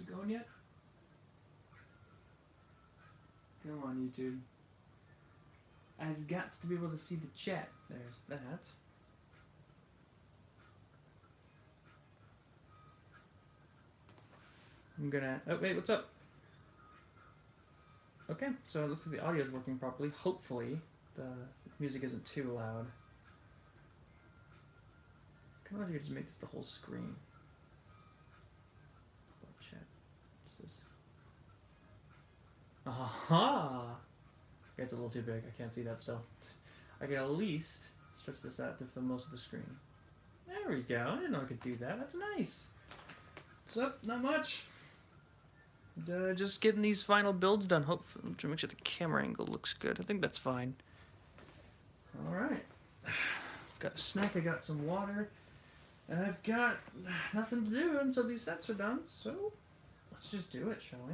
it going yet? Come on, YouTube. I've got to be able to see the chat. There's that. I'm gonna... Oh, wait, what's up? Okay, so it looks like the audio is working properly. Hopefully, the music isn't too loud. Come on, you just make this the whole screen. Oh, chat. What's this? Aha! Okay, it's a little too big. I can't see that still. I can at least stretch this out to fill most of the screen. There we go. I didn't know I could do that. That's nice. What's up? Not much. Just getting these final builds done. Hopefully, to make sure the camera angle looks good. I think that's fine. Alright. I've got a snack, I got some water, and I've got nothing to do until these sets are done, so let's just do it, shall we?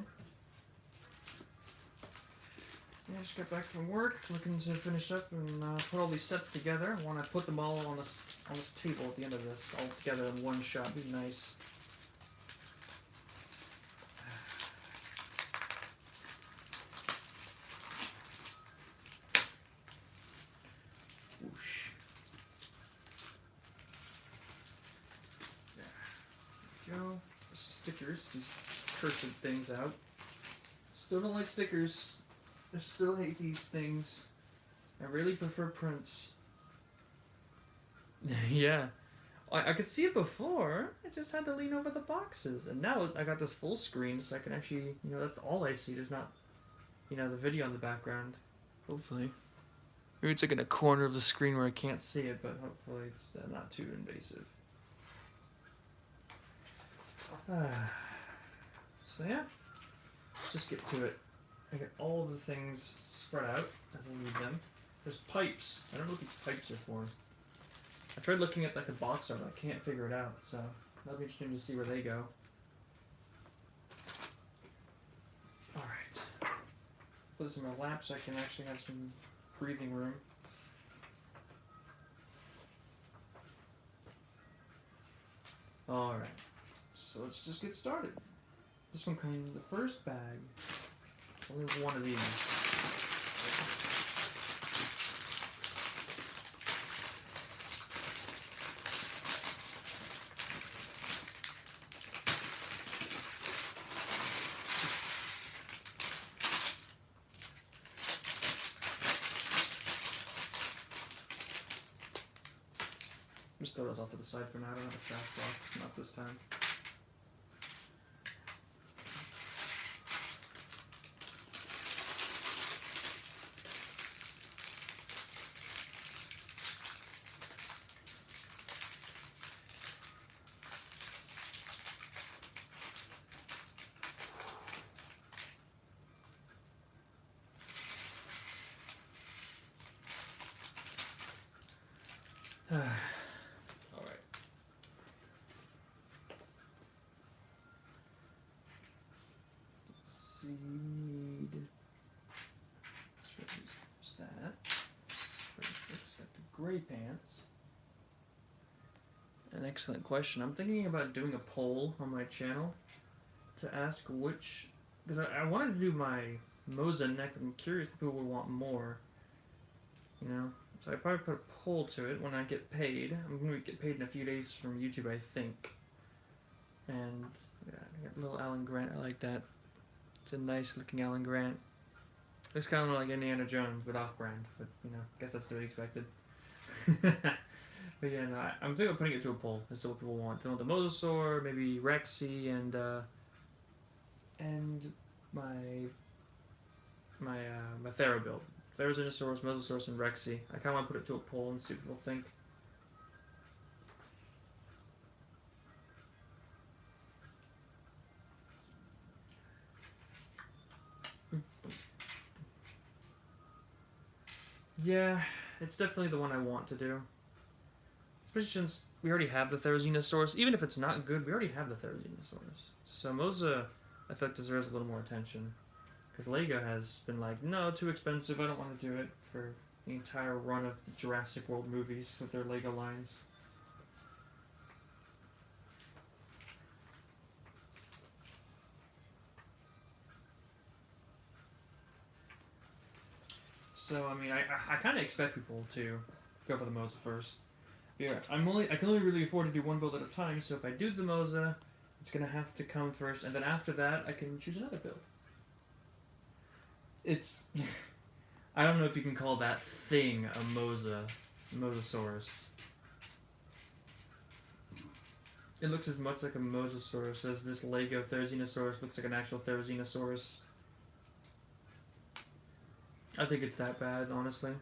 Yeah, I just got back from work, looking to finish up and put all these sets together. I want to put them all on this table at the end of this, all together in one shot. Be nice. Whoosh. There we go. Stickers, these cursed things out. Still don't like stickers. I still hate these things. I really prefer prints. Yeah. I could see it before. I just had to lean over the boxes. And now I got this full screen so I can actually, that's all I see. There's not, the video in the background. Hopefully. Maybe it's like in a corner of the screen where I can't see it, but hopefully it's not too invasive. So yeah, let's just get to it. I get all of the things spread out as I need them. There's pipes. I don't know what these pipes are for. I tried looking at like the box art, but I can't figure it out. So that'll be interesting to see where they go. All right. Put this in my lap so I can actually have some breathing room. All right. So let's just get started. This one comes in the first bag. Only one of these. Just throw those off to the side for now. I don't have a trash box. Not this time. All right. Let's see. There's that. Got the gray pants. An excellent question. I'm thinking about doing a poll on my channel to ask which, because I wanted to do my Moza neck. I'm curious if people would want more. So I probably put a poll to it when I get paid. I'm going to get paid in a few days from YouTube, I think. And yeah, I got a little Alan Grant. I like that. It's a nice looking Alan Grant. Looks kind of like Indiana Jones, but off-brand. But I guess that's to be expected. But yeah, no, I'm thinking of putting it to a poll as to what people want. They want the Mosasaur, maybe Rexy, and my Thera build. Therazinosaurus, Mosasaurus, and Rexy. I kind of want to put it to a poll and see what people think. Yeah, it's definitely the one I want to do. Especially since we already have the Therazinosaurus. Even if it's not good, we already have the Therazinosaurus. So Moza, I feel like, deserves a little more attention. Because LEGO has been like, no, too expensive, I don't want to do it for the entire run of the Jurassic World movies with their LEGO lines. So I mean, I kind of expect people to go for the Moza first. Yeah, I can only really afford to do one build at a time. So if I do the Moza, it's gonna have to come first, and then after that, I can choose another build. It's I don't know if you can call that thing a Mosasaurus. It looks as much like a Mosasaurus as this Lego Therazinosaurus looks like an actual Therazinosaurus. I think it's that bad, honestly.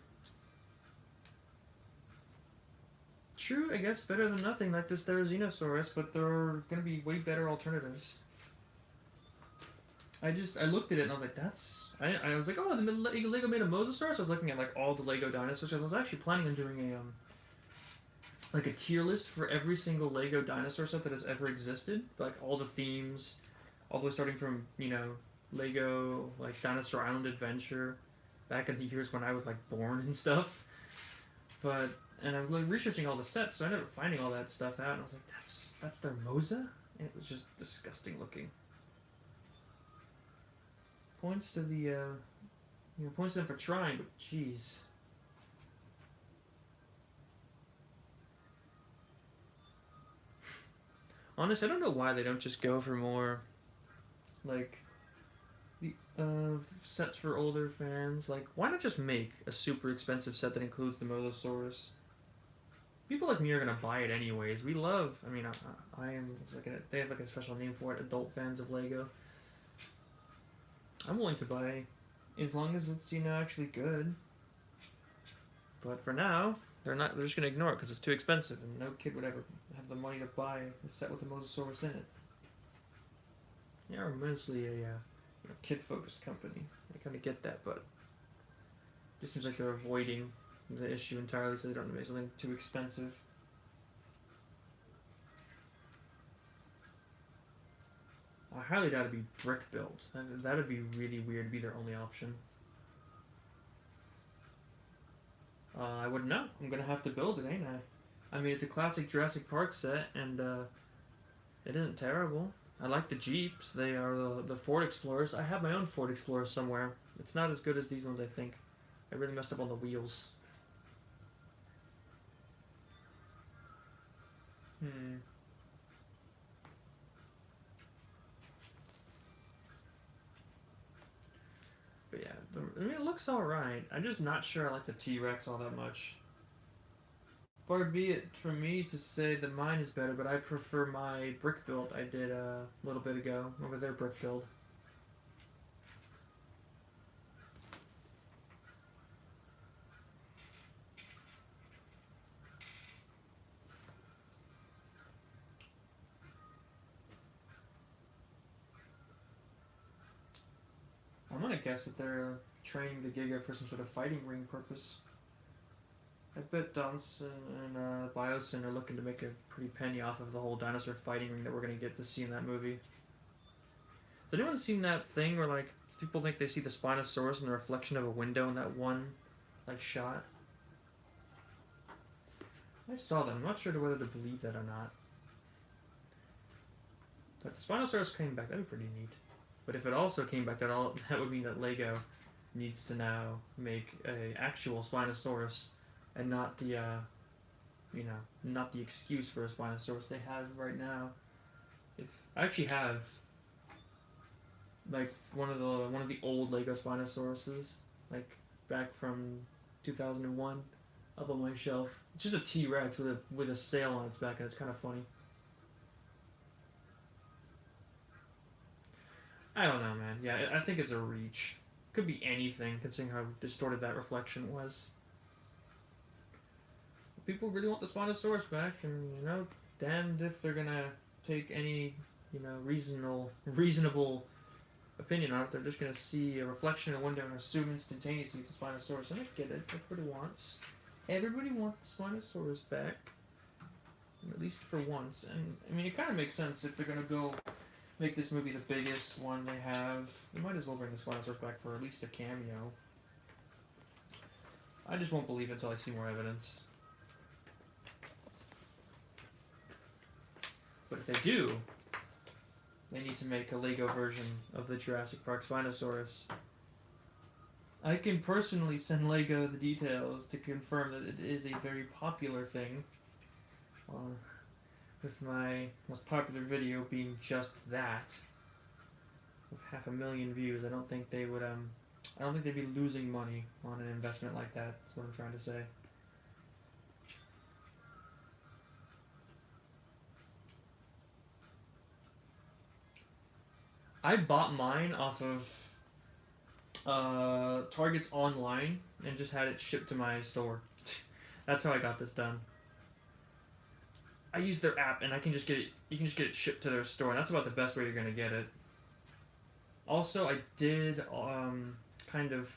True, I guess better than nothing like this Therazinosaurus, but there are going to be way better alternatives. I looked at it and I was like, that's... I was like, oh, the Lego made a Mosasaurus? I was looking at like all the Lego dinosaurs. I was actually planning on doing a like a tier list for every single Lego dinosaur set that has ever existed. Like all the themes, all the way starting from, you know, Lego, like Dinosaur Island Adventure, back in the years when I was like born and stuff. But, and I was like researching all the sets, so I ended up finding all that stuff out, and I was like, that's their Moza? And it was just disgusting looking. Points to the, points to them for trying, but jeez. Honestly, I don't know why they don't just go for more, like, sets for older fans. Like, why not just make a super expensive set that includes the Mosasaurus? People like me are gonna buy it anyways. We love, I mean, I am, it's like they have like a special name for it, adult fans of Lego. I'm willing to buy, as long as it's, you know, actually good. But for now, they're just gonna ignore it because it's too expensive, and no kid would ever have the money to buy a set with the Mosasaurus in it. Yeah, we're mostly a kid-focused company. I kind of get that, but it just seems like they're avoiding the issue entirely, so they don't make something too expensive. I highly doubt it'd be brick built. That would be really weird to be their only option. I wouldn't know. I'm gonna have to build it, ain't I? I mean, it's a classic Jurassic Park set, and it isn't terrible. I like the Jeeps. They are the Ford Explorers. I have my own Ford Explorer somewhere. It's not as good as these ones, I think. I really messed up on the wheels. But yeah, I mean, it looks alright. I'm just not sure I like the T-Rex all that much. Far be it from me to say that mine is better, but I prefer my brick build I did a little bit ago over their brick build. I'm gonna guess that they're training the Giga for some sort of fighting ring purpose. I bet Donson and Biosyn are looking to make a pretty penny off of the whole dinosaur fighting ring that we're gonna get to see in that movie. Has anyone seen that thing where like people think they see the Spinosaurus in the reflection of a window in that one like shot? I saw that. I'm not sure whether to believe that or not. But if the Spinosaurus came back, that'd be pretty neat. But if it also came back, that would mean that Lego needs to now make a actual Spinosaurus and not the not the excuse for a Spinosaurus they have right now. If I actually have like one of the old Lego Spinosauruses, like back from 2001, up on my shelf. It's just a T-Rex with a sail on its back, and it's kind of funny. I don't know, man. Yeah, I think it's a reach. Could be anything, considering how distorted that reflection was. People really want the Spinosaurus back, and, you know, damned if they're gonna take any, you know, reasonable opinion on it. They're just gonna see a reflection in a window and assume instantaneously it's a Spinosaurus. And I get it. Everybody wants the Spinosaurus back, at least for once. And I mean, it kind of makes sense if they're gonna go make this movie the biggest one they have. They might as well bring the Spinosaurus back for at least a cameo. I just won't believe it until I see more evidence. But if they do, they need to make a Lego version of the Jurassic Park Spinosaurus. I can personally send Lego the details to confirm that it is a very popular thing. With my most popular video being just that, with 500,000 views, I don't think they would I don't think they'd be losing money on an investment like that. That's what I'm trying to say. I bought mine off of Target's online and just had it shipped to my store. That's how I got this done. I use their app and I can just get it. You can just get it shipped to their store, and that's about the best way you're gonna get it. Also, I did kind of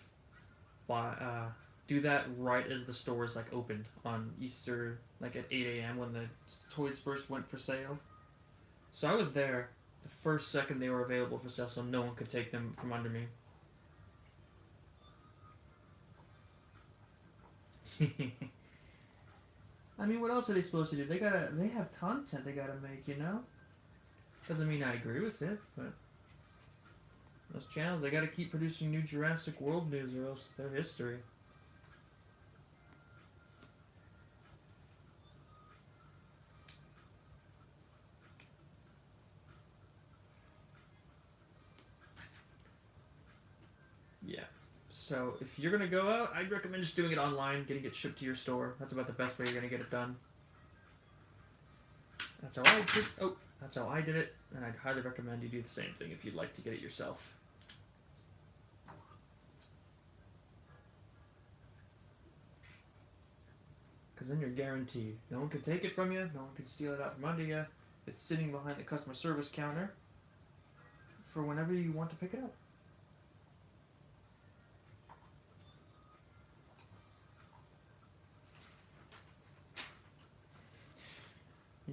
do that right as the stores like opened on Easter, like at 8 a.m. when the toys first went for sale. So I was there the first second they were available for sale, so no one could take them from under me. I mean, what else are they supposed to do? They have content they gotta make, you know? Doesn't mean I agree with it, but those channels, they gotta keep producing new Jurassic World news or else they're history. Yeah. So if you're gonna go out, I'd recommend just doing it online, getting it shipped to your store. That's about the best way you're gonna get it done. That's how I did. Oh, that's how I did it, and I'd highly recommend you do the same thing if you'd like to get it yourself. Because then you're guaranteed. No one can take it from you. No one can steal it out from under you. It's sitting behind the customer service counter for whenever you want to pick it up.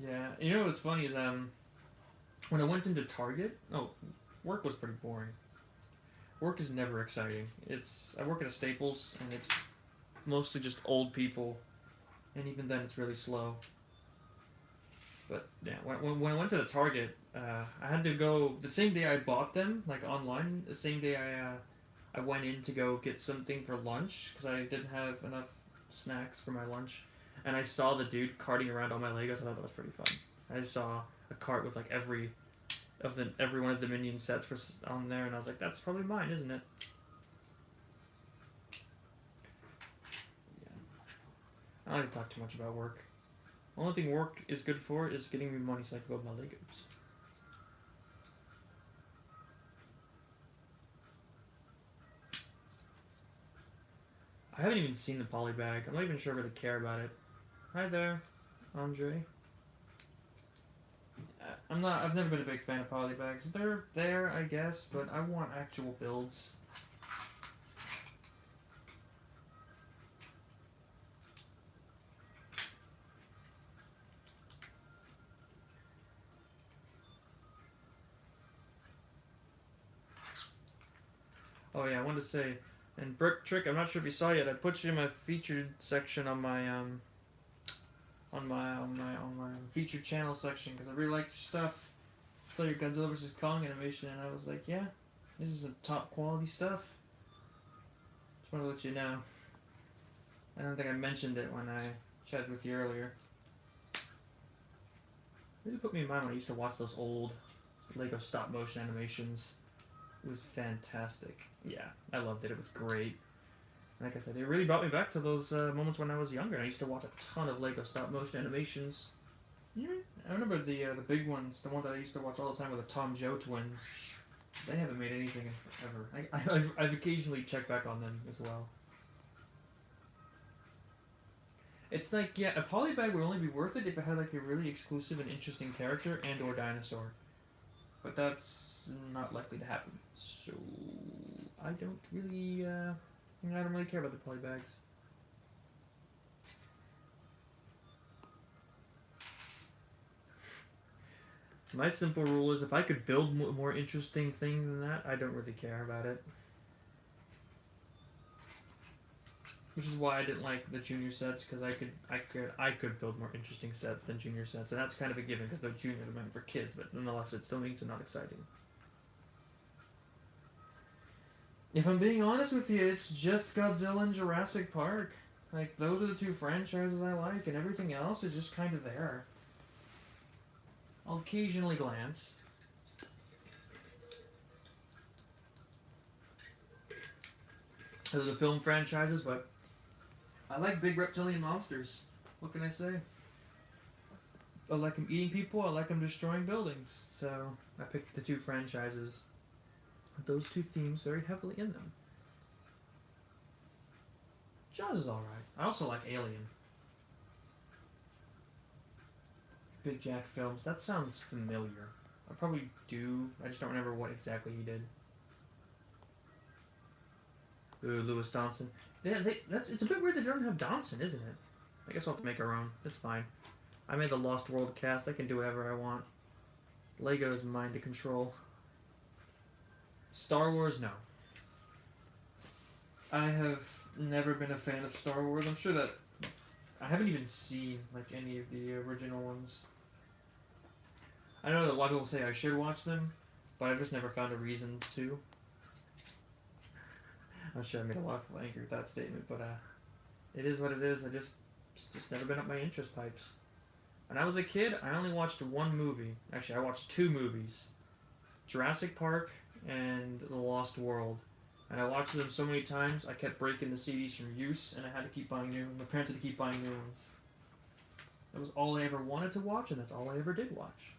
Yeah, you know what's funny is when I went into Target, work was pretty boring. Work is never exciting. I work at a Staples, and it's mostly just old people, and even then it's really slow. But yeah, when I went to the Target, I had to go the same day I bought them, like online. The same day I went in to go get something for lunch because I didn't have enough snacks for my lunch. And I saw the dude carting around all my Legos. I thought that was pretty fun. I saw a cart with like every one of the Minion sets on there, and I was like, "That's probably mine, isn't it?" Yeah. I don't like to talk too much about work. The only thing work is good for is getting me money so I can build my Legos. I haven't even seen the poly bag. I'm not even sure if I really care about it. Hi there, Andre. I've never been a big fan of poly bags. They're there, I guess, but I want actual builds. Oh yeah, I wanted to say, and Brick Trick, I'm not sure if you saw yet. I put you in my featured section on my featured channel section because I really liked your stuff. I saw your Godzilla vs Kong animation, and I was like, yeah, this is some top quality stuff. Just want to let you know. I don't think I mentioned it when I chatted with you earlier. It really put me in mind when I used to watch those old Lego stop motion animations. It was fantastic. Yeah, I loved it. It was great. Like I said, it really brought me back to those moments when I was younger. I used to watch a ton of Lego stop motion animations. Yeah, I remember the big ones, the ones that I used to watch all the time with the Tom Joe twins. They haven't made anything in forever. I've occasionally checked back on them as well. It's like, yeah, a polybag would only be worth it if it had like a really exclusive and interesting character and or dinosaur. But that's not likely to happen. So I don't really care about the polybags. My simple rule is if I could build a more interesting thing than that, I don't really care about it. Which is why I didn't like the junior sets, because I could build more interesting sets than junior sets, and that's kind of a given because they're junior, they're meant for kids, but nonetheless it still means they're not exciting. If I'm being honest with you, it's just Godzilla and Jurassic Park. Like, those are the two franchises I like, and everything else is just kind of there. I'll occasionally glance. Those are the film franchises, but I like big reptilian monsters. What can I say? I like them eating people, I like them destroying buildings. So, I picked the two franchises with those two themes very heavily in them. Jaws is alright. I also like Alien. Big Jack films. That sounds familiar. I probably do. I just don't remember what exactly he did. Ooh, Lewis Donson. It's a bit weird they don't have Donson, isn't it? I guess we'll have to make our own. It's fine. I made the Lost World cast. I can do whatever I want. Lego is mine to control. Star Wars, no. I have never been a fan of Star Wars. I'm sure that I haven't even seen like any of the original ones. I know that a lot of people say I should watch them, but I've just never found a reason to. I'm sure I made a lot of anger with that statement, but it is what it is. It's just never been up my interest pipes. When I was a kid, I only watched one movie. Actually, I watched two movies. Jurassic Park and The Lost World. And I watched them so many times, I kept breaking the CDs from use, and I had to keep buying new ones. My parents had to keep buying new ones. That was all I ever wanted to watch, and that's all I ever did watch.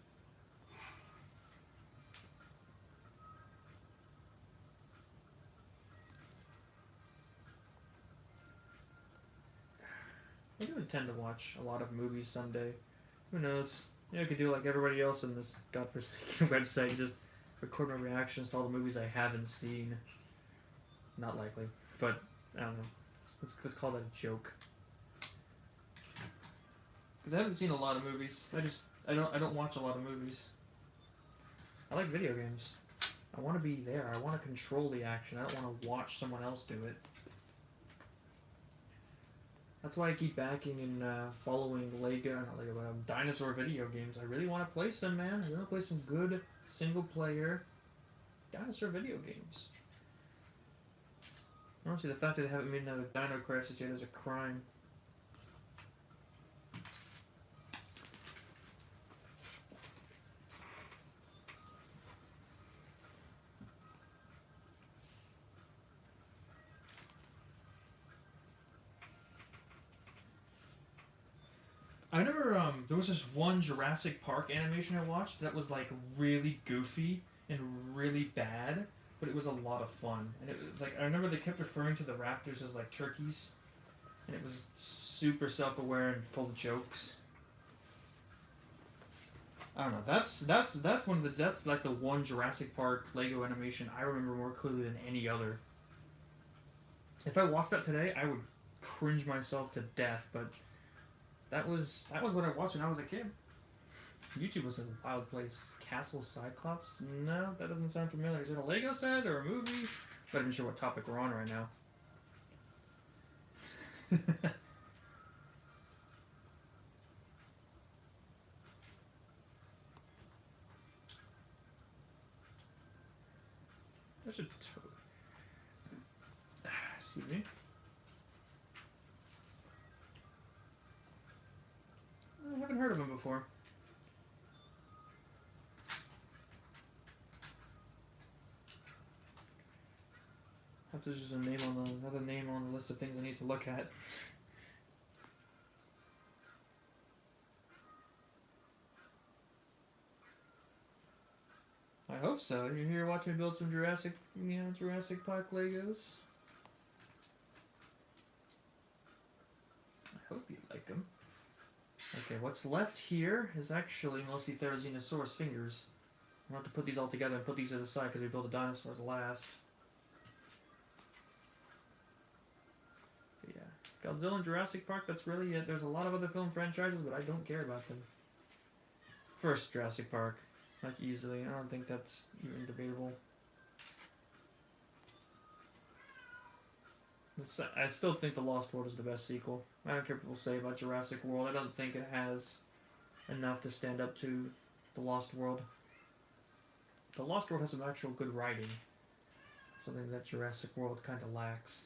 I do intend to watch a lot of movies someday. Who knows? I could do like everybody else in this godforsaken website and just record my reactions to all the movies I haven't seen. Not likely, but I don't know. Let's call that a joke. Because I haven't seen a lot of movies. I don't watch a lot of movies. I like video games. I want to be there. I want to control the action. I don't want to watch someone else do it. That's why I keep backing and following Dinosaur video games. I really want to play some, man. I really want to play some good single-player Dinosaur video games. Honestly, the fact that they haven't made another Dino Crisis yet is a crime. I never, there was this one Jurassic Park animation I watched that was like really goofy and really bad, but it was a lot of fun. And it was like, I remember they kept referring to the raptors as like turkeys, and it was super self-aware and full of jokes. I don't know. That's like the one Jurassic Park Lego animation I remember more clearly than any other. If I watched that today, I would cringe myself to death, but that was what I watched when I was a kid. YouTube was a wild place. Castle Cyclops? No, that doesn't sound familiar. Is it a Lego set or a movie? Not even sure what topic we're on right now. I should excuse me. I haven't heard of him before. Perhaps there's just another name on the list of things I need to look at. I hope so. You're here watching me build some Jurassic Park Legos. I hope you like them. Okay, what's left here is actually mostly Therazinosaurus fingers. I'm going to have to put these all together and put these to the side because we build the dinosaurs last. But yeah, Godzilla and Jurassic Park, that's really it. There's a lot of other film franchises, but I don't care about them. First, Jurassic Park. Like, easily. I don't think that's even debatable. I still think The Lost World is the best sequel. I don't care what people say about Jurassic World. I don't think it has enough to stand up to The Lost World. The Lost World has some actual good writing. Something that Jurassic World kind of lacks.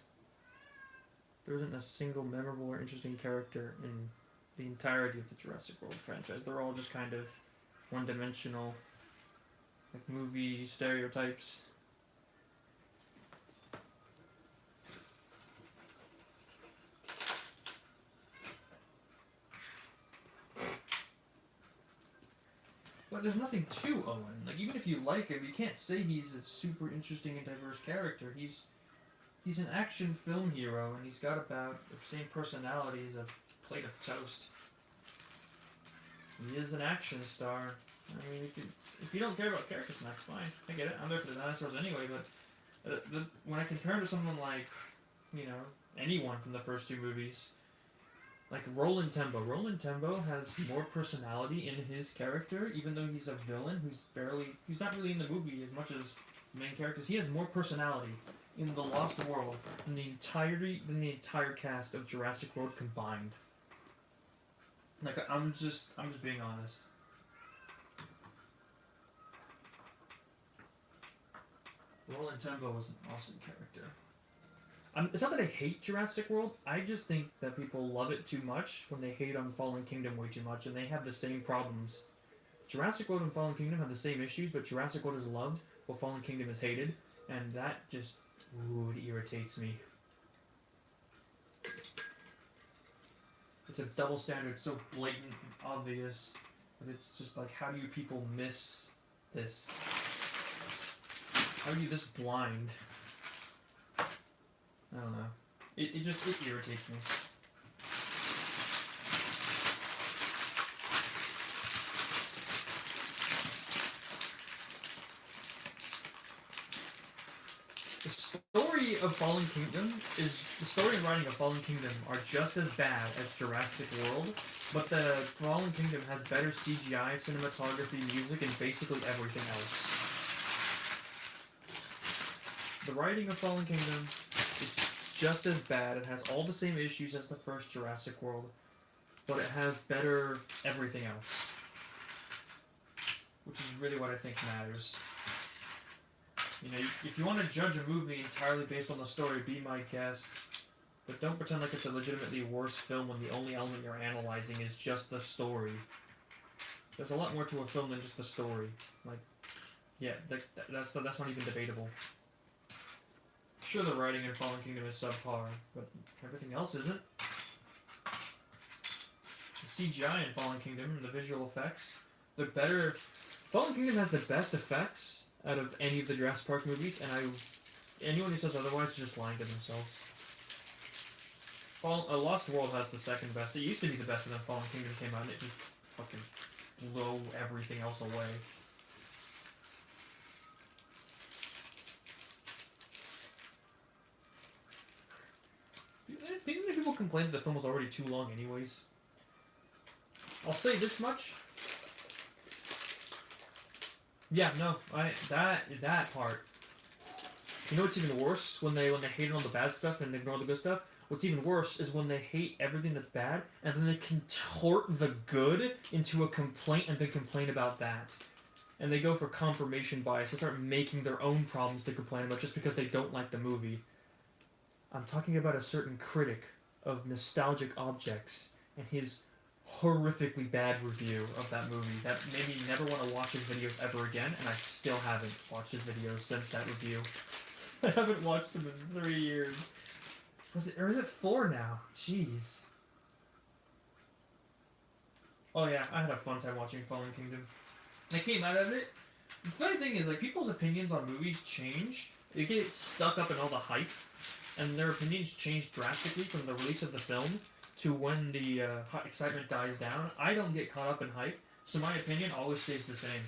There isn't a single memorable or interesting character in the entirety of the Jurassic World franchise. They're all just kind of one-dimensional, like movie stereotypes. But there's nothing to Owen. Like, even if you like him, you can't say he's a super interesting and diverse character. He's an action film hero, and he's got about the same personality as a plate of toast. He is an action star. I mean, if you don't care about characters, then that's fine. I get it. I'm there for the dinosaurs anyway, but when I compare him to someone like, you know, anyone from the first two movies, like Roland Tembo has more personality in his character, even though he's a villain he's not really in the movie as much as the main characters. He has more personality in The Lost World than the entire cast of Jurassic World combined. Like, I'm just being honest. Roland Tembo was an awesome character. It's not that I hate Jurassic World, I just think that people love it too much when they hate on Fallen Kingdom way too much, and they have the same problems. Jurassic World and Fallen Kingdom have the same issues, but Jurassic World is loved, while Fallen Kingdom is hated, and that just, it irritates me. It's a double standard, so blatant and obvious, but it's just like, how do you people miss this? How are you this blind? I don't know. It irritates me. The story of Fallen Kingdom the story and writing of Fallen Kingdom are just as bad as Jurassic World, but the Fallen Kingdom has better CGI, cinematography, music, and basically everything else. The writing of Fallen Kingdom is just as bad. It has all the same issues as the first Jurassic World, but it has better everything else. Which is really what I think matters. You know, if you want to judge a movie entirely based on the story, be my guest. But don't pretend like it's a legitimately worse film when the only element you're analyzing is just the story. There's a lot more to a film than just the story. Like, yeah, that's not even debatable. Sure, the writing in Fallen Kingdom is subpar, but everything else isn't. The CGI in Fallen Kingdom and the visual effects, they're better. Fallen Kingdom has the best effects out of any of the Jurassic Park movies, and anyone who says otherwise is just lying to themselves. Lost World has the second best. It used to be the best when Fallen Kingdom came out, and it just fucking blew everything else away. People complain that the film was already too long anyways. I'll say this much. Yeah, no, that part. You know what's even worse? When they hate on the bad stuff and ignore the good stuff? What's even worse is when they hate everything that's bad and then they contort the good into a complaint and then complain about that. And they go for confirmation bias and start making their own problems to complain about just because they don't like the movie. I'm talking about a certain critic of nostalgic objects and his horrifically bad review of that movie that made me never want to watch his videos ever again, and I still haven't watched his videos since that review. I haven't watched them in 3 years. Is it 4 now? Jeez. Oh yeah, I had a fun time watching Fallen Kingdom. I came out of it. The funny thing is, like, people's opinions on movies change. They get stuck up in all the hype, and their opinions change drastically from the release of the film to when the excitement dies down. I don't get caught up in hype, so my opinion always stays the same.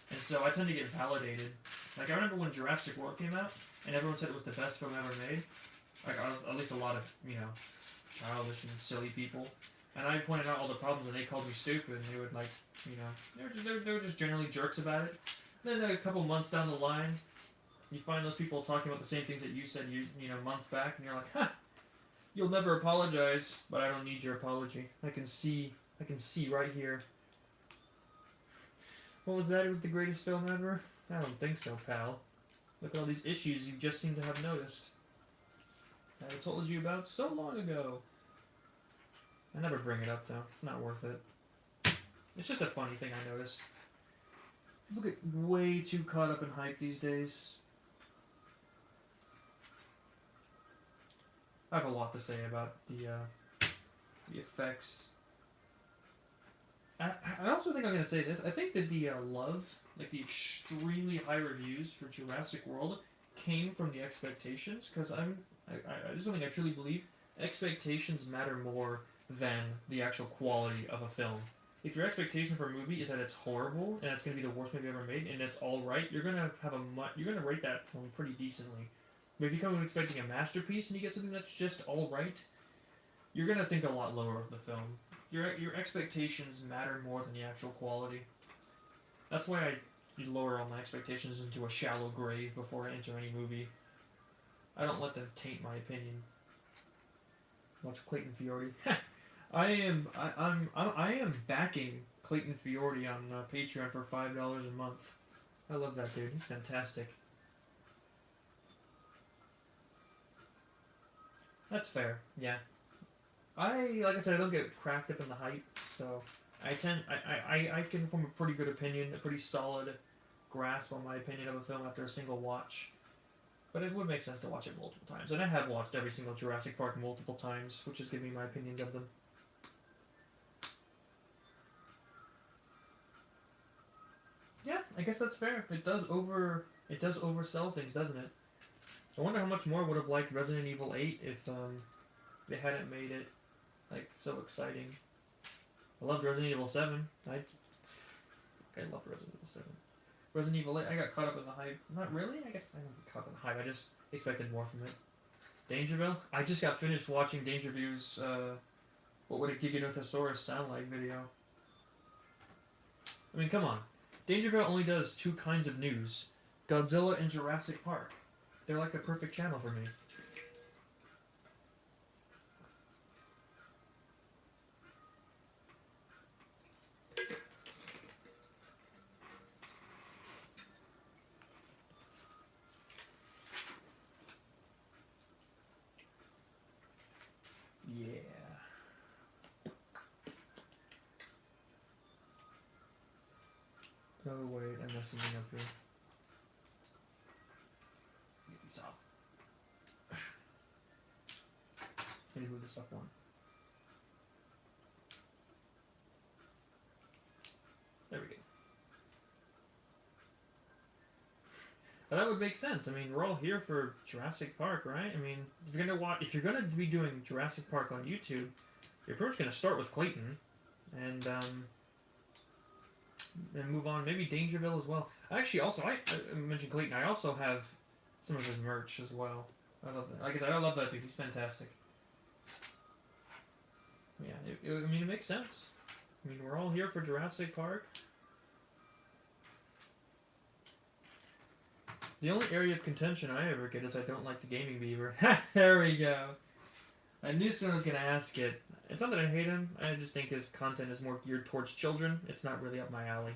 And so I tend to get validated. Like, I remember when Jurassic World came out, and everyone said it was the best film ever made. Like, at least a lot of, you know, childish and silly people. And I pointed out all the problems, and they called me stupid, and they would, like, you know, they were just generally jerks about it. Then a couple months down the line, you find those people talking about the same things that you said, you know, months back, and you're like, huh, you'll never apologize, but I don't need your apology. I can see right here. What was that? It was the greatest film ever? I don't think so, pal. Look at all these issues you just seem to have noticed. That I told you about so long ago. I never bring it up though. It's not worth it. It's just a funny thing I notice. People get way too caught up in hype these days. I have a lot to say about the effects. I also think I'm going to say this. I think that the love, like the extremely high reviews for Jurassic World, came from the expectations. Because this is something I truly believe. Expectations matter more than the actual quality of a film. If your expectation for a movie is that it's horrible and it's going to be the worst movie ever made, and it's all right, you're gonna rate that film pretty decently. But if you come in expecting a masterpiece and you get something that's just all right, you're gonna think a lot lower of the film. Your expectations matter more than the actual quality. That's why I lower all my expectations into a shallow grave before I enter any movie. I don't let them taint my opinion. Watch Clayton Fiordi. I am backing Clayton Fiordi on Patreon for $5 a month. I love that dude. He's fantastic. That's fair. Yeah. Like I said, I don't get cracked up in the hype, so I can form a pretty good opinion, a pretty solid grasp on my opinion of a film after a single watch. But it would make sense to watch it multiple times, and I have watched every single Jurassic Park multiple times, which is giving me my opinions of them. Yeah, I guess that's fair. It does oversell things, doesn't it? I wonder how much more I would have liked Resident Evil 8 if they hadn't made it like so exciting. I loved Resident Evil 7. I loved Resident Evil 7. Resident Evil 8, I got caught up in the hype. Not really. I guess I didn't get caught up in the hype. I just expected more from it. Dangerville. I just got finished watching Dangerview's what would a Giganotosaurus sound like video. I mean, come on. Dangerville only does two kinds of news: Godzilla and Jurassic Park. They're like a perfect channel for me. Yeah. Oh wait, I messed something up here. Get these off. Can you move this up one? There we go. But that would make sense. I mean, we're all here for Jurassic Park, right? I mean, if you're gonna be doing Jurassic Park on YouTube, you're pretty much gonna start with Clayton, and move on. Maybe Dangerville as well. Actually, also I mentioned Clayton. I also have some of his merch as well. I love that. Like I said, I love that dude. He's fantastic. Yeah, I mean, it makes sense. I mean, we're all here for Jurassic Park. The only area of contention I ever get is I don't like the gaming beaver. There we go. I knew someone was going to ask it. It's not that I hate him. I just think his content is more geared towards children. It's not really up my alley.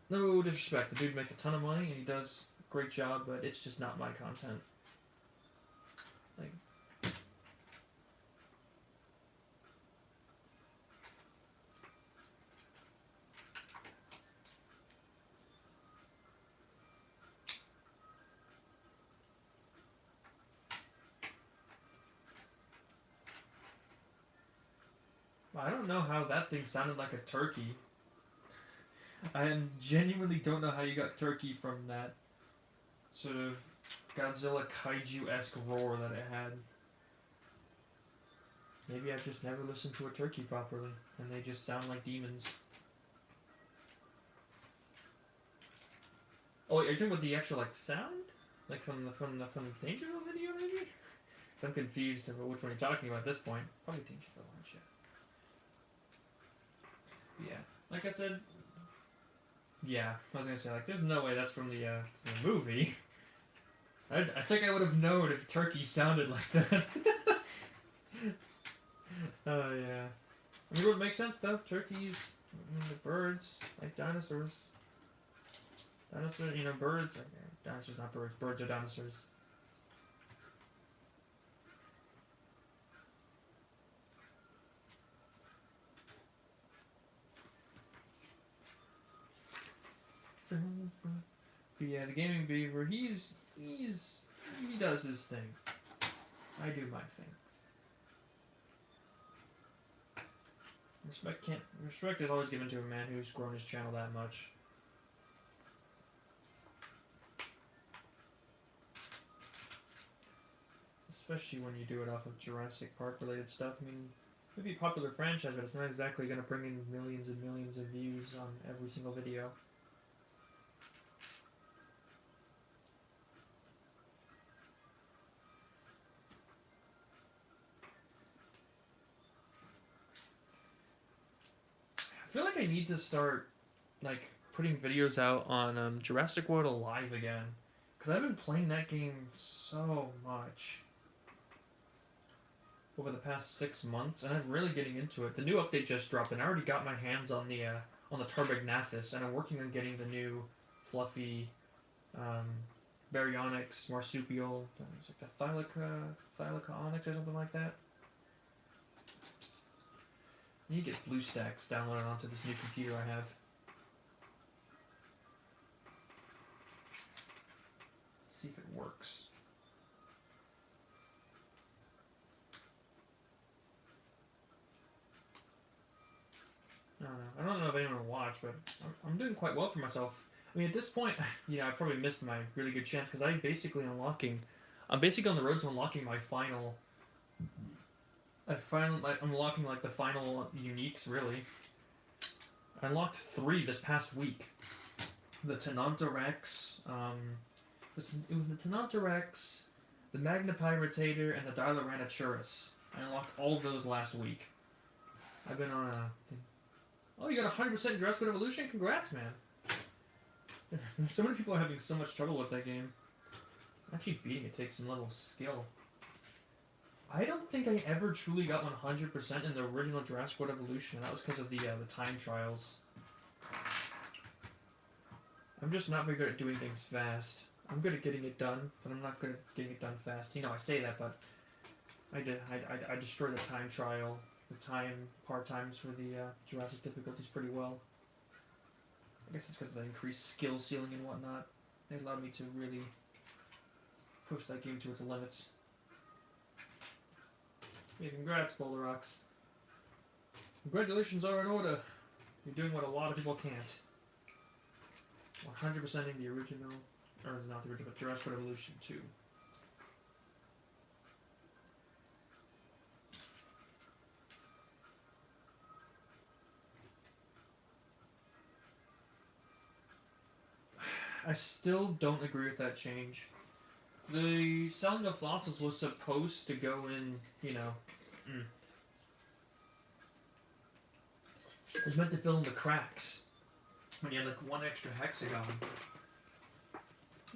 No disrespect. The dude makes a ton of money and he does a great job, but it's just not my content. Like, I don't know how that thing sounded like a turkey. I genuinely don't know how you got turkey from that sort of Godzilla kaiju-esque roar that it had. Maybe I've just never listened to a turkey properly, and they just sound like demons. Oh wait, are you talking about the actual like sound? Like from the Dangerville video maybe? So I'm confused about which one you're talking about at this point. Probably Dangerville, aren't you? Yeah, like I said, yeah, I was gonna say, like, there's no way that's from the movie. I think I would have known if turkey sounded like that. Oh, yeah. I mean, it would make sense, though. Turkeys, I mean, the birds, like dinosaurs. Dinosaurs, you know, birds. Dinosaurs, not birds. Birds are dinosaurs. But yeah, the gaming beaver, he does his thing. I do my thing. Respect is always given to a man who's grown his channel that much. Especially when you do it off of Jurassic Park related stuff. I mean, it would be a popular franchise, but it's not exactly going to bring in millions and millions of views on every single video. I feel like I need to start, like, putting videos out on Jurassic World Alive again. Because I've been playing that game so much over the past 6 months, and I'm really getting into it. The new update just dropped, and I already got my hands on the Tarbagnathus, and I'm working on getting the new fluffy Baryonyx marsupial. It's like the Thylacoonyx or something like that. I need to get BlueStacks downloaded onto this new computer I have. Let's see if it works. I don't know if anyone will watch, but I'm doing quite well for myself. I mean, at this point, I probably missed my really good chance because I'm basically on the road to unlocking my final. I'm unlocking like the final uniques, really. I unlocked 3 this past week. The Tenontorex, it was the Tenontorex, the Magnapyritator, and the Diloranaturus. I unlocked all of those last week. I've been on a... Oh, you got 100% Jurassic Evolution? Congrats, man. So many people are having so much trouble with that game. Actually beating it takes some level of skill. I don't think I ever truly got 100% in the original Jurassic World Evolution, and that was because of the time trials. I'm just not very good at doing things fast. I'm good at getting it done, but I'm not good at getting it done fast. I say that, but I destroyed the time trial, the par times for the Jurassic difficulties pretty well. I guess it's because of the increased skill ceiling and whatnot. They allowed me to really push that game to its limits. Yeah, congrats, Bolarox. Congratulations are in order. You're doing what a lot of people can't. 100%ing the original, or not the original, but Jurassic World Evolution 2. I still don't agree with that change. The selling of fossils was supposed to go in, it was meant to fill in the cracks when you had like one extra hexagon.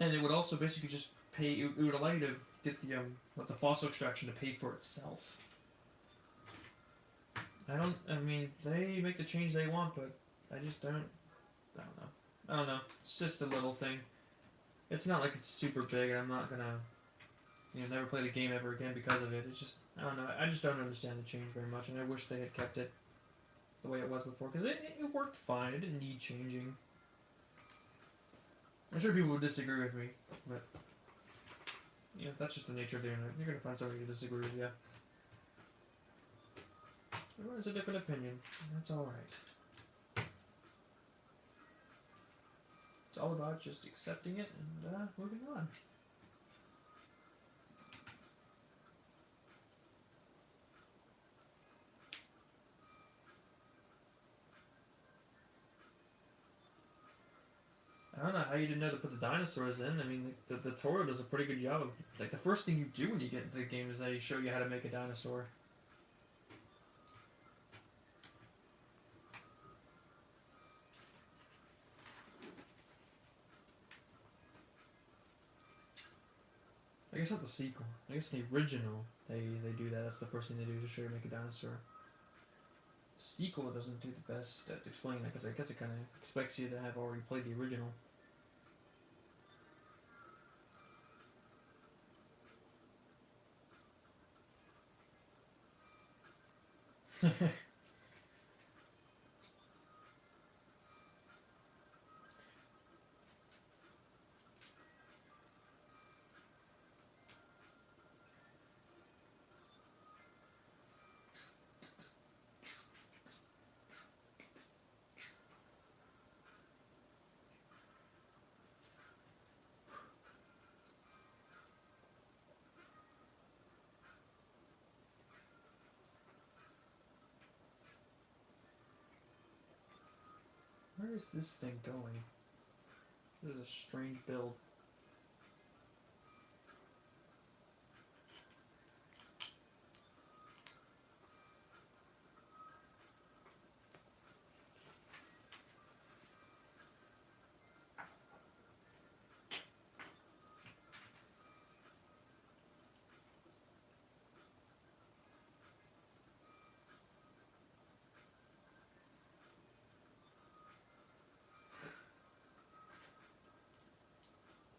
And it would also basically just pay, it would allow you to get the fossil extraction to pay for itself. They make the change they want, but I don't know. It's just a little thing. It's not like it's super big, and I'm not gonna, never play the game ever again because of it. It's just, I don't know. I just don't understand the change very much, and I wish they had kept it the way it was before, because it worked fine. It didn't need changing. I'm sure people would disagree with me, but that's just the nature of the internet. You're gonna find somebody to disagree with you. Everyone has a different opinion, and that's all right. It's all about just accepting it and moving on. I don't know how you didn't know to put the dinosaurs in. I mean, the tutorial does a pretty good job of, like, the first thing you do when you get into the game is they show you how to make a dinosaur. I guess not the sequel. I guess the original, they do that. That's the first thing they do to show you make a dinosaur. The sequel doesn't do the best at explaining that, because I guess it kind of expects you to have already played the original. Where is this thing going? This is a strange build.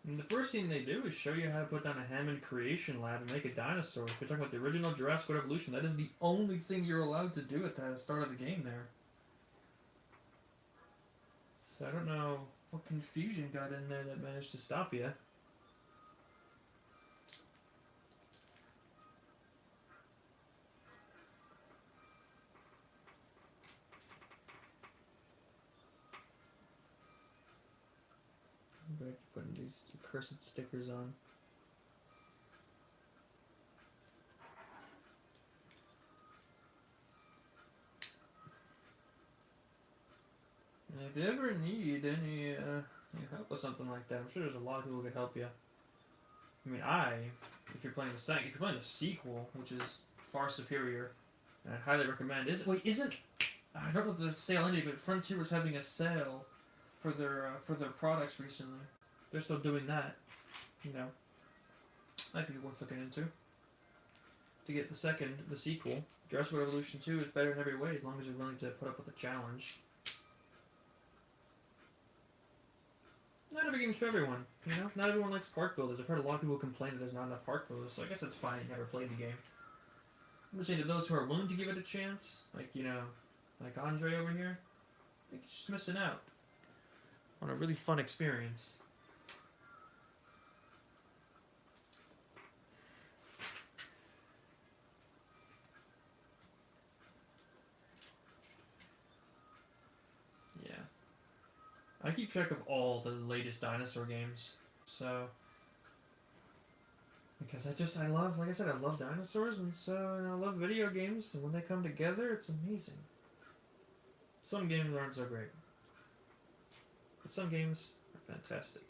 And the first thing they do is show you how to put down a Hammond creation lab and make a dinosaur. If you're talking about the original Jurassic evolution, that is the only thing you're allowed to do at the start of the game there. So I don't know what confusion got in there that managed to stop you. I'm back to putting these cursed stickers on. And if you ever need any help with something like that, I'm sure there's a lot of people who could help you. I mean, if you're playing the sequel, which is far superior, and I highly recommend. I don't know if the sale ended, but Frontier was having a sale for their products recently. They're still doing that. You know, might be worth looking into. To get the sequel, Jurassic Evolution 2 is better in every way as long as you're willing to put up with the challenge. Not every game's for everyone, you know? Not everyone likes park builders. I've heard a lot of people complain that there's not enough park builders, so I guess that's fine you never played the game. I'm just saying to those who are willing to give it a chance, like Andre over here, I think you're just missing out on a really fun experience. I keep track of all the latest dinosaur games, so because I love dinosaurs, and so I love video games, and when they come together, it's amazing. Some games aren't so great, but some games are fantastic.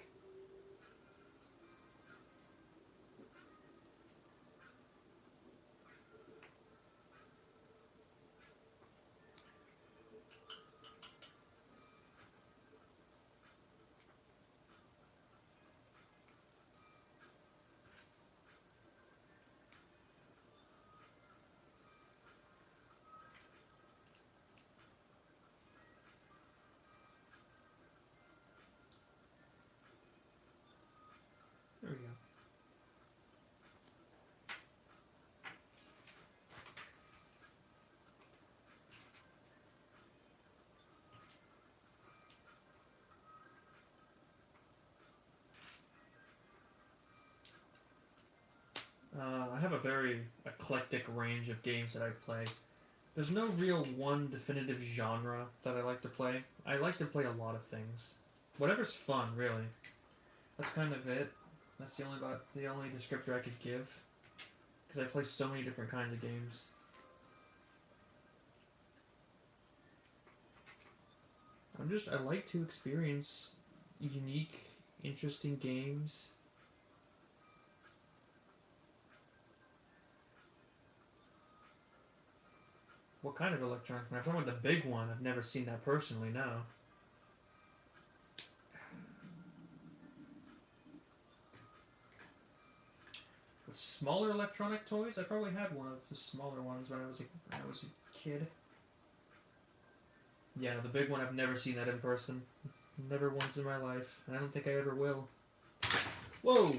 There we go. I have a very eclectic range of games that I play. There's no real one definitive genre that I like to play. I like to play a lot of things. Whatever's fun, really. That's kind of it. That's the only descriptor I could give. Because I play so many different kinds of games. I like to experience unique, interesting games. What kind of electronics? When I'm talking about the big one, I've never seen that personally, no. With smaller electronic toys, I probably had one of the smaller ones when I was a kid. Yeah, the big one, I've never seen that in person. Never once in my life, and I don't think I ever will. Whoa!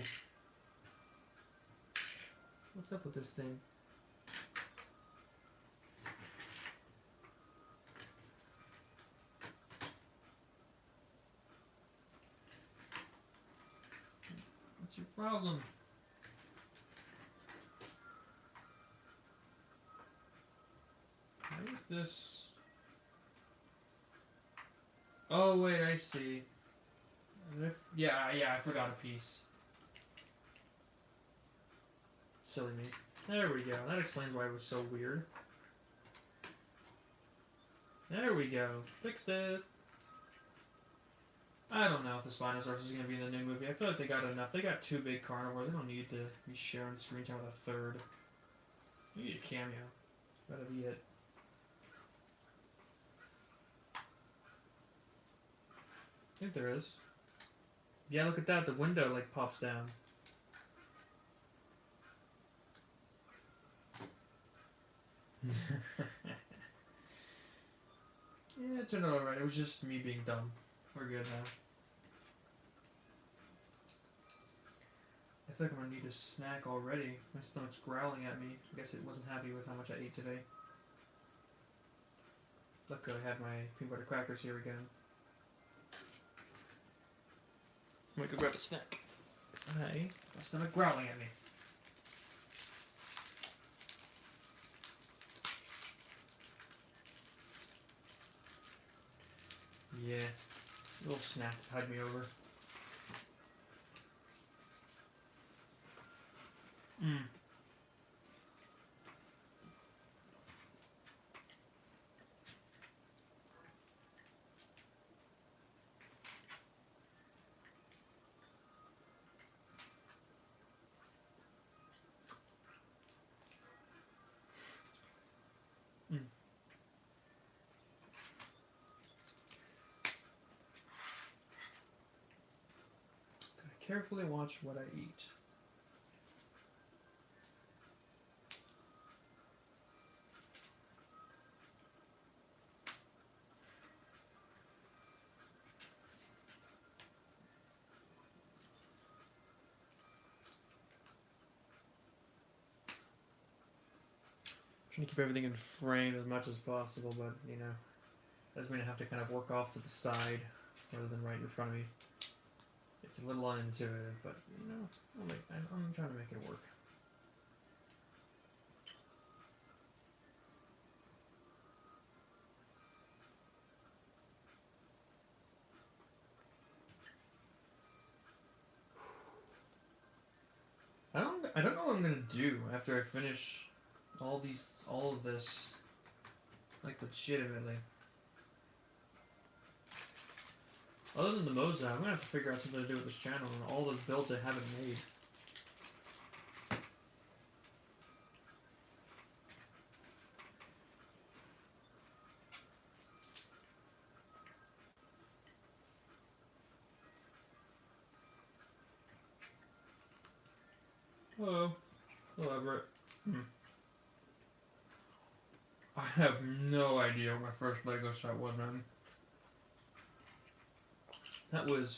What's up with this thing? problem? Why is this? Oh wait, I see. Yeah, I forgot a piece. Silly me. There we go. That explains why it was so weird. There we go. Fixed it. I don't know if the Spinosaurus is going to be in the new movie. I feel like they got enough. They got 2 big carnivores. They don't need to be sharing screen time with a 3rd. You need a cameo. That'll be it. I think there is. Yeah, look at that. The window, like, pops down. Yeah, it turned out alright. It was just me being dumb. We're good now. I feel like I'm gonna need a snack already. My stomach's growling at me. I guess it wasn't happy with how much I ate today. Look, I had my peanut butter crackers here again. I'm gonna go grab a snack. Hey, my stomach growling at me. Yeah, a little snack to tide me over. Gotta carefully watch what I eat. Trying to keep everything in frame as much as possible, but you know, doesn't mean I have to kind of work off to the side rather than right in front of me. It's a little unintuitive, but you know, I'm trying to make it work. I don't know what I'm gonna do after I finish all of this, like legitimately. Other than the Moza, I'm gonna have to figure out something to do with this channel and all the builds I haven't made. Hello. Hello, Everett. I have no idea what my first Lego set was, man. That was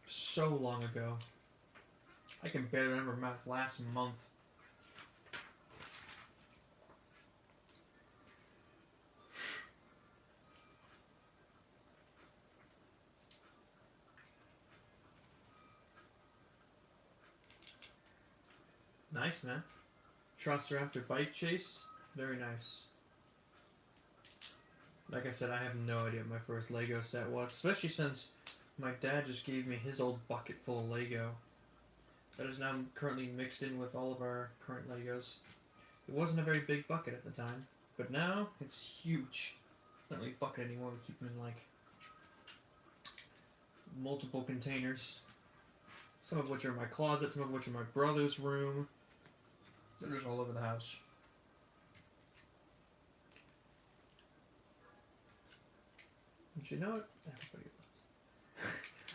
so long ago. I can barely remember my last month. Nice, man. Raptor bike chase. Very nice. Like I said, I have no idea what my first Lego set was, especially since my dad just gave me his old bucket full of Lego that is now currently mixed in with all of our current Legos. It wasn't a very big bucket at the time, but now it's huge. It's not really a bucket anymore, we keep them in like multiple containers. Some of which are in my closet, some of which are in my brother's room. They're just all over the house. But you know what? Everybody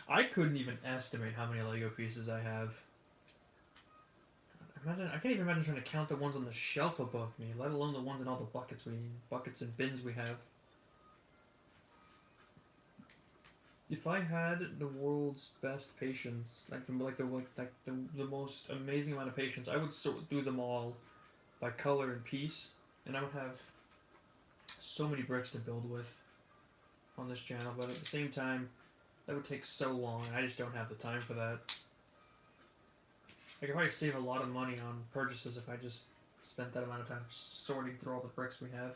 I couldn't even estimate how many Lego pieces I have. I can't even imagine trying to count the ones on the shelf above me, let alone the ones in all the buckets and bins we have. If I had the world's best patience, the most amazing amount of patience, I would sort through them all by color and piece, and I would have so many bricks to build with on this channel. But at the same time, that would take so long, and I just don't have the time for that. I could probably save a lot of money on purchases if I just spent that amount of time sorting through all the bricks we have.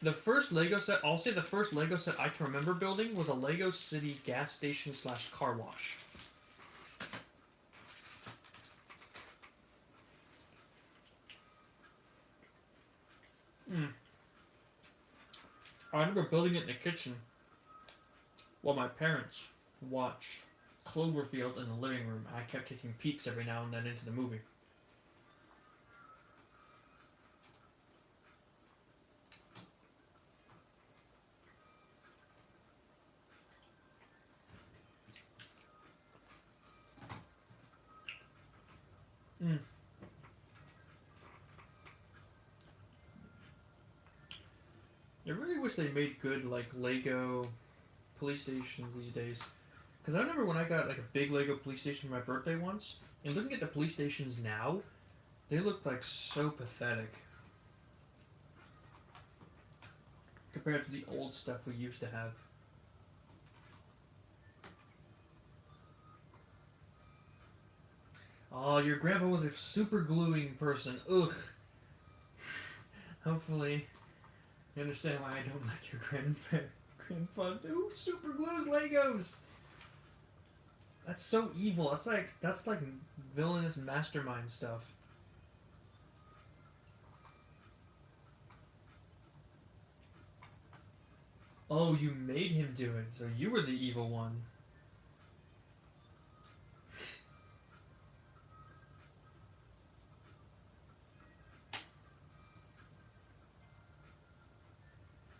The first Lego set, I'll say the first Lego set I can remember building was a Lego City gas station / car wash. I remember building it in the kitchen while my parents watched Cloverfield in the living room. I kept taking peeks every now and then into the movie. I really wish they made good like Lego police stations these days. Because I remember when I got like a big Lego police station for my birthday once, and looking at the police stations now, they look like so pathetic compared to the old stuff we used to have. Oh, your grandpa was a super gluing person. Ugh. Hopefully, you understand why I don't like your grandpa. Who super glues Legos? That's so evil. That's like villainous mastermind stuff. Oh, you made him do it, so you were the evil one.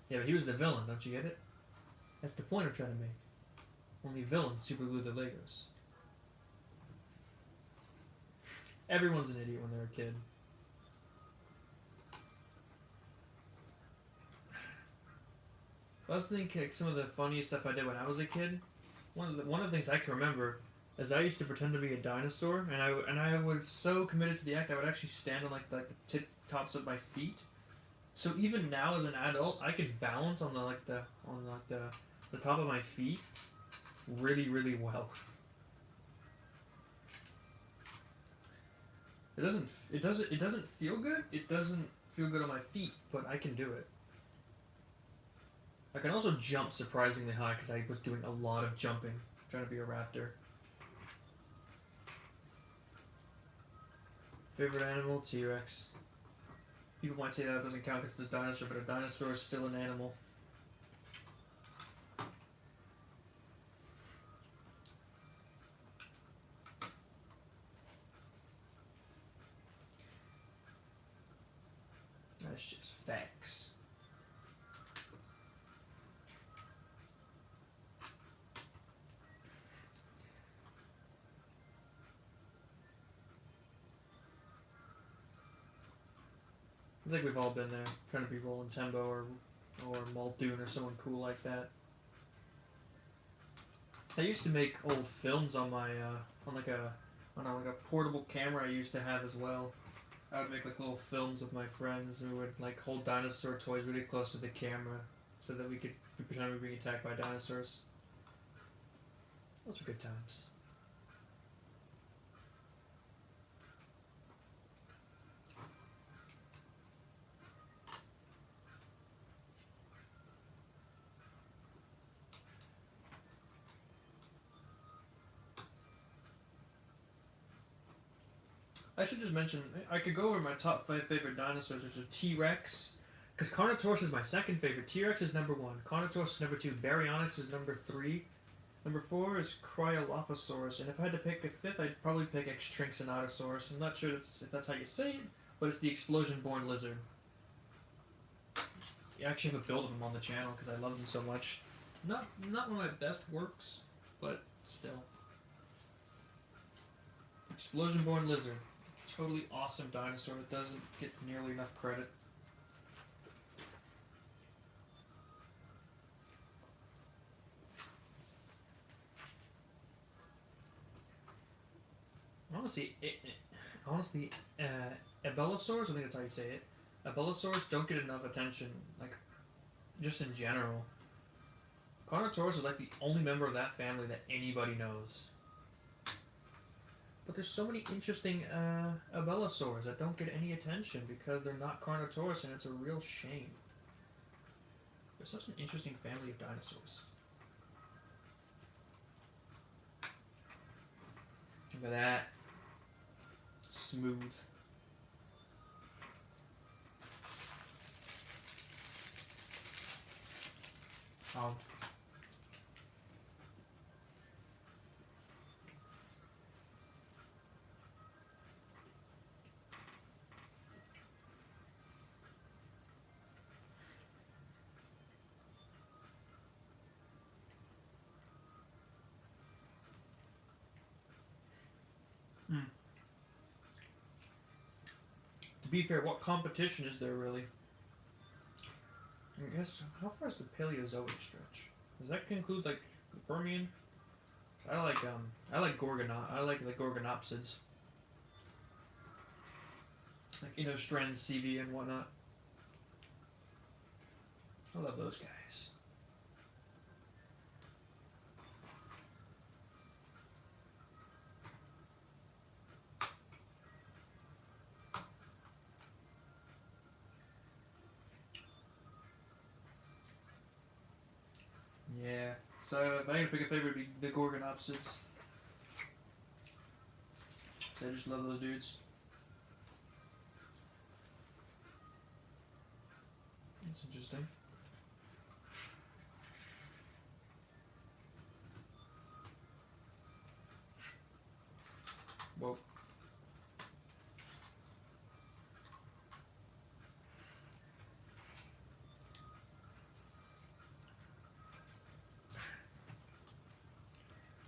Yeah, but he was the villain, don't you get it? That's the point I'm trying to make. Only villains super glue their Legos. Everyone's an idiot when they're a kid. I was thinking like some of the funniest stuff I did when I was a kid. One of the things I can remember is I used to pretend to be a dinosaur, and I was so committed to the act I would actually stand on like the tip tops of my feet. So even now as an adult, I can balance on the top of my feet really, really well. It doesn't feel good. It doesn't feel good on my feet, but I can do it. I can also jump surprisingly high because I was doing a lot of jumping, trying to be a raptor. Favorite animal? T-Rex. People might say that doesn't count because it's a dinosaur, but a dinosaur is still an animal. That's just facts. I think we've all been there, trying to be Roland Tembo or Muldoon or someone cool like that. I used to make old films on my on a portable camera I used to have as well. I would make like little films with my friends who would like hold dinosaur toys really close to the camera so that we could pretend we were being attacked by dinosaurs. Those were good times. I should just mention, I could go over my top 5 favorite dinosaurs, which are T-Rex, because Carnotaurus is my second favorite. T-Rex is number 1, Carnotaurus is number 2, Baryonyx is number 3, number 4 is Cryolophosaurus, and if I had to pick a 5th, I'd probably pick Extrinxonatosaurus. I'm not sure if that's how you say it, but it's the explosion-born lizard. You actually have a build of them on the channel because I love them so much. Not one of my best works, but still. Explosion-born lizard. Totally awesome dinosaur that doesn't get nearly enough credit. Honestly, Abelisaurs, I think that's how you say it. Abelisaurs don't get enough attention. Like, just in general. Carnotaurus is like the only member of that family that anybody knows. But there's so many interesting Abelisaurs that don't get any attention because they're not Carnotaurus, and it's a real shame. There's such an interesting family of dinosaurs. Look at that. Smooth. Oh. To be fair, what competition is there really? I guess, how far is the Paleozoic stretch? Does that conclude like the Permian? I like the Gorgonopsids. Like Inostrand, CV, and whatnot. I love those guys. Yeah. So if I had to pick a favorite, it'd be the Gorgonopsids. So I just love those dudes. That's interesting. Well.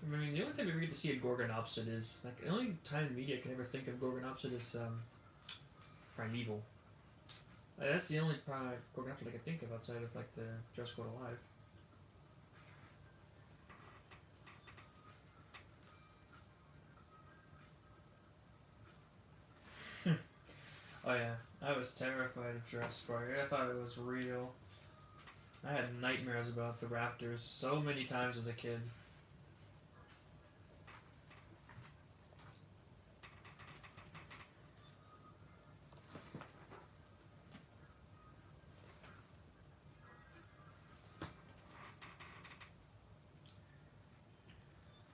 I mean, the only time we ever get to see a Gorgonopsid is, like, the only time the media can ever think of Gorgonopsid is, Primeval. That's the only Gorgonopsid I can think of outside of, like, the Jurassic World Alive. Oh yeah, I was terrified of Jurassic Park. I thought it was real. I had nightmares about the raptors so many times as a kid.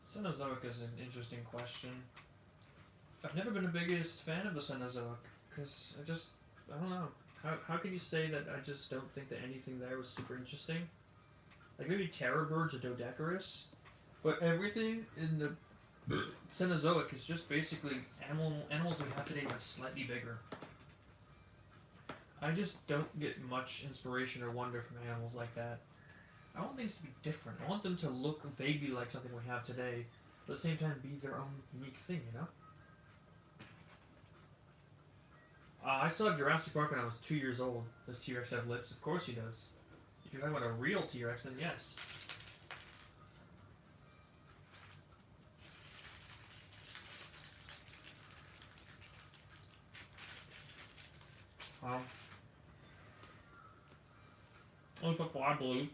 Cenozoic is an interesting question. I've never been the biggest fan of the Cenozoic, because I don't know. How can you say that I just don't think that anything there was super interesting? Like maybe terror birds or dodecarus, but everything in the Cenozoic is just basically animals we have today but slightly bigger. I just don't get much inspiration or wonder from animals like that. I want things to be different. I want them to look vaguely like something we have today, but at the same time be their own unique thing, you know? I saw Jurassic Park when I was 2 years old. Does T-Rex have lips? Of course he does. If you're talking about a real T-Rex, then yes. Only football, I believe.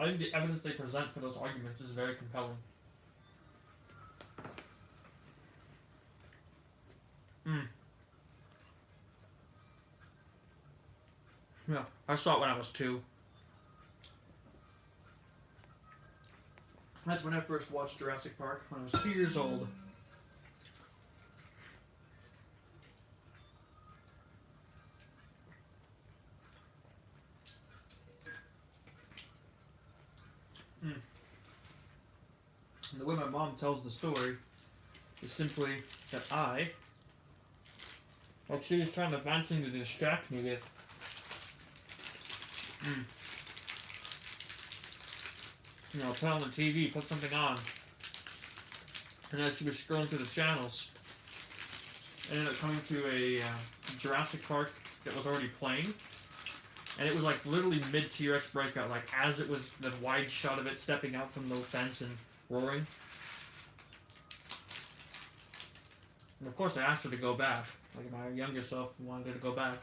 I think the evidence they present for those arguments is very compelling. Yeah, I saw it when I was 2. That's when I first watched Jurassic Park, when I was 2 years old. And the way my mom tells the story is simply that like she was trying to find something to distract me with. You know, put on the TV, put something on. And as she was scrolling through the channels, I ended up coming to a Jurassic Park that was already playing. And it was like literally mid T-Rex Breakout, like as it was the wide shot of it stepping out from the fence and roaring. And of course I asked her to go back. Like my younger self wanted her to go back.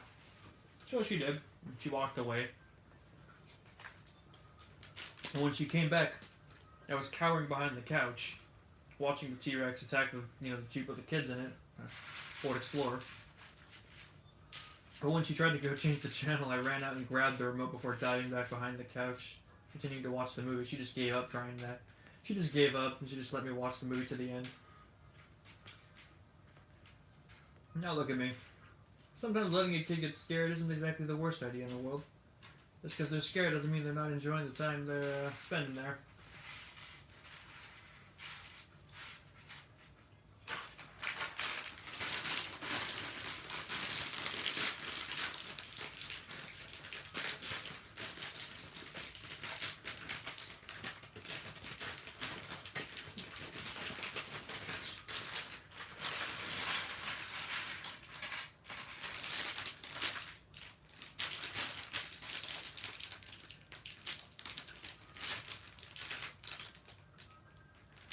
So she did. She walked away. And when she came back, I was cowering behind the couch, watching the T-Rex attack the Jeep with the kids in it, Ford Explorer. But when she tried to go change the channel, I ran out and grabbed the remote before diving back behind the couch, continuing to watch the movie. She just gave up trying that. She just gave up, and she just let me watch the movie to the end. Now look at me. Sometimes letting a kid get scared isn't exactly the worst idea in the world. Just because they're scared doesn't mean they're not enjoying the time they're spending there.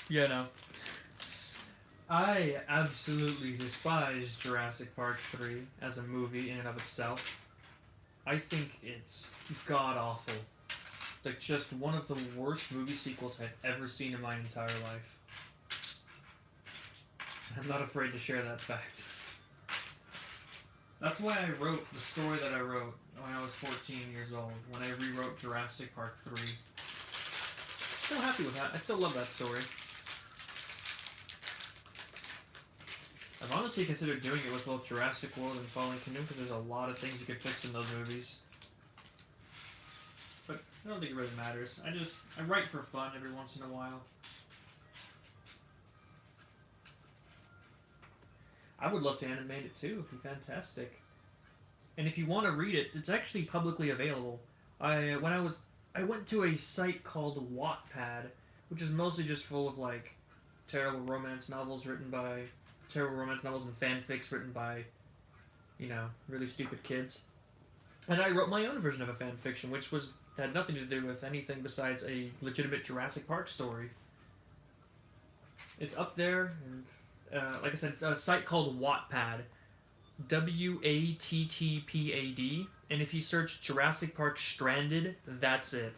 Yeah, no. I absolutely despise Jurassic Park 3 as a movie in and of itself. I think it's god-awful. Like, just one of the worst movie sequels I've ever seen in my entire life. I'm not afraid to share that fact. That's why I wrote the story that I wrote when I was 14 years old, when I rewrote Jurassic Park 3. Still happy with that. I still love that story. I've honestly considered doing it with both Jurassic World and Fallen Kingdom because there's a lot of things you could fix in those movies. But I don't think it really matters. I write for fun every once in a while. I would love to animate it too. It'd be fantastic. And if you want to read it, it's actually publicly available. I went to a site called Wattpad, which is mostly just full of like terrible romance novels and fanfics written by, really stupid kids. And I wrote my own version of a fanfiction, which had nothing to do with anything besides a legitimate Jurassic Park story. It's up there, and like I said, it's a site called Wattpad, Wattpad, and if you search Jurassic Park Stranded, that's it.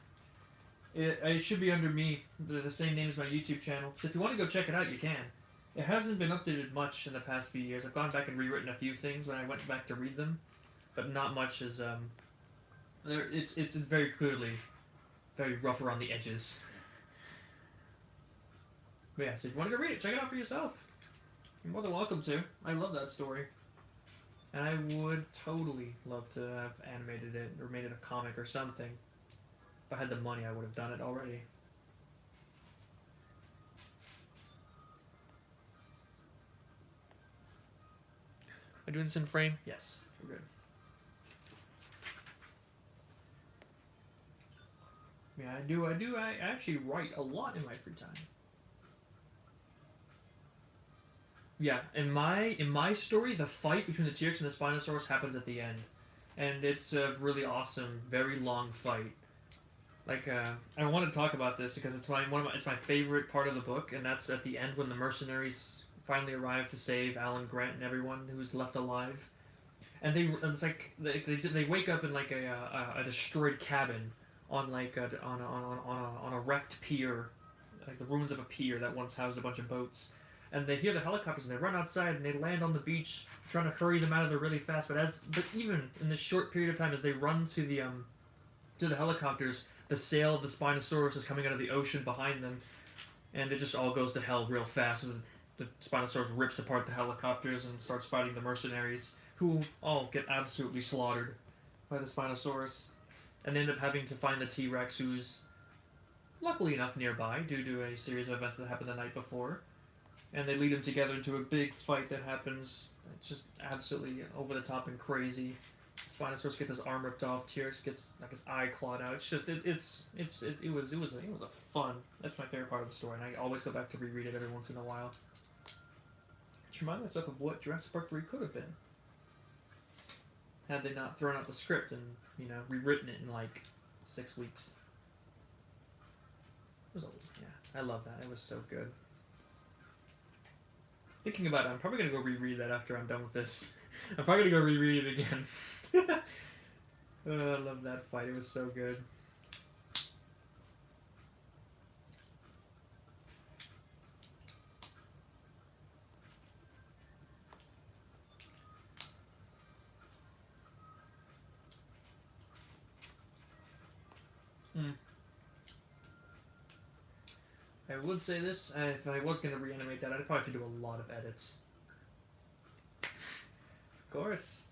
It should be under me, the same name as my YouTube channel, so if you want to go check it out, you can. It hasn't been updated much in the past few years. I've gone back and rewritten a few things when I went back to read them, but not much is, it's very clearly very rough around the edges. But yeah, so if you want to go read it, check it out for yourself. You're more than welcome to. I love that story. And I would totally love to have animated it or made it a comic or something. If I had the money, I would have done it already. Am I doing this in frame? Yes, we're good. Yeah, I do. I actually write a lot in my free time. Yeah, in my story, the fight between the T-Rex and the Spinosaurus happens at the end, and it's a really awesome, very long fight. Like, I want to talk about this because it's it's my favorite part of the book, and that's at the end when the mercenaries finally arrive to save Alan Grant and everyone who's left alive, and they wake up in like a destroyed cabin on like on a wrecked pier, like the ruins of a pier that once housed a bunch of boats. And they hear the helicopters, and they run outside, and they land on the beach, trying to hurry them out of there really fast. But even in this short period of time, as they run to the helicopters, the sail of the Spinosaurus is coming out of the ocean behind them, and it just all goes to hell real fast as the Spinosaurus rips apart the helicopters and starts fighting the mercenaries, who all get absolutely slaughtered by the Spinosaurus, and they end up having to find the T-Rex, who's luckily enough nearby due to a series of events that happened the night before. And they lead them together into a big fight that happens. It's just absolutely over the top and crazy. Spinosaurus gets his arm ripped off. T-Rex gets like his eye clawed out. It's just it was a fun. That's my favorite part of the story, and I always go back to reread it every once in a while. To remind myself of what Jurassic Park 3 could have been, had they not thrown out the script and rewritten it in like 6 weeks. I love that. It was so good. Thinking about it, I'm probably going to go reread that after I'm done with this. I'm probably going to go reread it again. Oh, I love that fight. It was so good. Hmm. I would say this, if I was going to reanimate that, I'd probably have to do a lot of edits. Of course.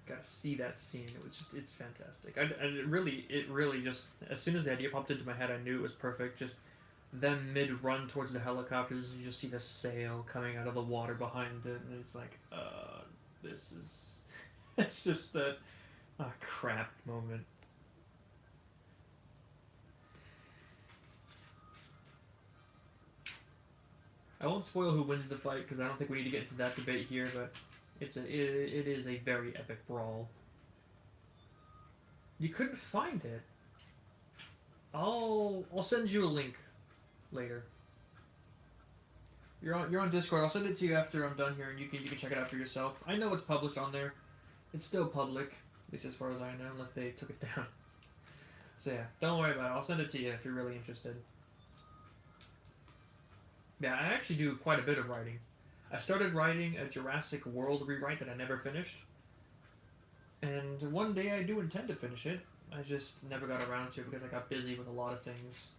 Gotta see that scene. It's fantastic. It really just, as soon as the idea popped into my head, I knew it was perfect. Just them mid-run towards the helicopters, you just see the sail coming out of the water behind it, and it's like, this is, it's just a crap moment. I won't spoil who wins the fight because I don't think we need to get into that debate here, but it is a very epic brawl. You couldn't find it. I'll send you a link later. You're on Discord. I'll send it to you after I'm done here, and you can check it out for yourself. I know it's published on there. It's still public, at least as far as I know, unless they took it down. So yeah, don't worry about it. I'll send it to you if you're really interested. Yeah, I actually do quite a bit of writing. I started writing a Jurassic World rewrite that I never finished. And one day I do intend to finish it. I just never got around to it because I got busy with a lot of things.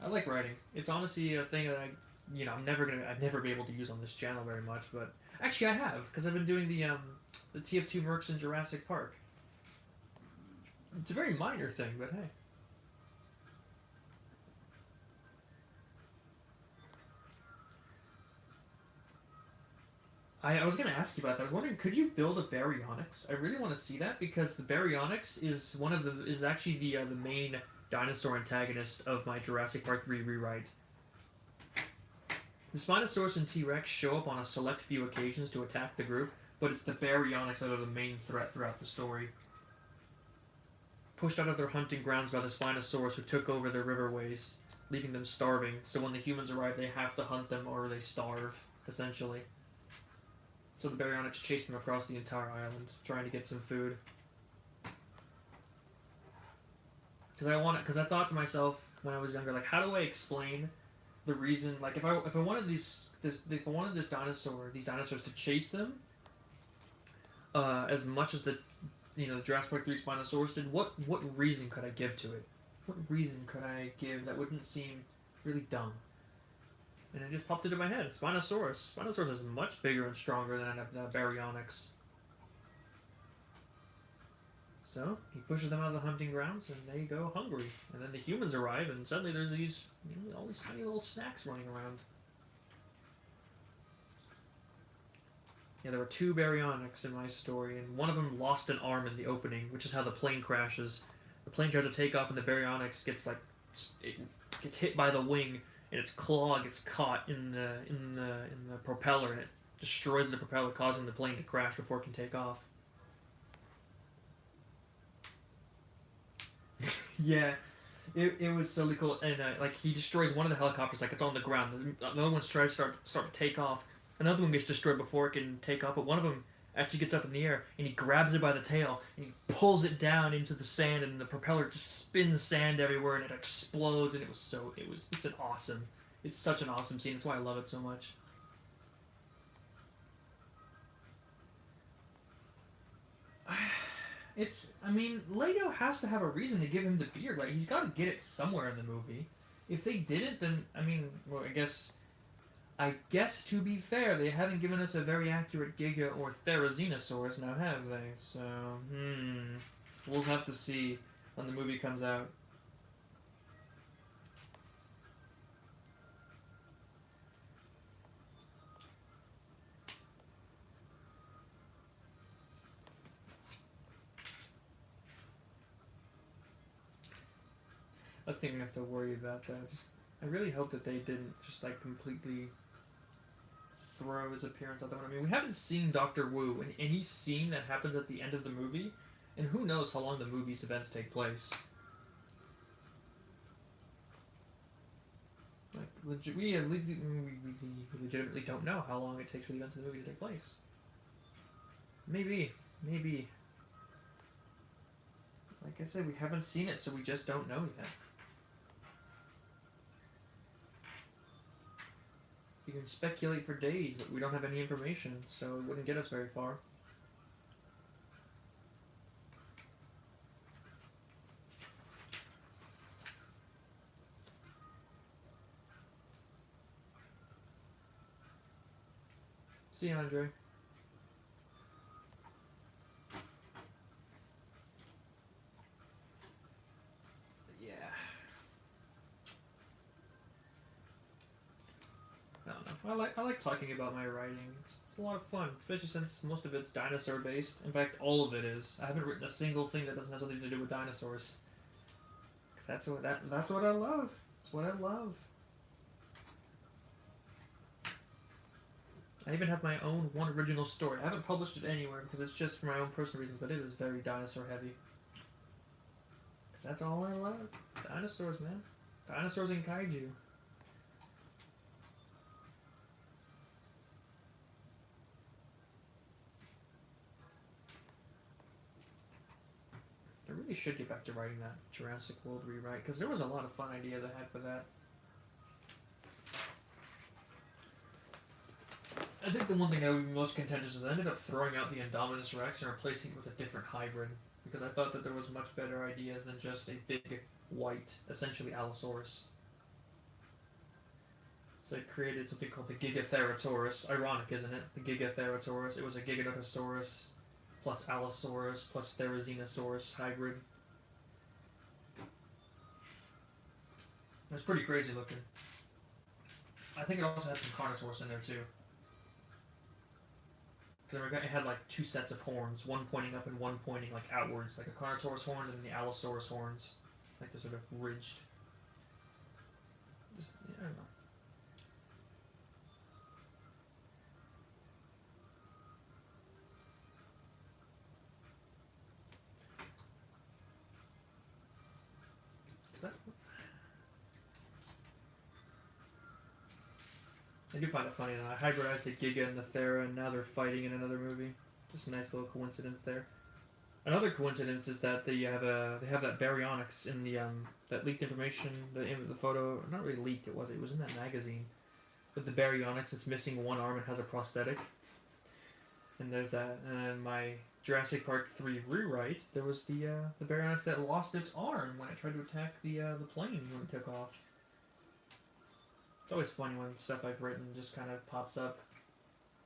I like writing. It's honestly a thing that I'd never be able to use on this channel very much, but actually I have, because I've been doing the TF2 Mercs in Jurassic Park. It's a very minor thing, but hey. I was going to ask you about that. I was wondering, could you build a Baryonyx? I really want to see that because the Baryonyx is actually the main dinosaur antagonist of my Jurassic Park 3 rewrite. The Spinosaurus and T-Rex show up on a select few occasions to attack the group, but it's the Baryonyx that are the main threat throughout the story. Pushed out of their hunting grounds by the Spinosaurus who took over their riverways, leaving them starving, so when the humans arrive they have to hunt them or they starve, essentially. So the Baryonyx chase them across the entire island, trying to get some food. Because I thought to myself when I was younger, like, how do I explain the reason? Like, if I wanted these dinosaurs to chase them, as much as the Jurassic Park 3 Spinosaurus did, what reason could I give to it? What reason could I give that wouldn't seem really dumb? And it just popped into my head. Spinosaurus. Spinosaurus is much bigger and stronger than a Baryonyx. So, he pushes them out of the hunting grounds, and they go hungry. And then the humans arrive, and suddenly there's all these tiny little snacks running around. Yeah, there were 2 Baryonyx in my story, and one of them lost an arm in the opening, which is how the plane crashes. The plane tries to take off, and the Baryonyx gets hit by the wing, and its claw gets caught in the propeller, and it destroys the propeller, causing the plane to crash before it can take off. Yeah, it was so cool, and like he destroys one of the helicopters, like it's on the ground. The other one's trying to start to take off. Another one gets destroyed before it can take off, but one of them actually gets up in the air, and he grabs it by the tail, and he pulls it down into the sand, and the propeller just spins sand everywhere, and it explodes, and it's such an awesome scene. That's why I love it so much. Lego has to have a reason to give him the beard, right? He's got to get it somewhere in the movie. If they didn't, then, I guess to be fair, they haven't given us a very accurate Giga or Therazinosaurus now, have they? So, we'll have to see when the movie comes out. That's the thing I have to worry about, though. I really hope that they didn't just, completely throw his appearance out the window. We haven't seen Dr. Wu in any scene that happens at the end of the movie, and who knows how long the movie's events take place. We legitimately don't know how long it takes for the events of the movie to take place. Maybe. Maybe. Like I said, we haven't seen it, so we just don't know yet. You can speculate for days, but we don't have any information, so it wouldn't get us very far. See you, Andre. Yeah. I don't know. I like talking about my writing. It's a lot of fun, especially since most of it's dinosaur based. In fact, all of it is. I haven't written a single thing that doesn't have something to do with dinosaurs. That's what I love. That's what I love. I even have my own one original story. I haven't published it anywhere because it's just for my own personal reasons, but it is very dinosaur heavy. Because that's all I love. Dinosaurs, man. Dinosaurs and kaiju. I really should get back to writing that Jurassic World rewrite because there was a lot of fun ideas I had for that. I think the one thing I would be most contentious is I ended up throwing out the Indominus Rex and replacing it with a different hybrid because I thought that there was much better ideas than just a big white, essentially Allosaurus. So I created something called the Gigatheratsaurus. Ironic, isn't it? The Gigatheratsaurus. It was a Giganotosaurus plus Allosaurus plus Therazinosaurus hybrid. It's pretty crazy looking. I think it also had some Carnotaurus in there too. Because it had like two sets of horns, one pointing up and one pointing like outwards, like a Carnotaurus horn and then the Allosaurus horns, like the sort of ridged. Just, I don't know. I do find it funny that I hybridized the Giga and the Thera, and now they're fighting in another movie. Just a nice little coincidence there. Another coincidence is that they have that Baryonyx in the that leaked information, the photo, not really leaked, it was in that magazine. With the Baryonyx, it's missing one arm and has a prosthetic. And there's that. And then my Jurassic Park 3 rewrite, there was the Baryonyx that lost its arm when it tried to attack the plane when it took off. It's always funny when stuff I've written just kind of pops up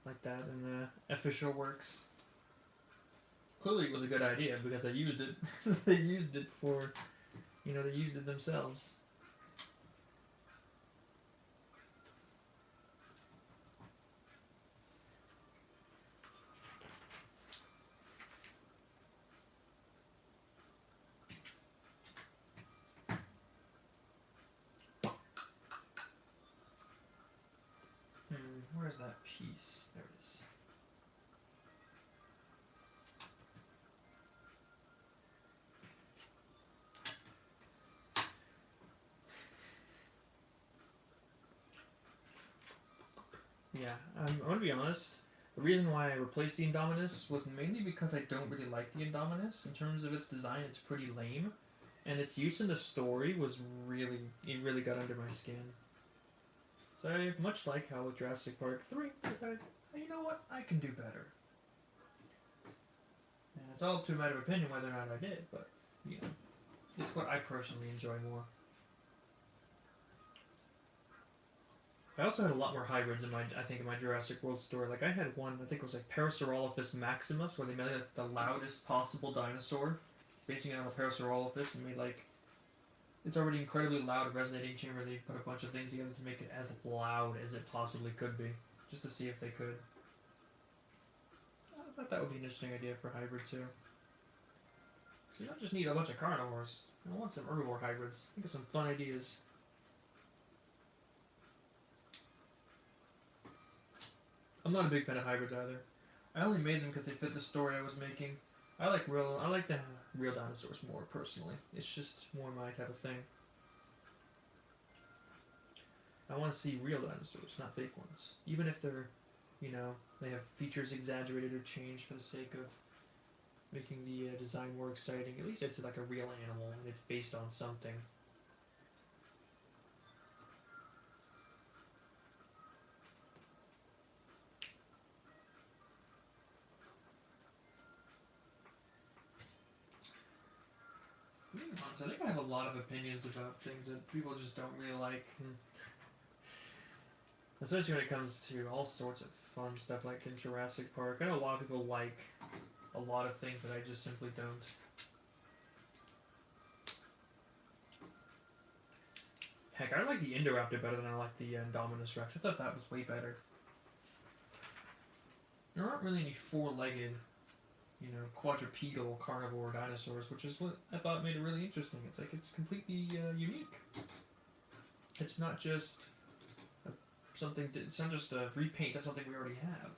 like that in the official works. Clearly it was a good idea because I used it. They used it for, they used it themselves. Where's that piece? There it is. Yeah, I'm going to be honest. The reason why I replaced the Indominus was mainly because I don't really like the Indominus. In terms of its design, it's pretty lame. And its use in the story was it really got under my skin. So I, much like how with Jurassic Park 3, decided, you know what, I can do better. And it's all to a matter of opinion whether or not I did, but, it's what I personally enjoy more. I also had a lot more hybrids in my Jurassic World story. Like, I had one, I think it was like Parasaurolophus maximus, where they made like the loudest possible dinosaur, basing it on a Parasaurolophus, and made like, it's already incredibly loud, resonating chamber. They put a bunch of things together to make it as loud as it possibly could be, just to see if they could. I thought that would be an interesting idea for hybrid too. So you don't just need a bunch of carnivores. I want some herbivore hybrids. Think of some fun ideas. I'm not a big fan of hybrids either. I only made them because they fit the story I was making. I like the real dinosaurs more personally. It's just more my type of thing. I want to see real dinosaurs, not fake ones. Even if they're you know, they have features exaggerated or changed for the sake of making the design more exciting. At least it's like a real animal and it's based on something. I think I have a lot of opinions about things that people just don't really like. Especially when it comes to all sorts of fun stuff like in Jurassic Park. I know a lot of people like a lot of things that I just simply don't. Heck, I like the Indoraptor better than I like the Indominus Rex. I thought that was way better. There aren't really any four-legged, you know, quadrupedal carnivore dinosaurs, which is what I thought made it really interesting. It's like it's completely unique. It's not just something. It's not just a repaint of something we already have.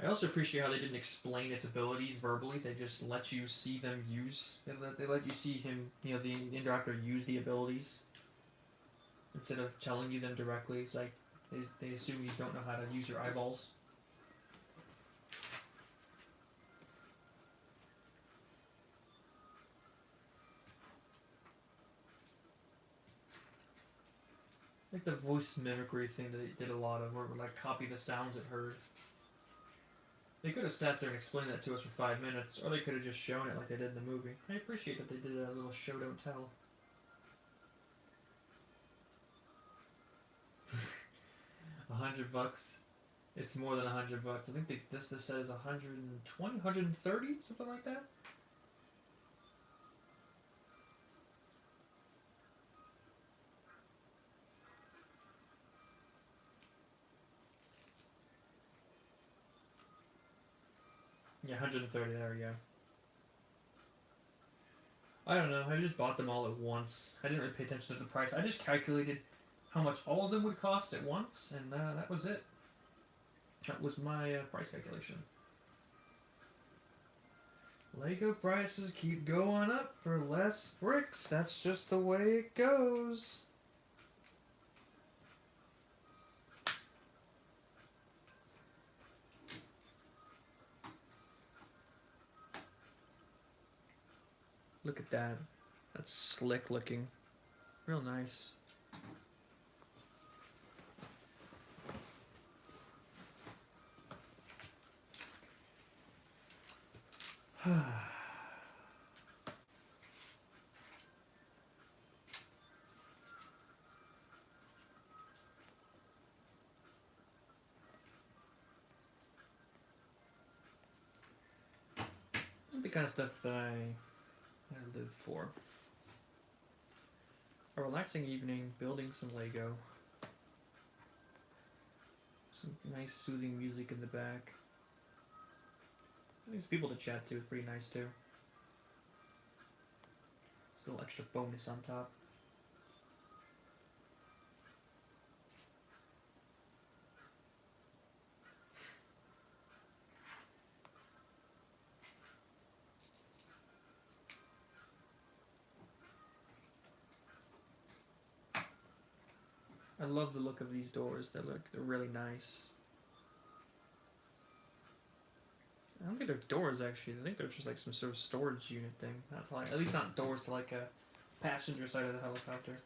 I also appreciate how they didn't explain its abilities verbally. They just let you see them use. They let you see him, you know, the Indoraptor use the abilities instead of telling you them directly. It's like they assume you don't know how to use your eyeballs. Like the voice mimicry thing that it did a lot of, where it would like copy the sounds it heard. They could have sat there and explained that to us for 5 minutes, or they could have just shown it like they did in the movie. I appreciate that they did a little show don't tell. $100. It's more than $100. I think this says 120, 130, something like that. Yeah, 130, there we go. I don't know, I just bought them all at once. I didn't really pay attention to the price. I just calculated how much all of them would cost at once, and that was it. That was my price calculation. Lego prices keep going up for less bricks. That's just the way it goes. Look at that. That's slick looking. Real nice. This is the kind of stuff that I live for. A relaxing evening, building some Lego. Some nice soothing music in the back. There's people to chat to, it's pretty nice too. It's a little extra bonus on top. I love the look of these doors. They're really nice. I don't think they're doors actually. I think they're just like some sort of storage unit thing. Not like, at least not doors to like a passenger side of the helicopter.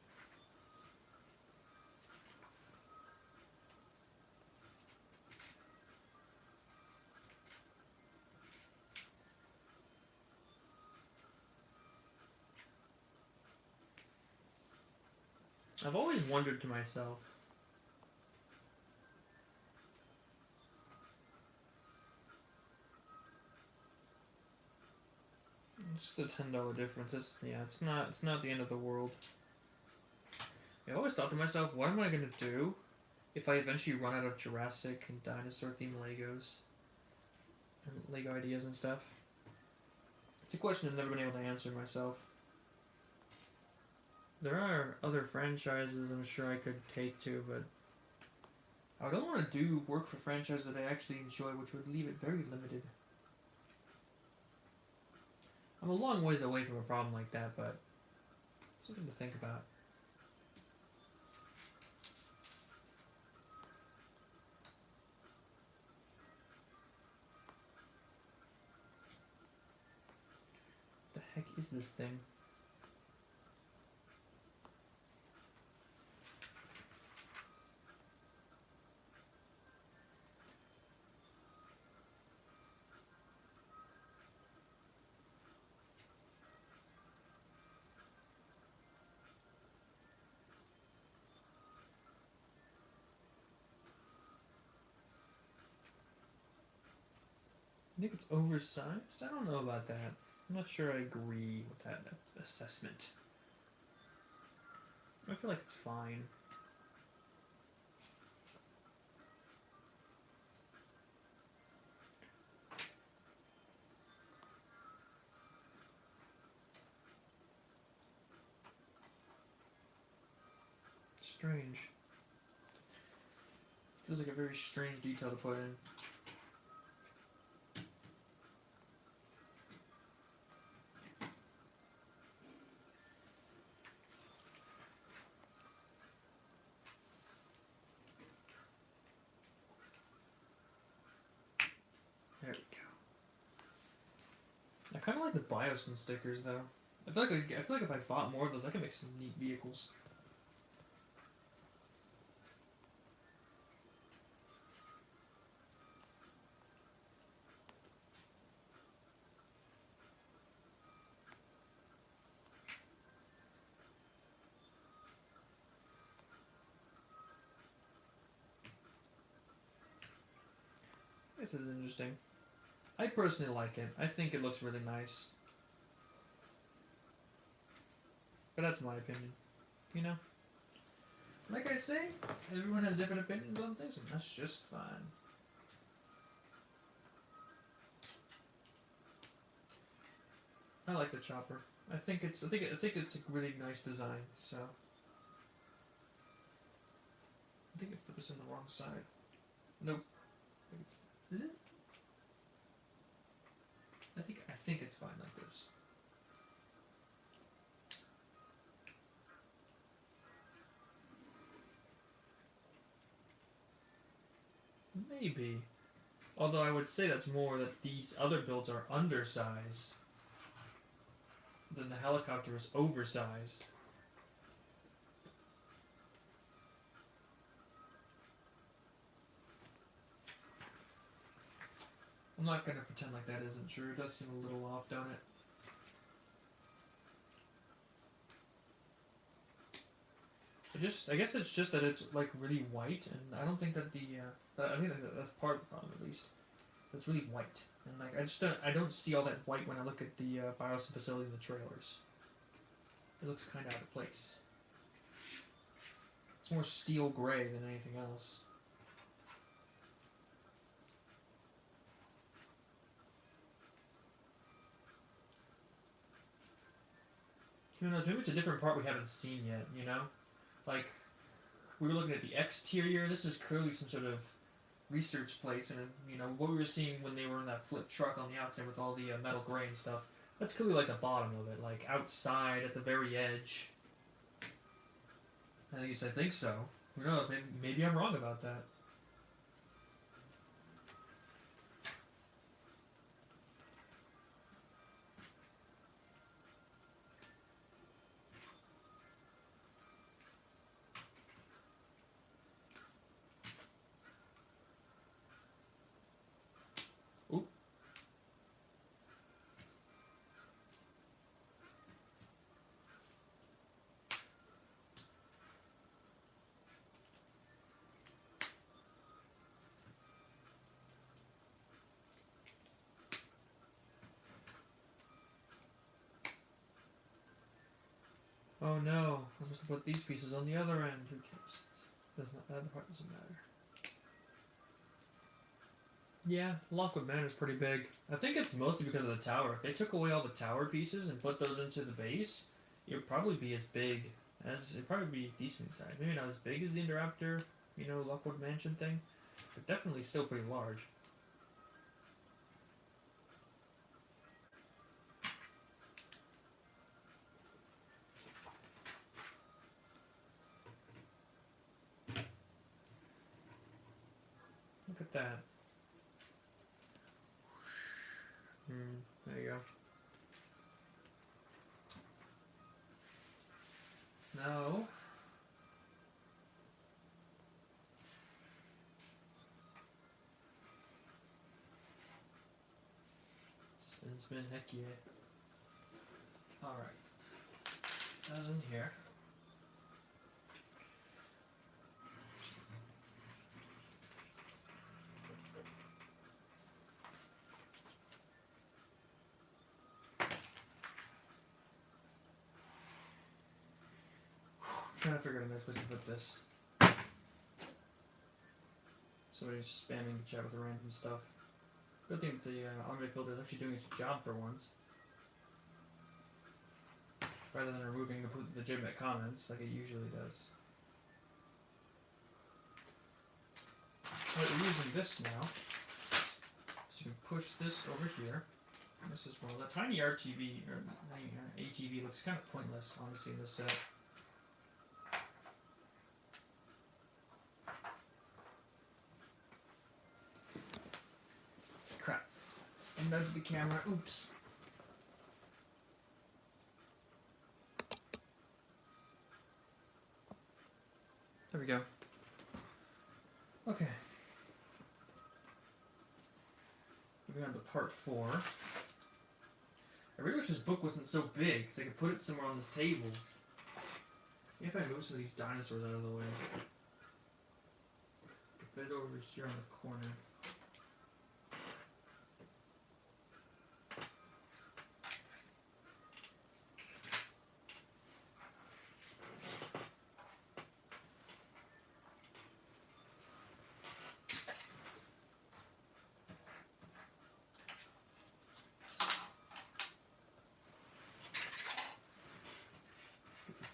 I've always wondered to myself, it's just a $10 difference. It's not the end of the world. I always thought to myself, what am I gonna do if I eventually run out of Jurassic and dinosaur themed Legos and Lego ideas and stuff? It's a question I've never been able to answer myself. There are other franchises I'm sure I could take to, but I don't want to do work for franchises that I actually enjoy, which would leave it very limited. I'm a long ways away from a problem like that, but something to think about. heck is this thing? I think it's oversized. I don't know about that. I'm not sure I agree with that assessment. I feel like it's fine. Strange. Feels like a very strange detail to put in. There we go. I kind of like the Biosyn stickers though. I feel like if I bought more of those, I could make some neat vehicles. This is interesting. I personally like it. I think it looks really nice. But that's my opinion. You know? Like I say, everyone has different opinions on things, and that's just fine. I like the chopper. I think it's a really nice design, so I think I put this in the wrong side. Nope. Is it? I think it's fine like this. Maybe. Although I would say that's more that these other builds are undersized. Then the helicopter is oversized. I'm not going to pretend like that isn't true. It does seem a little off, don't it? I guess it's just that it's like really white, and I don't think that I think that's part of the problem at least. It's really white, and like I don't see all that white when I look at the Biosyn facility in the trailers. It looks kind of out of place. It's more steel gray than anything else. Who knows? Maybe it's a different part we haven't seen yet. You know, like we were looking at the exterior. This is clearly some sort of research place, and you know what we were seeing when they were in that flip truck on the outside with all the metal gray and stuff. That's clearly like the bottom of it, like outside at the very edge. At least I think so. Who knows? Maybe I'm wrong about that. Oop. Oh no, I'm supposed to put these pieces on the other end. Who cares? That other part doesn't matter. Yeah, Lockwood Manor's pretty big. I think it's mostly because of the tower. If they took away all the tower pieces and put those into the base, it would probably be as big as, it'd probably be decent size. Maybe not as big as the Indoraptor, you know, Lockwood Mansion thing, but definitely still pretty large. Look at that. There you go. No. Spin, heck yeah. Alright. That was in here. Trying to figure out a nice place to put this. Somebody's spamming the chat with random stuff. Good thing the automatic filter is actually doing its job for once. Rather than removing the legitimate comments like it usually does. But we're using this now. So you can push this over here. This is well, that tiny RTV or ATV looks kind of pointless, honestly, in this set. Crap. I nudged the camera. Oops. There we go. Okay. Moving on to part 4. I really wish this book wasn't so big, so I could put it somewhere on this table. Maybe if I move some of these dinosaurs out of the way. I could fit it over here on the corner.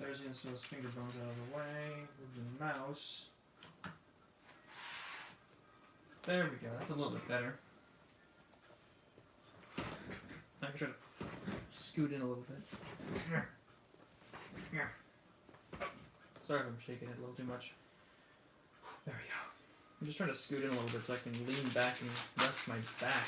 Therazinosaurus finger bones out of the way. Move the mouse. There we go. That's a little bit better. I can try to scoot in a little bit. Sorry if I'm shaking it a little too much. There we go. I'm just trying to scoot in a little bit so I can lean back and rest my back.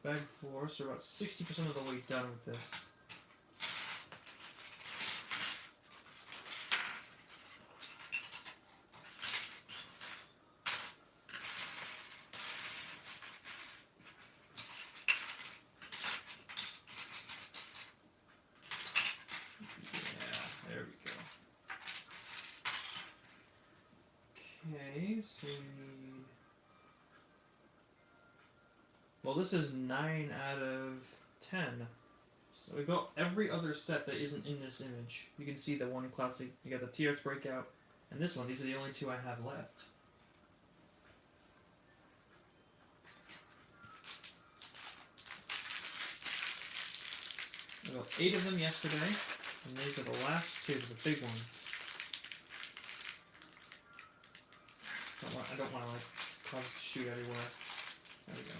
Bag 4, so about 60% of the way done with this. Yeah, there we go. Okay, so we need... Well, this is 9 out of 10. So we got every other set that isn't in this image. You can see the one classic, you got the T-Rex Breakout, and this one. These are the only 2 I have left. I got 8 of them yesterday, and these are the last 2, the big ones. I don't want to like cause it to shoot everywhere. There we go.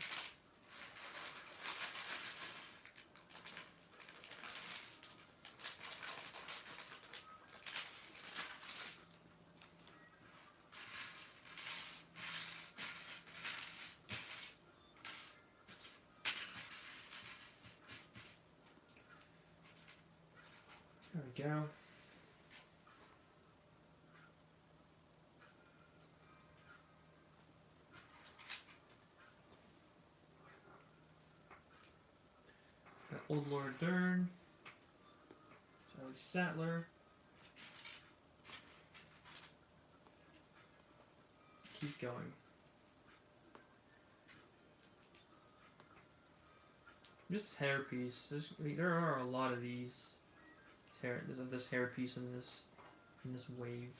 There we go. Got Old Lord Dern, Charlie Sattler. Let's keep going. This hairpiece. There are a lot of these. This hairpiece in this wave.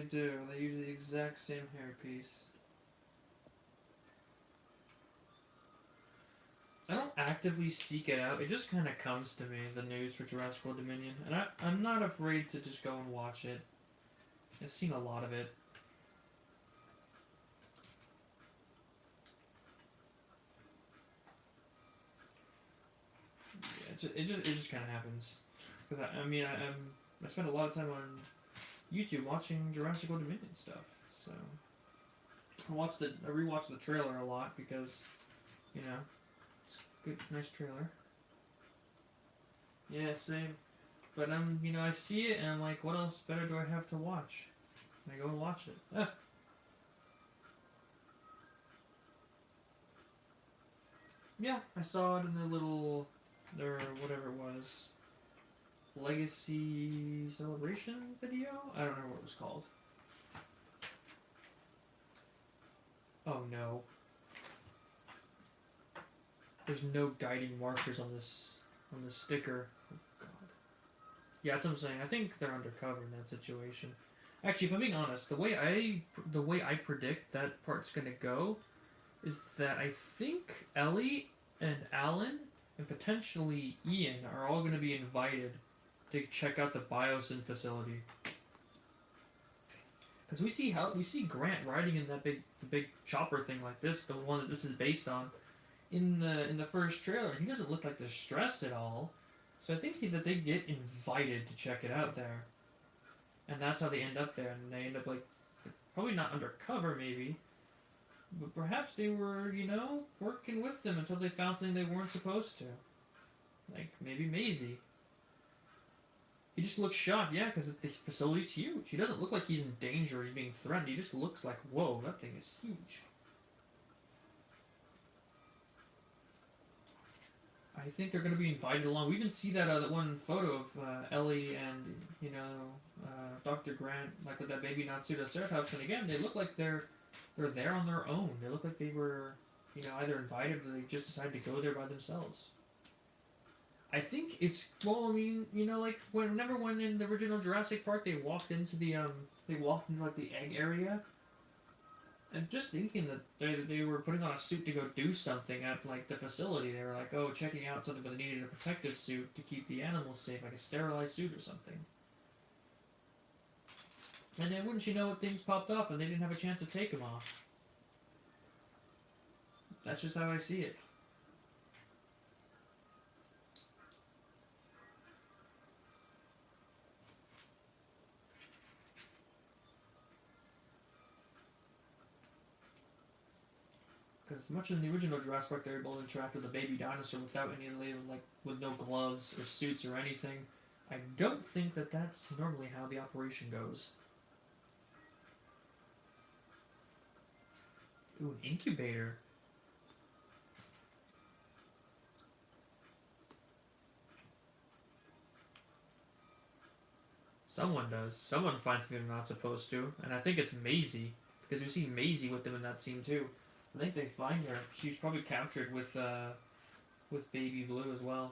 do. They use the exact same hairpiece. I don't actively seek it out. It just kind of comes to me, the news for Jurassic World Dominion. And I'm not afraid to just go and watch it. I've seen a lot of it. Yeah, it just kind of happens. Because I spend a lot of time on YouTube watching Jurassic World Dominion stuff. So I rewatched the trailer a lot because, you know, it's a good, nice trailer. Yeah, same. But I see it and I'm like, what else better do I have to watch? And I go and watch it. Ah. Yeah, I saw it in the little, or whatever it was, Legacy Celebration video? I don't know what it was called. Oh no. There's no guiding markers on this sticker. Oh god. Yeah, that's what I'm saying. I think they're undercover in that situation. Actually, if I'm being honest, the way I predict that part's gonna go is that I think Ellie and Alan and potentially Ian are all gonna be invited to check out the Biosyn facility. Because we see Grant riding in the big chopper thing like this, the one that this is based on, in the first trailer. He doesn't look like distressed at all. So I think that they get invited to check it out there. And that's how they end up there. And they end up, like, probably not undercover, maybe. But perhaps they were, working with them until they found something they weren't supposed to. Like, maybe Maisie. He just looks shocked, yeah, because the facility's huge. He doesn't look like he's in danger or he's being threatened. He just looks like, whoa, that thing is huge. I think they're going to be invited along. We even see that one photo of Ellie and, Dr. Grant, like with that baby Natsutoceratops, and again, they look like they're there on their own. They look like they were, either invited or they just decided to go there by themselves. I think it's, like whenever when in the original Jurassic Park they walked into the like the egg area. I'm just thinking that they were putting on a suit to go do something at like the facility. They were like, oh, checking out something, but they needed a protective suit to keep the animals safe, like a sterilized suit or something. And then wouldn't you know it, things popped off and they didn't have a chance to take them off. That's just how I see it. Because as much as in the original Jurassic Park, they were able to interact with the baby dinosaur without any with no gloves or suits or anything. I don't think that that's normally how the operation goes. Ooh, an incubator. Someone does. Someone finds something they're not supposed to, and I think it's Maisie, because we see Maisie with them in that scene too. I think they find her. She's probably captured with Baby Blue as well.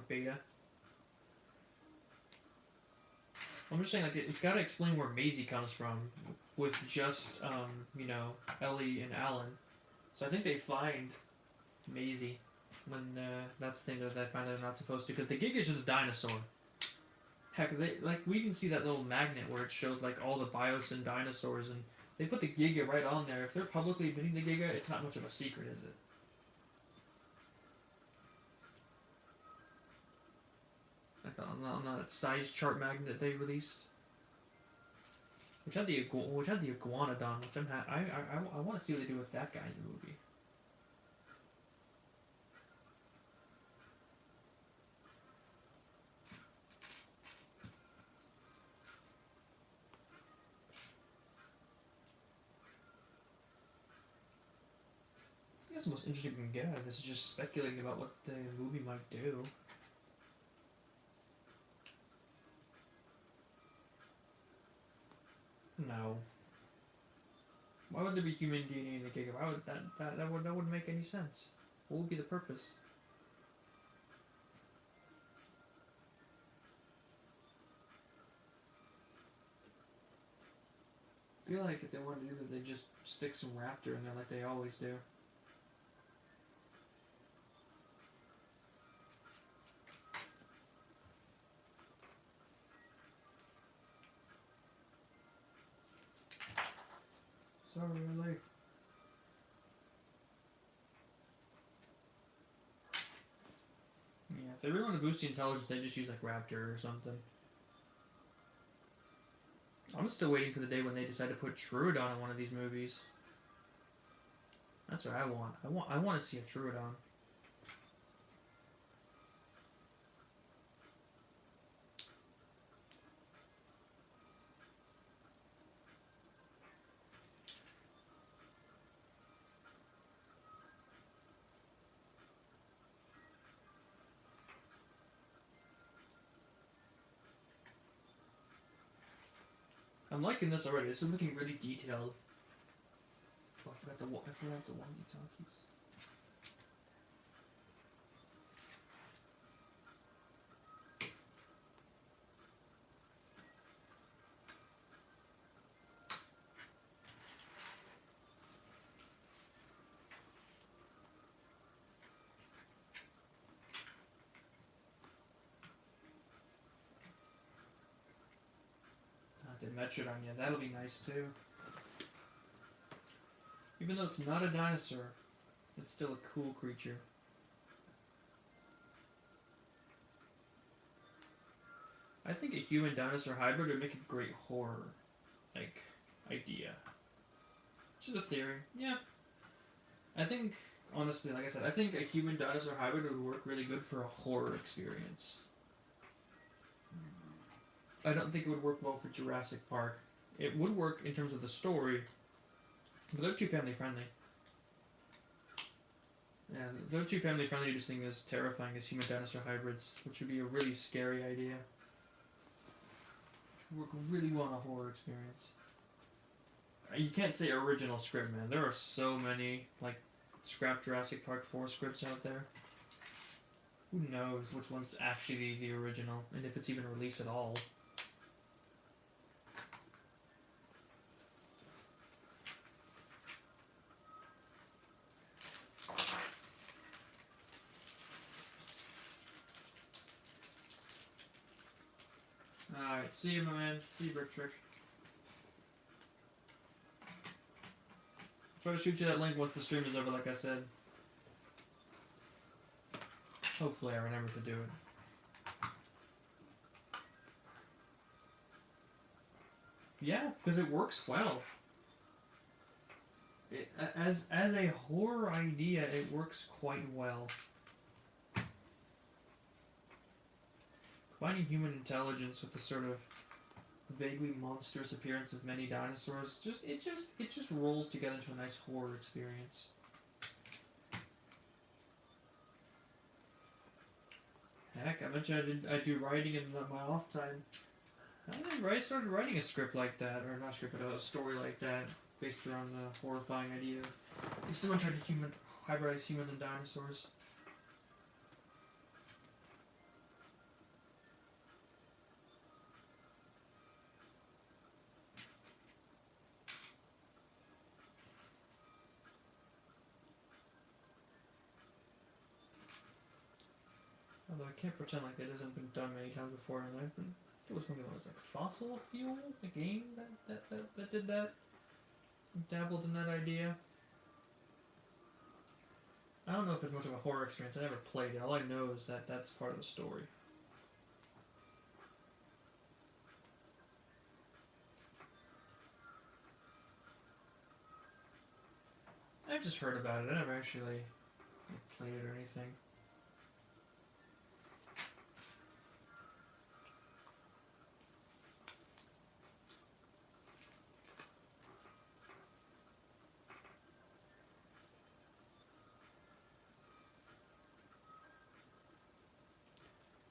Beta. I'm just saying, like, it's got to explain where Maisie comes from with just, Ellie and Alan. So I think they find Maisie when that's the thing that they find they're not supposed to, because the Giga is just a dinosaur. Heck, we can see that little magnet where it shows like all the Biosyn dinosaurs, and they put the Giga right on there. If they're publicly admitting the Giga, it's not much of a secret, is it? Like on that size chart magnet they released, which had the iguanodon, which I want to see what they do with that guy in the movie. That's the most interesting we can get out of this, is just speculating about what the movie might do. No. Why would there be human DNA in the Giga? Why would that wouldn't make any sense? What would be the purpose? I feel like if they wanted to do that, they'd just stick some Raptor in there like they always do. So really. Yeah, if they really want to boost the intelligence, they just use like Raptor or something. I'm still waiting for the day when they decide to put Troodon in one of these movies. That's what I want. I want to see a Troodon. I'm liking this already. This is looking really detailed. Oh, I forgot the walkie-talkies. The Metrodon, yeah, that'll be nice too. Even though it's not a dinosaur, it's still a cool creature. I think a human dinosaur hybrid would make a great horror, like, idea. Just a theory, yeah. I think, honestly, like I said, I think a human dinosaur hybrid would work really good for a horror experience. I don't think it would work well for Jurassic Park. It would work in terms of the story, but they're too family friendly. Yeah, they're too family friendly to just think as terrifying as human dinosaur hybrids, which would be a really scary idea. It would work really well in a horror experience. You can't say original script, man. There are so many, like, scrap Jurassic Park 4 scripts out there. Who knows which one's actually the original, and if it's even released at all. Alright, see you, my man. See you, Brick Trick. Try to shoot you that link once the stream is over, like I said. Hopefully I remember to do it. Yeah, because it works well. As a horror idea, it works quite well. Combining human intelligence with the sort of vaguely monstrous appearance of many dinosaurs, it just rolls together into a nice horror experience. Heck, I mentioned I do writing in my off time. I started writing a script like that, or not a script, but a story like that, based around the horrifying idea of if someone tried to hybridize humans and dinosaurs. Although I can't pretend like it hasn't been done many times before in life. There was one that was like Fossil Fuel, a game that did that. Dabbled in that idea. I don't know if it's much of a horror experience. I never played it. All I know is that that's part of the story. I've just heard about it. I never actually played it or anything.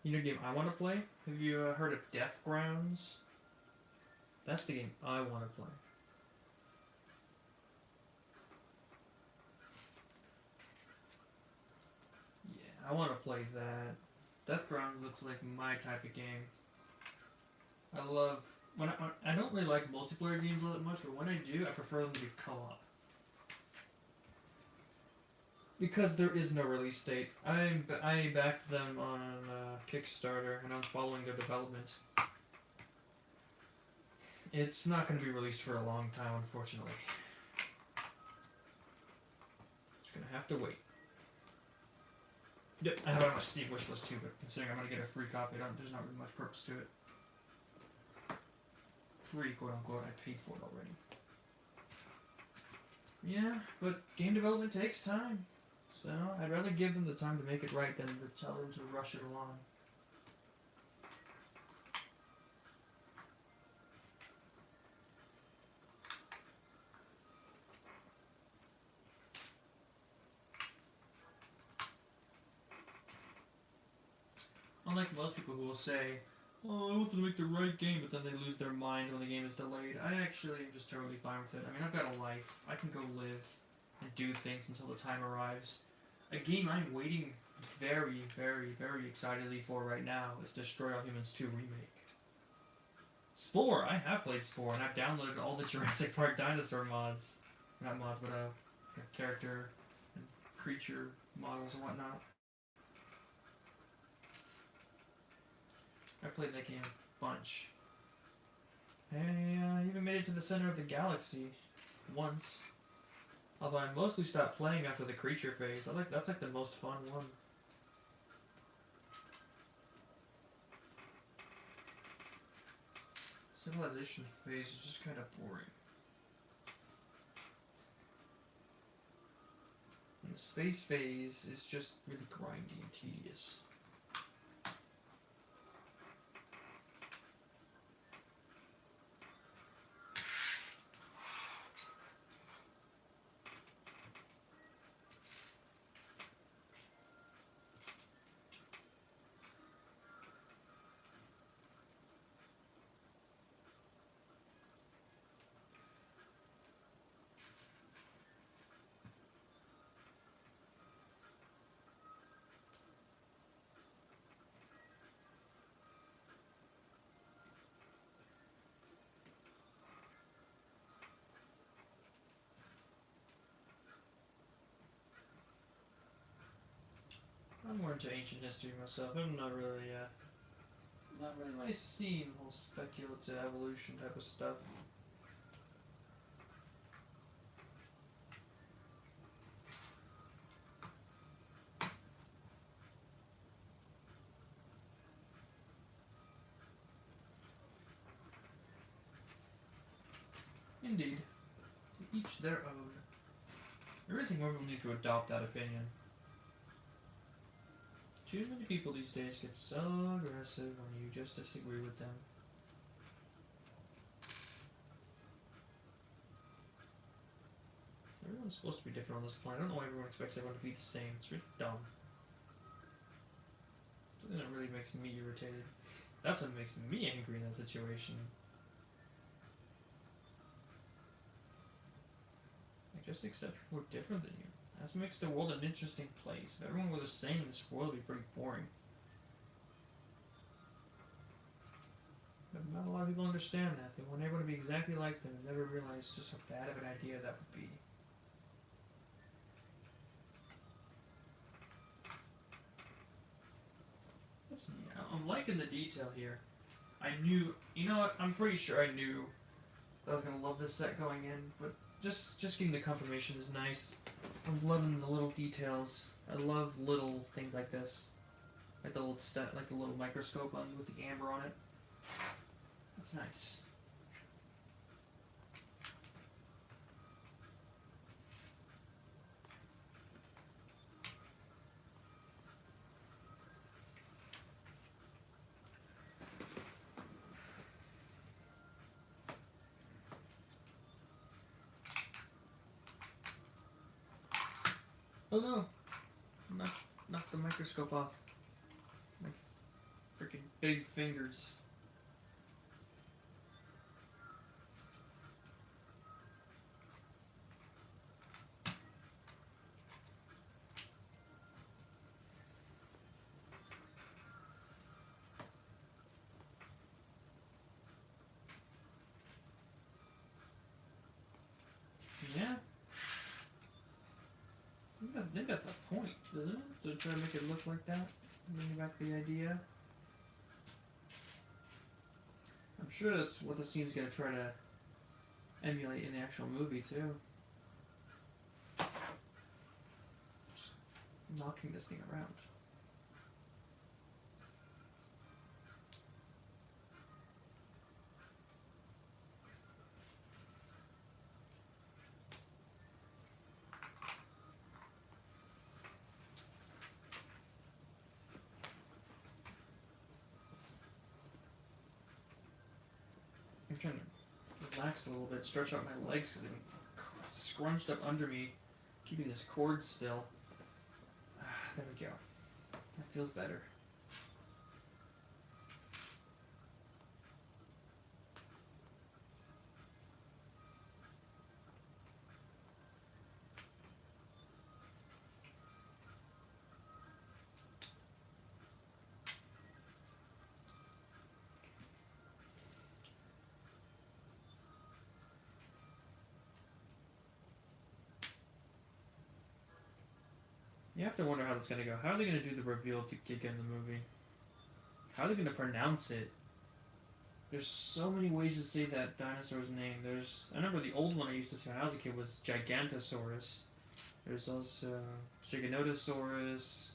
You know, a game I want to play. Have you heard of Death Grounds? That's the game I want to play. Yeah, I want to play that. Death Grounds looks like my type of game. I love I don't really like multiplayer games all that much, but when I do, I prefer them to be co-op. Because there is no release date. I backed them on Kickstarter, and I'm following their development. It's not going to be released for a long time, unfortunately. Just going to have to wait. Yep, I have it on my Steam wishlist too, but considering I'm going to get a free copy, there's not really much purpose to it. Free, quote unquote, I paid for it already. Yeah, but game development takes time. So, I'd rather give them the time to make it right than to tell them to rush it along. Unlike most people who will say, oh, I want them to make the right game, but then they lose their minds when the game is delayed. I actually am just totally fine with it. I mean, I've got a life. I can go live and do things until the time arrives. A game I'm waiting very, very, very excitedly for right now is Destroy All Humans 2 Remake. Spore! I have played Spore, and I've downloaded all the Jurassic Park dinosaur mods. Not mods, but character and creature models and whatnot. I played that game a bunch. I even made it to the center of the galaxy once. Although I mostly stopped playing after the creature phase. That's like the most fun one. Civilization phase is just kind of boring. And the space phase is just really grindy and tedious. I'm more into ancient history myself. I'm not really my scene, whole speculative evolution type of stuff. Indeed. To each their own. I really think everyone will need to adopt that opinion. Too many people these days get so aggressive when you just disagree with them. Everyone's supposed to be different on this planet. I don't know why everyone expects everyone to be the same. It's really dumb. Something that really makes me irritated. That's what makes me angry in that situation. Like, just accept people are different than you. That's what makes the world an interesting place. If everyone were the same, this world would be pretty boring. But not a lot of people understand that. They want everyone to be exactly like them and never realize just how bad of an idea that would be. Listen, I'm liking the detail here. I knew, you know what, I'm pretty sure I knew that I was going to love this set going in, but just getting the confirmation is nice. I'm loving the little details. I love little things like this. Like the little like the little microscope on with the amber on it. That's nice. Oh no! Knock the microscope off. My freaking big fingers. think that's the point, isn't it? To try to make it look like that. Bring back the idea. I'm sure that's what the scene's gonna try to emulate in the actual movie too. Just knocking this thing around. I'm trying to relax a little bit, stretch out my legs because they're scrunched up under me, keeping this cord still. There we go. That feels better. You have to wonder how it's going to go. How are they going to do the reveal of the Giga in the movie? How are they going to pronounce it? There's so many ways to say that dinosaur's name. I remember the old one I used to say when I was a kid was Gigantosaurus. There's also Giganotosaurus.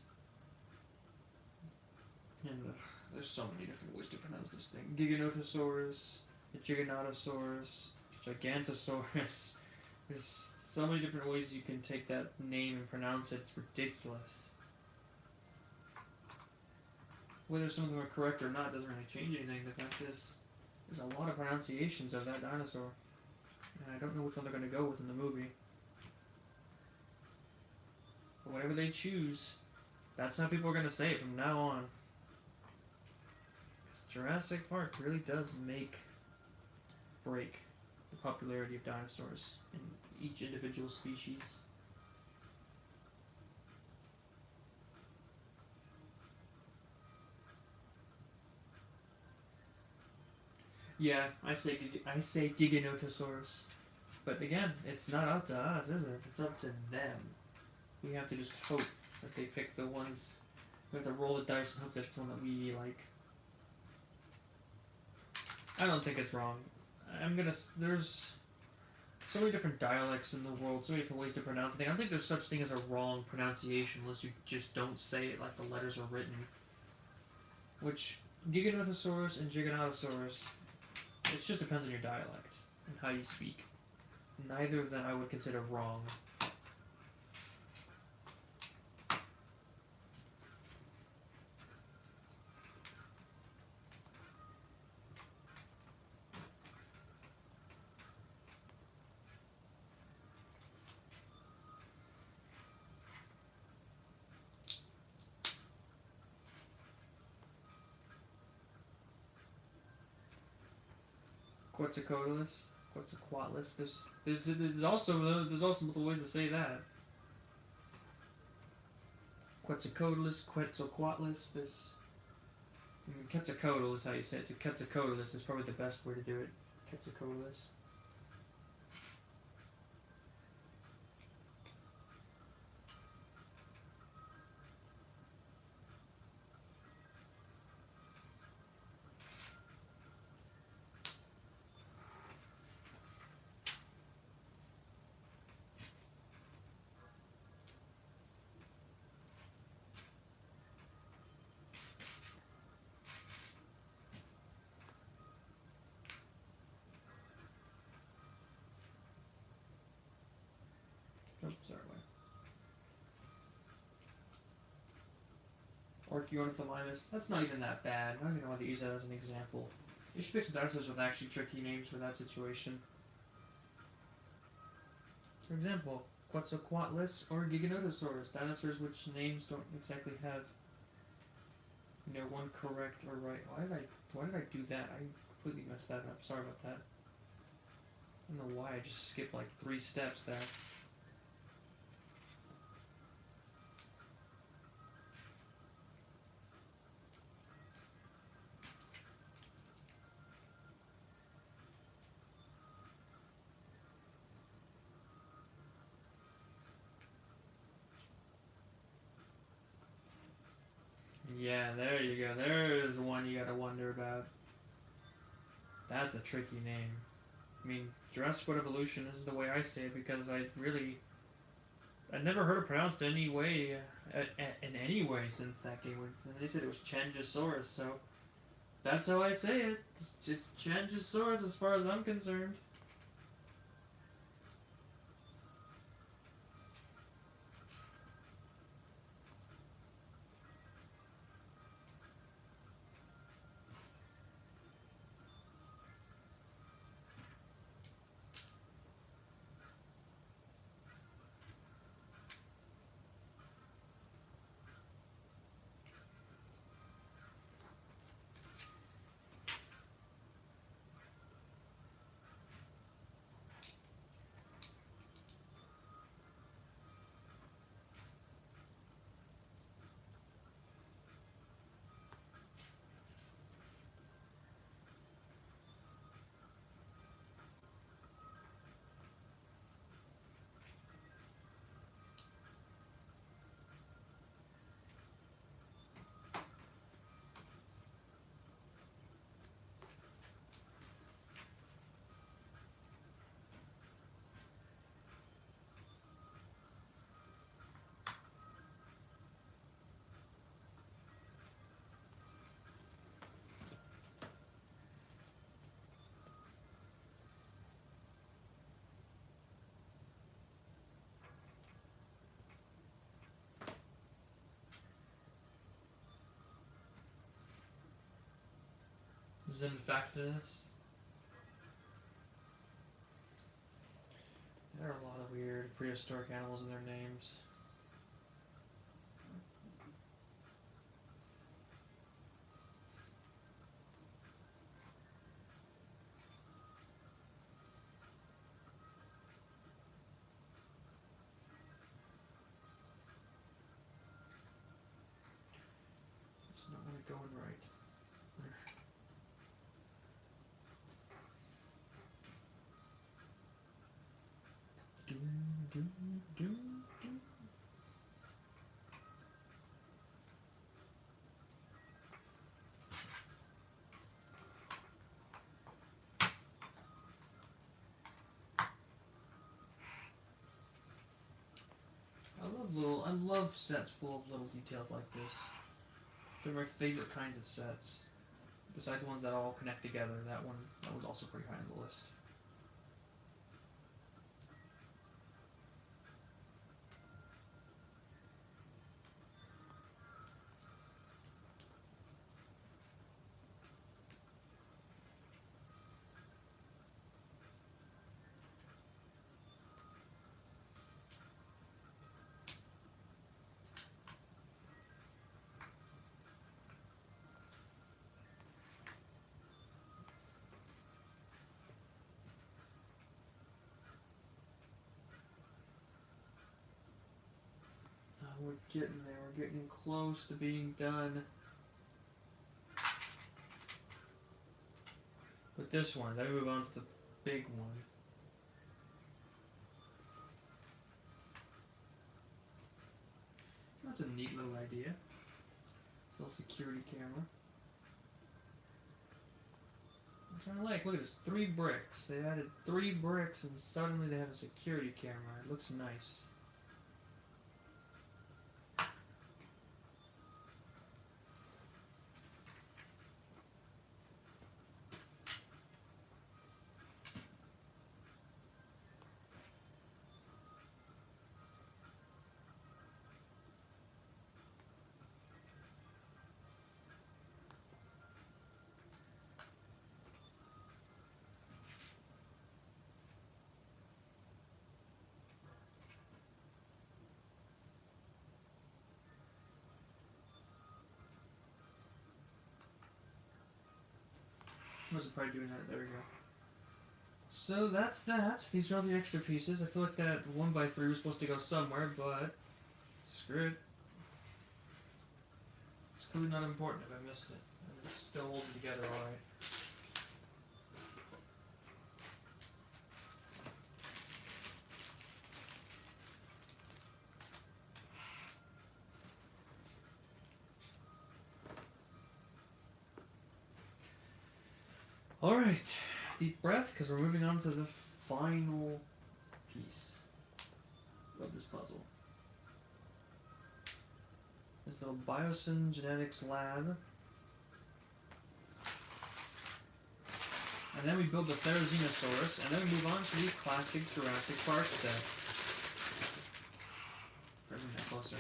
And there's so many different ways to pronounce this thing. Giganotosaurus, Giganotosaurus, Gigantosaurus. There's so many different ways you can take that name and pronounce it. It's ridiculous. Whether some of them are correct or not doesn't really change anything. The fact is, there's a lot of pronunciations of that dinosaur. And I don't know which one they're going to go with in the movie. But whatever they choose, that's how people are going to say it from now on. Because Jurassic Park really does break the popularity of dinosaurs in each individual species. Yeah, I say Giganotosaurus. But again, it's not up to us, is it? It's up to them. We have to just hope that they pick the ones. We have to roll the dice and hope that it's one that we like. I don't think it's wrong. There's so many different dialects in the world, so many different ways to pronounce things. I don't think there's such thing as a wrong pronunciation unless you just don't say it like the letters are written. Which, Giganotosaurus and Giganotosaurus, it just depends on your dialect and how you speak. Neither of them I would consider wrong. Quetzalcoatlus. There's also multiple ways to say that. Quetzalcoatlus. Quetzalcoatl is how you say it. So Quetzalcoatlus is probably the best way to do it. Quetzalcoatlus. Orchionthylimus. That's not even that bad. I don't even know why to use that as an example. You should pick some dinosaurs with actually tricky names for that situation. For example, Quetzalcoatlus or Giganotosaurus. Dinosaurs which names don't exactly have, one correct or right. Why did I do that? I completely messed that up. Sorry about that. I don't know why I just skipped like 3 steps there. Yeah, there you go. There's one you gotta wonder about. That's a tricky name. I mean, Jurassic World Evolution is the way I say it because I'd never heard it pronounced any way, in any way since that game. And they said it was Changosaurus, so that's how I say it. It's Changosaurus as far as I'm concerned. Zinfactinus. There are a lot of weird prehistoric animals in their names. It's not really going right. I love sets full of little details like this. They're my favorite kinds of sets. Besides the ones that all connect together, that was also pretty high on the list. We're getting there. We're getting close to being done. But this one, then we move on to the big one. That's a neat little idea. It's a little security camera. That's what I like. Look at this. 3 bricks. They added 3 bricks and suddenly they have a security camera. It looks nice. Wasn't probably doing that. There we go. So that's that. These are all the extra pieces. I feel like that 1x3 was supposed to go somewhere, but screw it. It's clearly not important if I missed it. It's still holding together alright. Alright, deep breath, because we're moving on to the final piece of this puzzle. This little Biosyn Genetics lab. And then we build the Therazinosaurus, and then we move on to the classic Jurassic Park set. Bring that closer.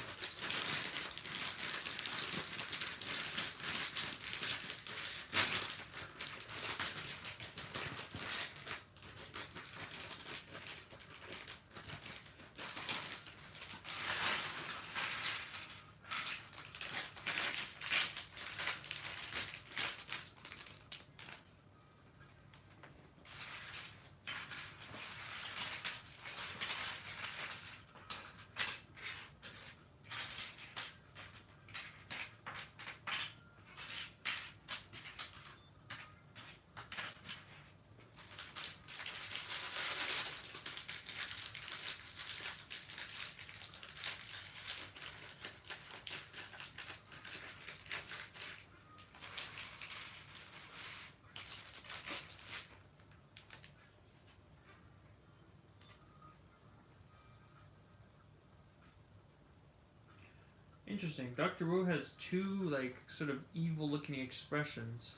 Interesting. Dr. Wu has two, like, sort of evil-looking expressions.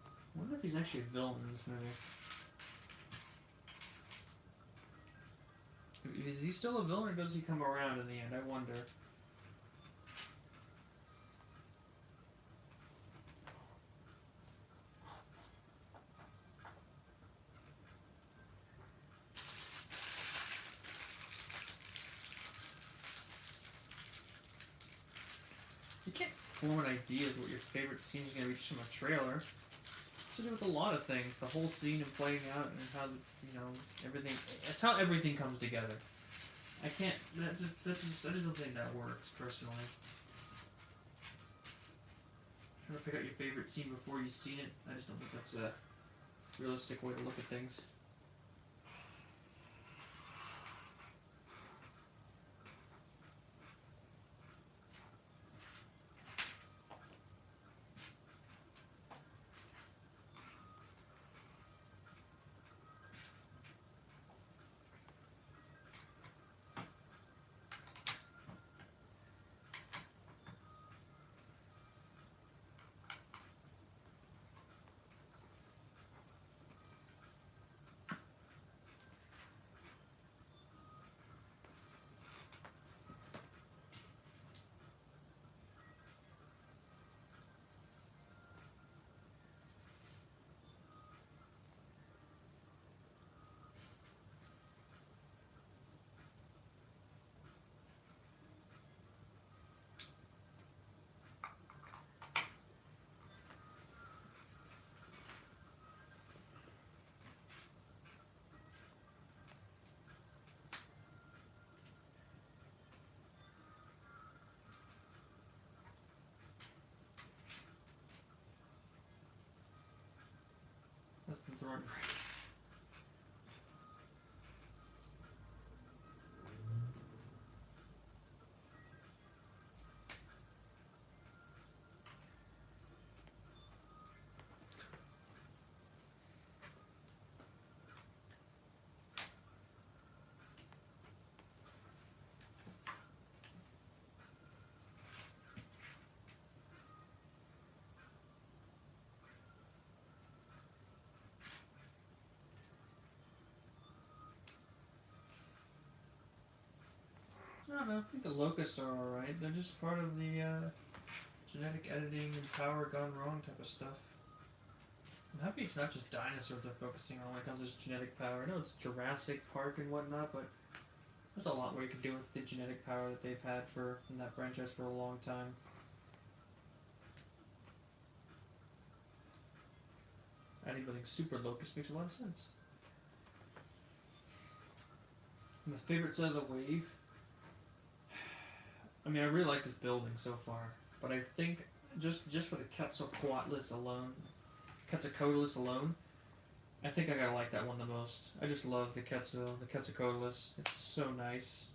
I wonder if he's actually a villain in this movie. Is he still a villain, or does he come around in the end? I wonder. You can't form an idea as what your favorite scene is going to be just from a trailer. It's to do with a lot of things. The whole scene and playing out and how, you know, everything. It's how everything comes together. I can't. I just don't think that works personally. Trying to pick out your favorite scene before you've seen it. I just don't think that's a realistic way to look at things. That's the throat break. I don't know, I think the locusts are alright. They're just part of the genetic editing and power gone wrong type of stuff. I'm happy it's not just dinosaurs they're focusing on when it comes to genetic power. I know it's Jurassic Park and whatnot, but there's a lot more you can do with the genetic power that they've had in that franchise for a long time. Adding something super locust makes a lot of sense. My favorite set of the wave. I mean, I really like this building so far, but I think just for the Quetzalcoatlus alone, I think I gotta like that one the most. I just love the Quetzalcoatlus. It's so nice.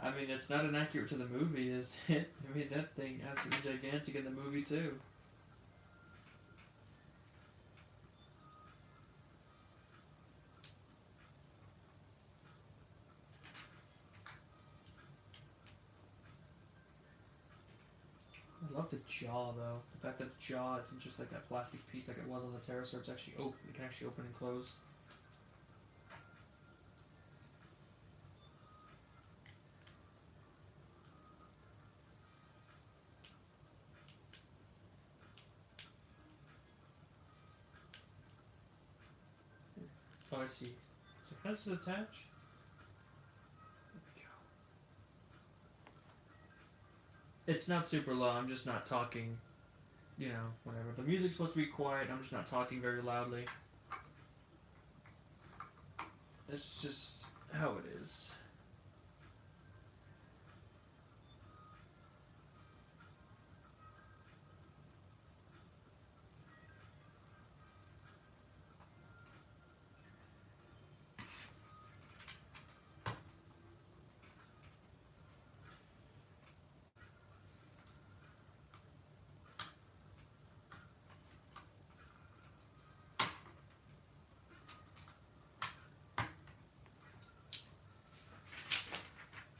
I mean, it's not inaccurate to the movie, is it? I mean, that thing absolutely gigantic in the movie too. I love the jaw, though. The fact that the jaw isn't just like that plastic piece like it was on the pterosaur. It's actually open. It can actually open and close. Oh, I see. So how does this attach? There we go. It's not super low. I'm just not talking, you know, whatever. The music's supposed to be quiet. I'm just not talking very loudly. It's just how it is.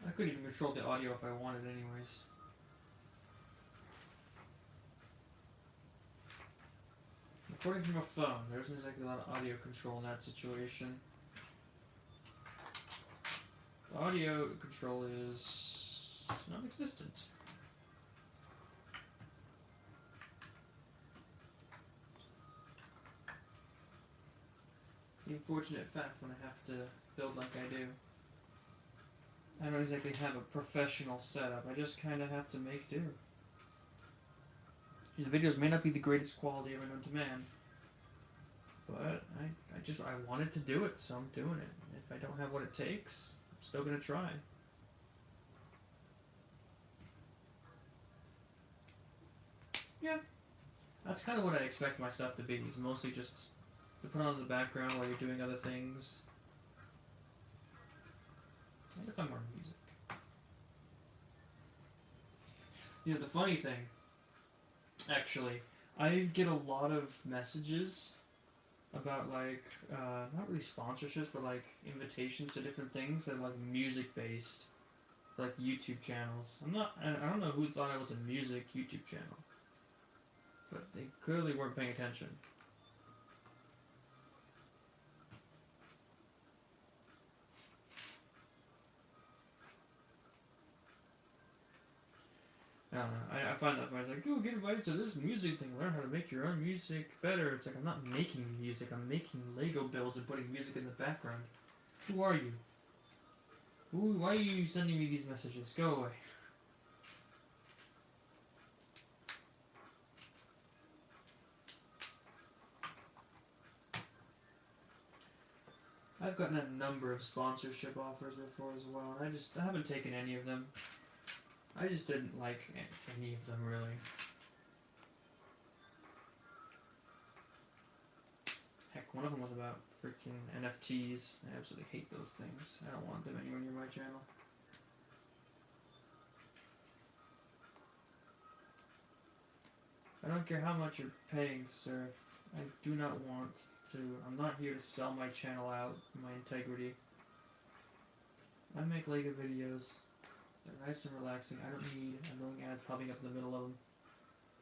I couldn't even control the audio if I wanted anyways. Recording from a phone, there isn't exactly a lot of audio control in that situation. The audio control is non-existent. The unfortunate fact when I have to build like I do. I don't exactly have a professional setup, I just kind of have to make do. These videos may not be the greatest quality ever known to man, but I wanted to do it, so I'm doing it. If I don't have what it takes, I'm still gonna try. Yeah, that's kind of what I expect my stuff to be. It's mostly just to put on in the background while you're doing other things. And if I'm more music. You know, the funny thing, actually, I get a lot of messages about like, not really sponsorships, but like invitations to different things that are like music based, like YouTube channels. I don't know who thought I was a music YouTube channel, but they clearly weren't paying attention. I don't know. I find that funny. It's like, oh, get invited to this music thing. Learn how to make your own music better. It's like, I'm not making music. I'm making Lego builds and putting music in the background. Who are you? Why are you sending me these messages? Go away. I've gotten a number of sponsorship offers before as well, and I haven't taken any of them. I just didn't like any of them, really. Heck, one of them was about freaking NFTs. I absolutely hate those things. I don't want them anywhere near my channel. I don't care how much you're paying, sir. I do not want to. I'm not here to sell my channel out, my integrity. I make Lego videos. They're nice and relaxing. I don't need annoying ads popping up in the middle of them.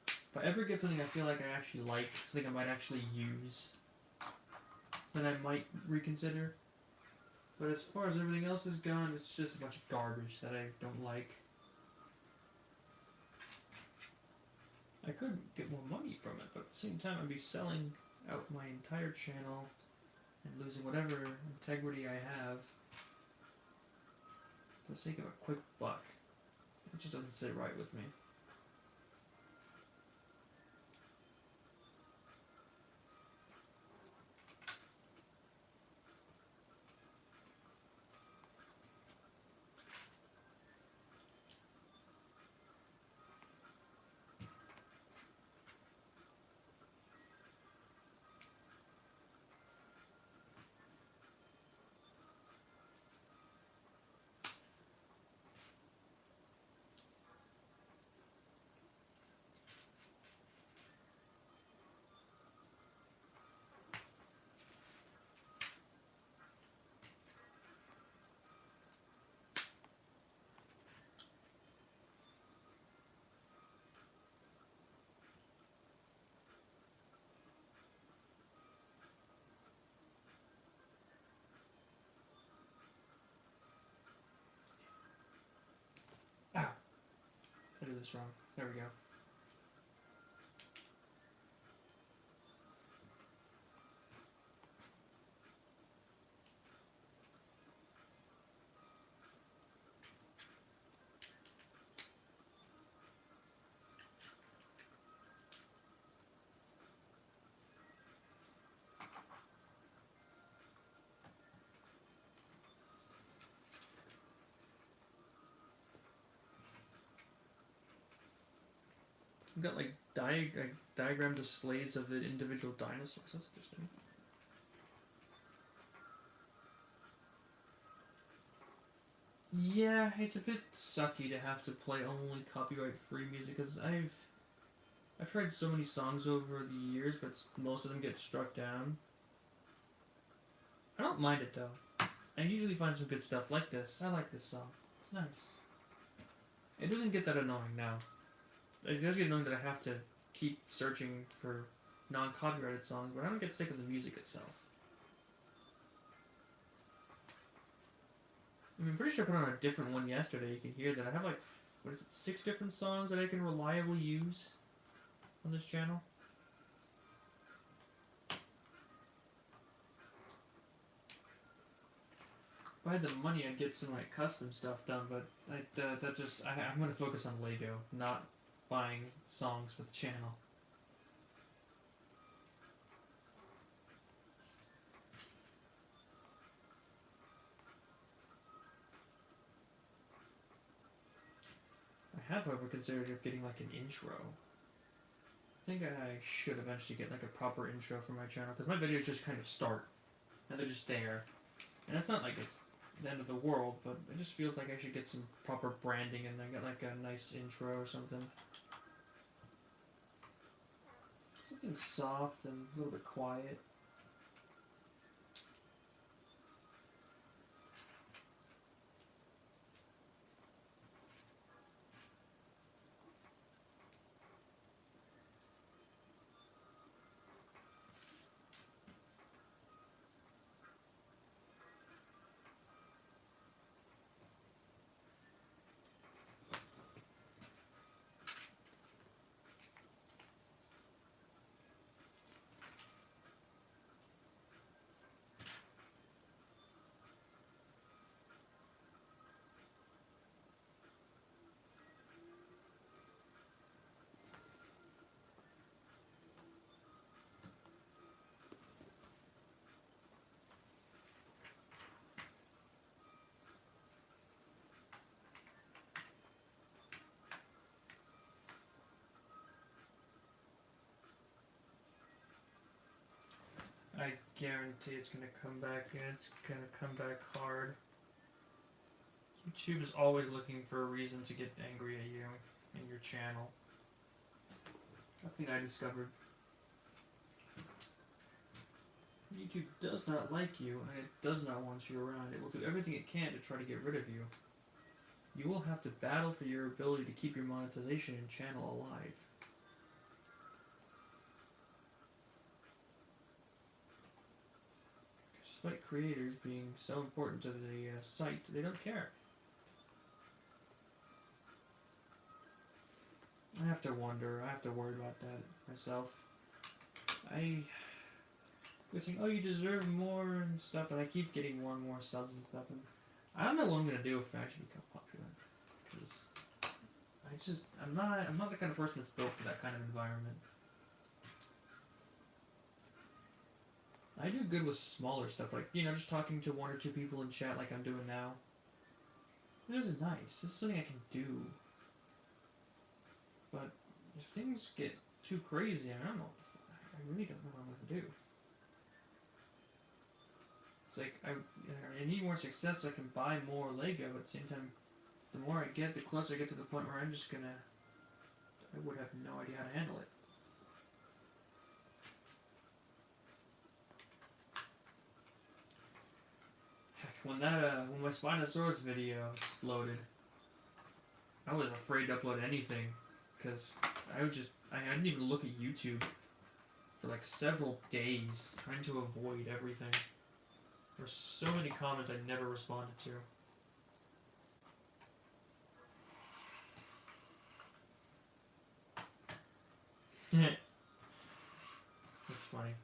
If I ever get something I feel like I actually like, something I might actually use, then I might reconsider. But as far as everything else is gone, it's just a bunch of garbage that I don't like. I could get more money from it, but at the same time I'd be selling out my entire channel and losing whatever integrity I have for the sake of a quick buck. It just doesn't sit right with me. this wrong. There we go. We've got like diagram displays of the individual dinosaurs. That's interesting. Yeah, it's a bit sucky to have to play only copyright-free music because I've tried so many songs over the years, but most of them get struck down. I don't mind it though. I usually find some good stuff like this. I like this song. It's nice. It doesn't get that annoying now. It does get annoying that I have to keep searching for non-copyrighted songs, but I don't get sick of the music itself. I'm pretty sure I put on a different one yesterday. You can hear that I have like, what is it, 6 different songs that I can reliably use on this channel. If I had the money, I'd get some like custom stuff done, but I'm going to focus on Lego, not buying songs for the channel. I have, however, considered getting like an intro. I think I should eventually get like a proper intro for my channel, because my videos just kind of start, and they're just there. And it's not like it's the end of the world, but it just feels like I should get some proper branding and then get like a nice intro or something. Something soft and a little bit quiet. I guarantee it's going to come back, and it's going to come back hard. YouTube is always looking for a reason to get angry at you and your channel. That's the thing I discovered. YouTube does not like you, and it does not want you around. It will do everything it can to try to get rid of you. You will have to battle for your ability to keep your monetization and channel alive. Despite creators being so important to the site, they don't care. I have to wonder. I have to worry about that myself. We're saying, oh, you deserve more and stuff, and I keep getting more and more subs and stuff. And I don't know what I'm gonna do if I actually become popular, because I'm not the kind of person that's built for that kind of environment. I do good with smaller stuff, like, you know, just talking to 1 or 2 people in chat like I'm doing now. This is nice. This is something I can do. But if things get too crazy, I don't know. I really don't know what I'm going to do. It's like, I need more success so I can buy more Lego, but at the same time, the more I get, the closer I get to the point where I'm just going to... I would have no idea how to handle it. When my Spinosaurus video exploded, I was afraid to upload anything, because I didn't even look at YouTube for like several days, trying to avoid everything. There were so many comments I never responded to. That's funny.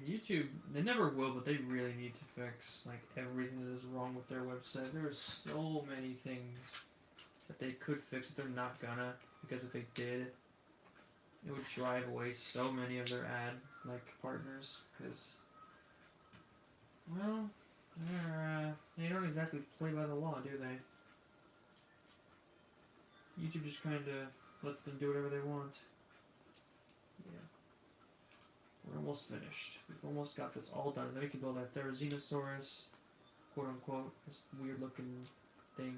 YouTube, they never will, but they really need to fix like everything that is wrong with their website. There are so many things that they could fix that they're not gonna, because if they did, it would drive away so many of their ad like partners. Because, well, they don't exactly play by the law, do they? YouTube just kind of lets them do whatever they want. Yeah. We're almost finished. We've almost got this all done. Then we can build our Therazinosaurus, quote unquote, this weird looking thing.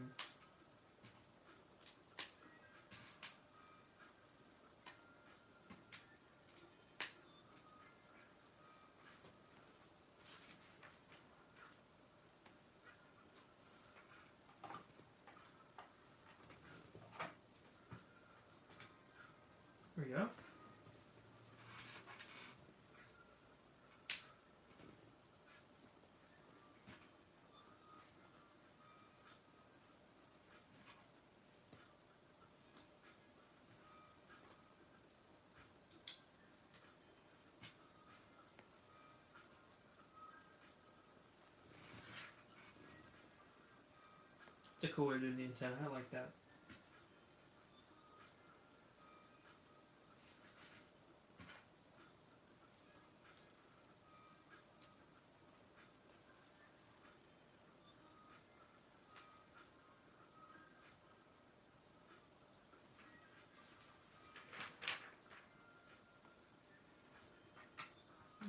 There we go. It's a cool way to do the antenna. I like that.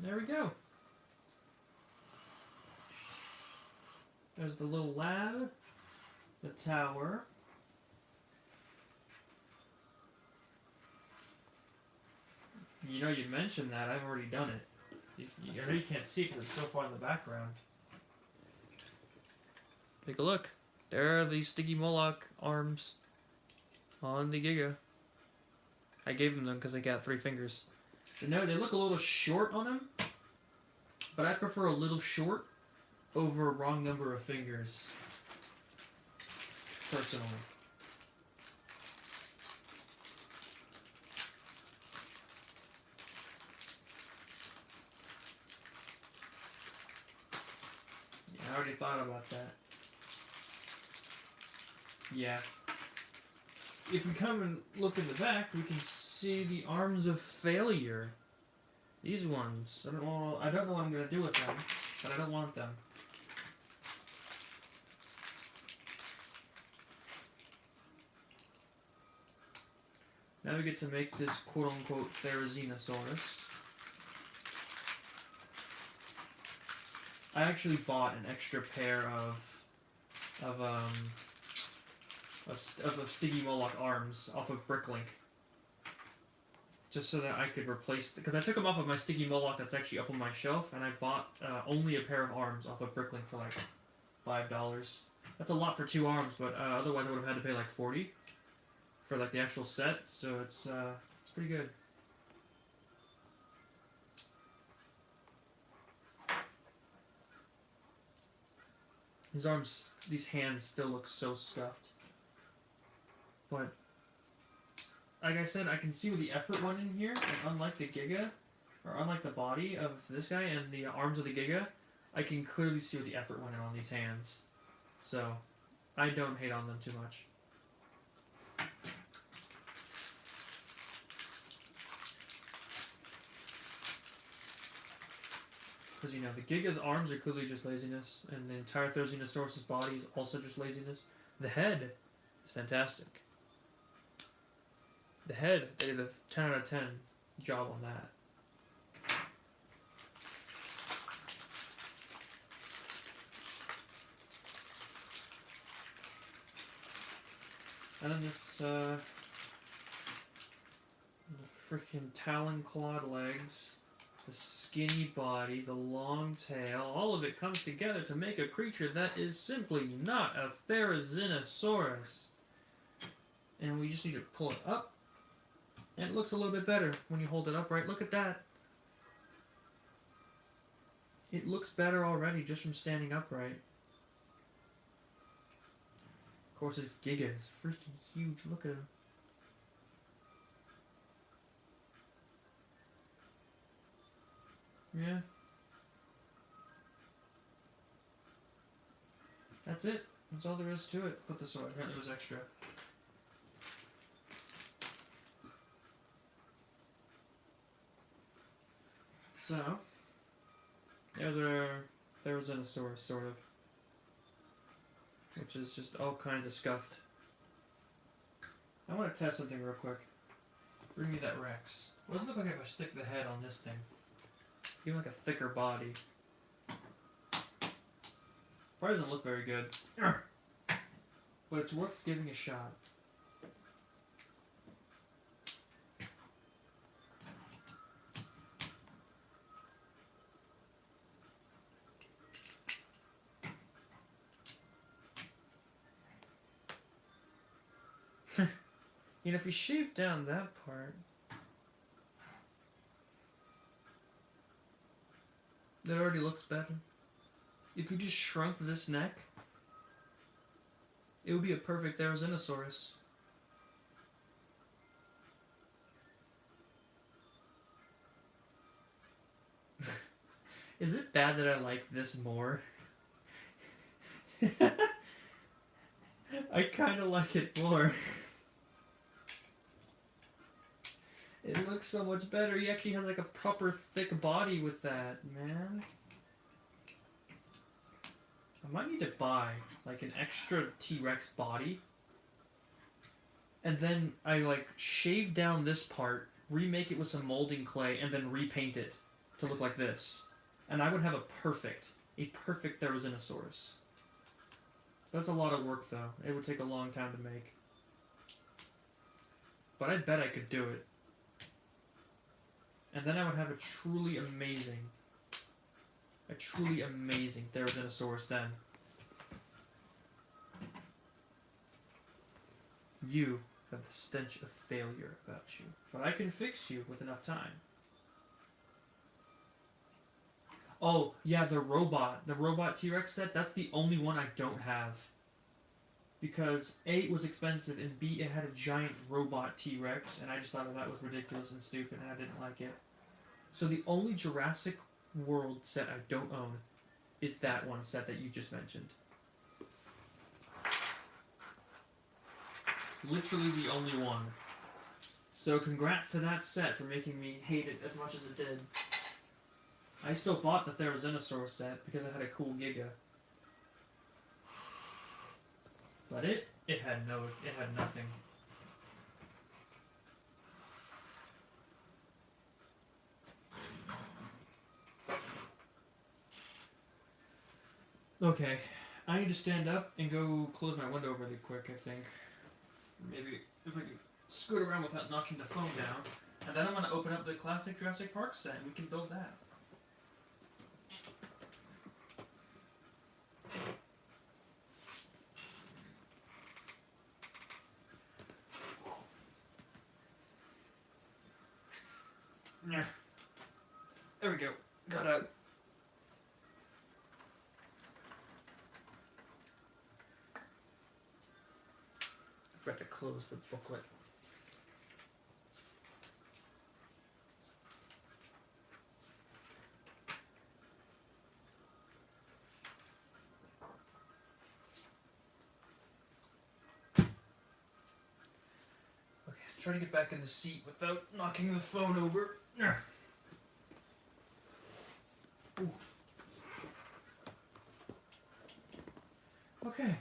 There we go. There's the little lab, the tower. You know, you mentioned that. I've already done it. I know you can't see it because it's so far in the background. Take a look. There are the Sticky Moloch arms on the Giga. I gave them because they got 3 fingers. No, they look a little short on him, but I prefer a little short over a wrong number of fingers, personally. Yeah, I already thought about that. Yeah. If we come and look in the back, we can see the arms of failure. These ones. I don't know what I'm going to do with them, but I don't want them. Now we get to make this quote-unquote Therazinosaurus. I actually bought an extra pair of Sticky Moloch arms off of Bricklink, just so that I could replace, because I took them off of my Sticky Moloch that's actually up on my shelf, and I bought only a pair of arms off of Bricklink for like $5. That's a lot for 2 arms, but otherwise I would have had to pay like $40 for like the actual set. So it's pretty good. His arms, these hands still look so scuffed. But, like I said, I can see where the effort went in here, and unlike the Giga, or unlike the body of this guy and the arms of the Giga, I can clearly see where the effort went in on these hands. So, I don't hate on them too much. Because, you know, the Giga's arms are clearly just laziness, and the entire Therazinosaurus' body is also just laziness. The head is fantastic. The head, they did a 10 out of 10 job on that. And then this, the freaking talon clawed legs, the skinny body, the long tail, all of it comes together to make a creature that is simply not a Therazinosaurus. And we just need to pull it up, and it looks a little bit better when you hold it upright. Look at that. It looks better already just from standing upright. Of course, his Giga is freaking huge. Look at him. Yeah. That's it. That's all there is to it. Put this away. Apparently it was extra. So, there's our Therazinosaurus, sort of. Which is just all kinds of scuffed. I want to test something real quick. Bring me that Rex. What does it look like if I stick the head on this thing? Give it like a thicker body. Probably doesn't look very good. But it's worth giving a shot. You know, if you shave down that part, that already looks better. If you just shrunk this neck, it would be a perfect Therazinosaurus. Is it bad that I like this more? I kind of like it more. It looks so much better. He actually has like a proper thick body with that, man. I might need to buy like an extra T-Rex body. And then I like shave down this part, remake it with some molding clay, and then repaint it to look like this. And I would have a perfect Therizinosaurus. That's a lot of work though. It would take a long time to make. But I bet I could do it. And then I would have a truly amazing Therizinosaurus then. You have the stench of failure about you. But I can fix you with enough time. Oh, yeah, the robot T-Rex set, that's the only one I don't have. Because A, it was expensive, and B, it had a giant robot T-Rex, and I just thought that was ridiculous and stupid, and I didn't like it. So the only Jurassic World set I don't own is that one set that you just mentioned. Literally the only one. So congrats to that set for making me hate it as much as it did. I still bought the Therazinosaurus set because I had a cool Giga. But it had nothing. Okay, I need to stand up and go close my window really quick, I think. Maybe if I can scoot around without knocking the phone down. And then I'm going to open up the classic Jurassic Park set and we can build that. Yeah. There we go. Got out. I forgot to close the booklet. Okay, try to get back in the seat without knocking the phone over. Ooh. Okay.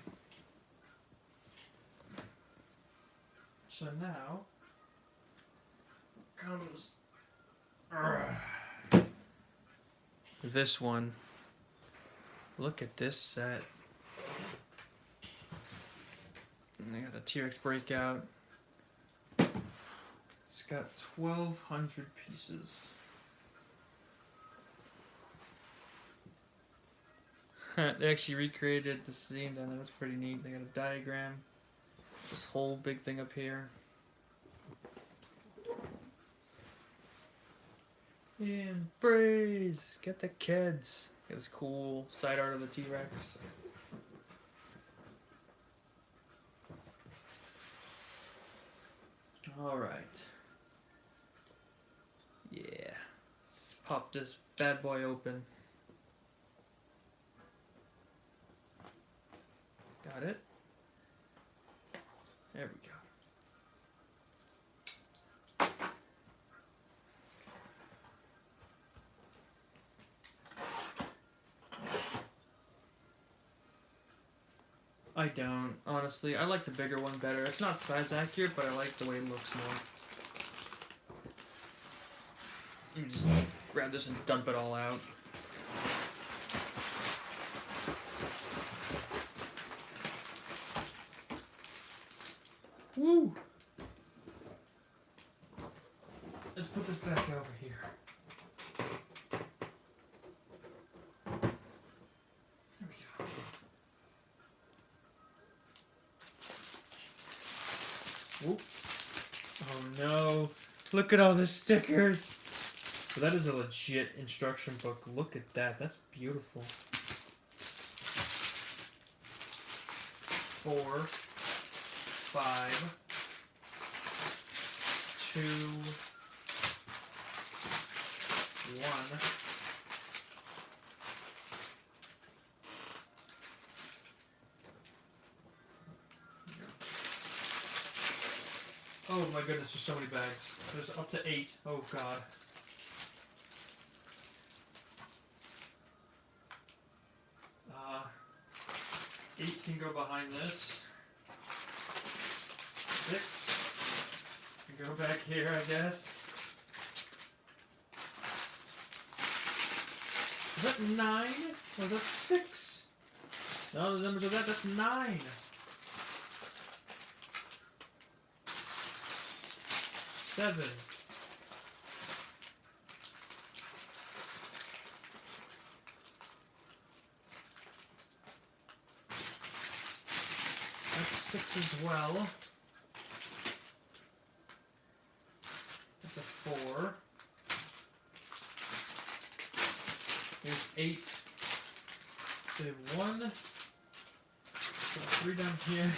So now, comes this one. Look at this set. And they got the T-Rex Breakout. It's got 1,200 pieces. They actually recreated the scene down there. That's pretty neat. They got a diagram. This whole big thing up here. Embrace! Get the kids! Get this cool side art of the T-Rex. Alright. Yeah. Let's pop this bad boy open. Got it? There we go. I don't, honestly. I like the bigger one better. It's not size accurate, but I like the way it looks more. Let me just grab this and dump it all out. Woo! Let's put this back over here. There we go. Whoop. Oh no. Look at all the stickers. So that is a legit instruction book. Look at that. That's beautiful. 4, 5, 2, 1. Oh my goodness, there's so many bags. There's up to 8. Oh god. Uh, 8 can go behind this. 6. Can go back here, I guess. Is that 9? Or is that 6? No, the numbers of that, that's 9. 7. That's 6 as well. That's a 4. There's 8. There's 1. Put 3 down here.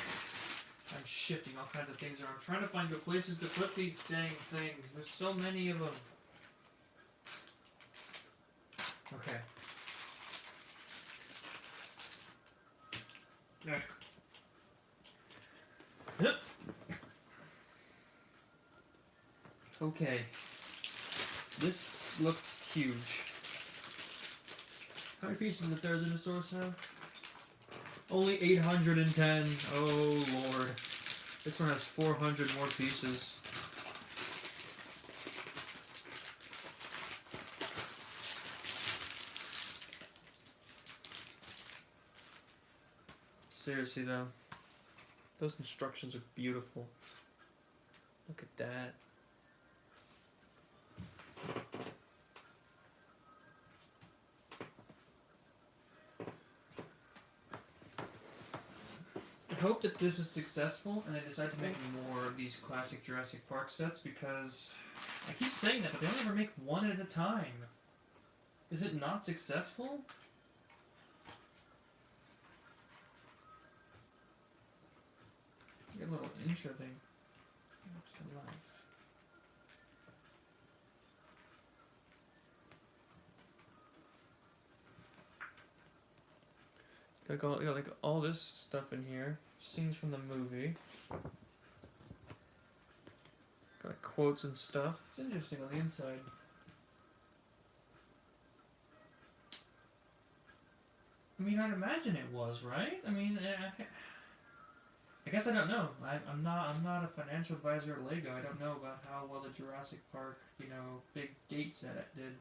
I'm shifting all kinds of things around. I'm trying to find good places to put these dang things. There's so many of them. Okay. Yep. Okay. This looks huge. How many pieces does the Therazinosaurus have? Only 810. Oh lord. This one has 400 more pieces. Seriously though. Those instructions are beautiful. Look at that. I hope that this is successful and they decide to make more of these classic Jurassic Park sets, because I keep saying that, but they only ever make one at a time. Is it not successful? Get a little intro thing. To life. Got like all this stuff in here. Scenes from the movie. Got like quotes and stuff. It's interesting on the inside. I mean, I'd imagine it was, right? I mean, I guess I don't know. I'm not a financial advisor at Lego. I don't know about how well the Jurassic Park, big gate set did.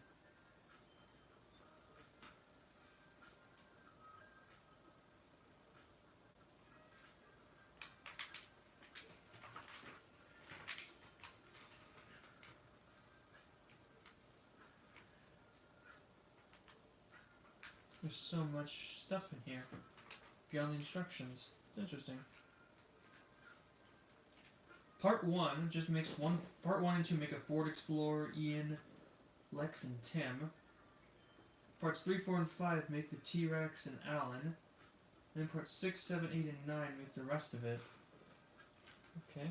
There's so much stuff in here beyond the instructions. It's interesting. Part 1 just makes Part 1 and 2 make a Ford Explorer, Ian, Lex, and Tim. Parts 3, 4, and 5 make the T-Rex and Alan. And then parts 6, 7, 8, and 9 make the rest of it. Okay.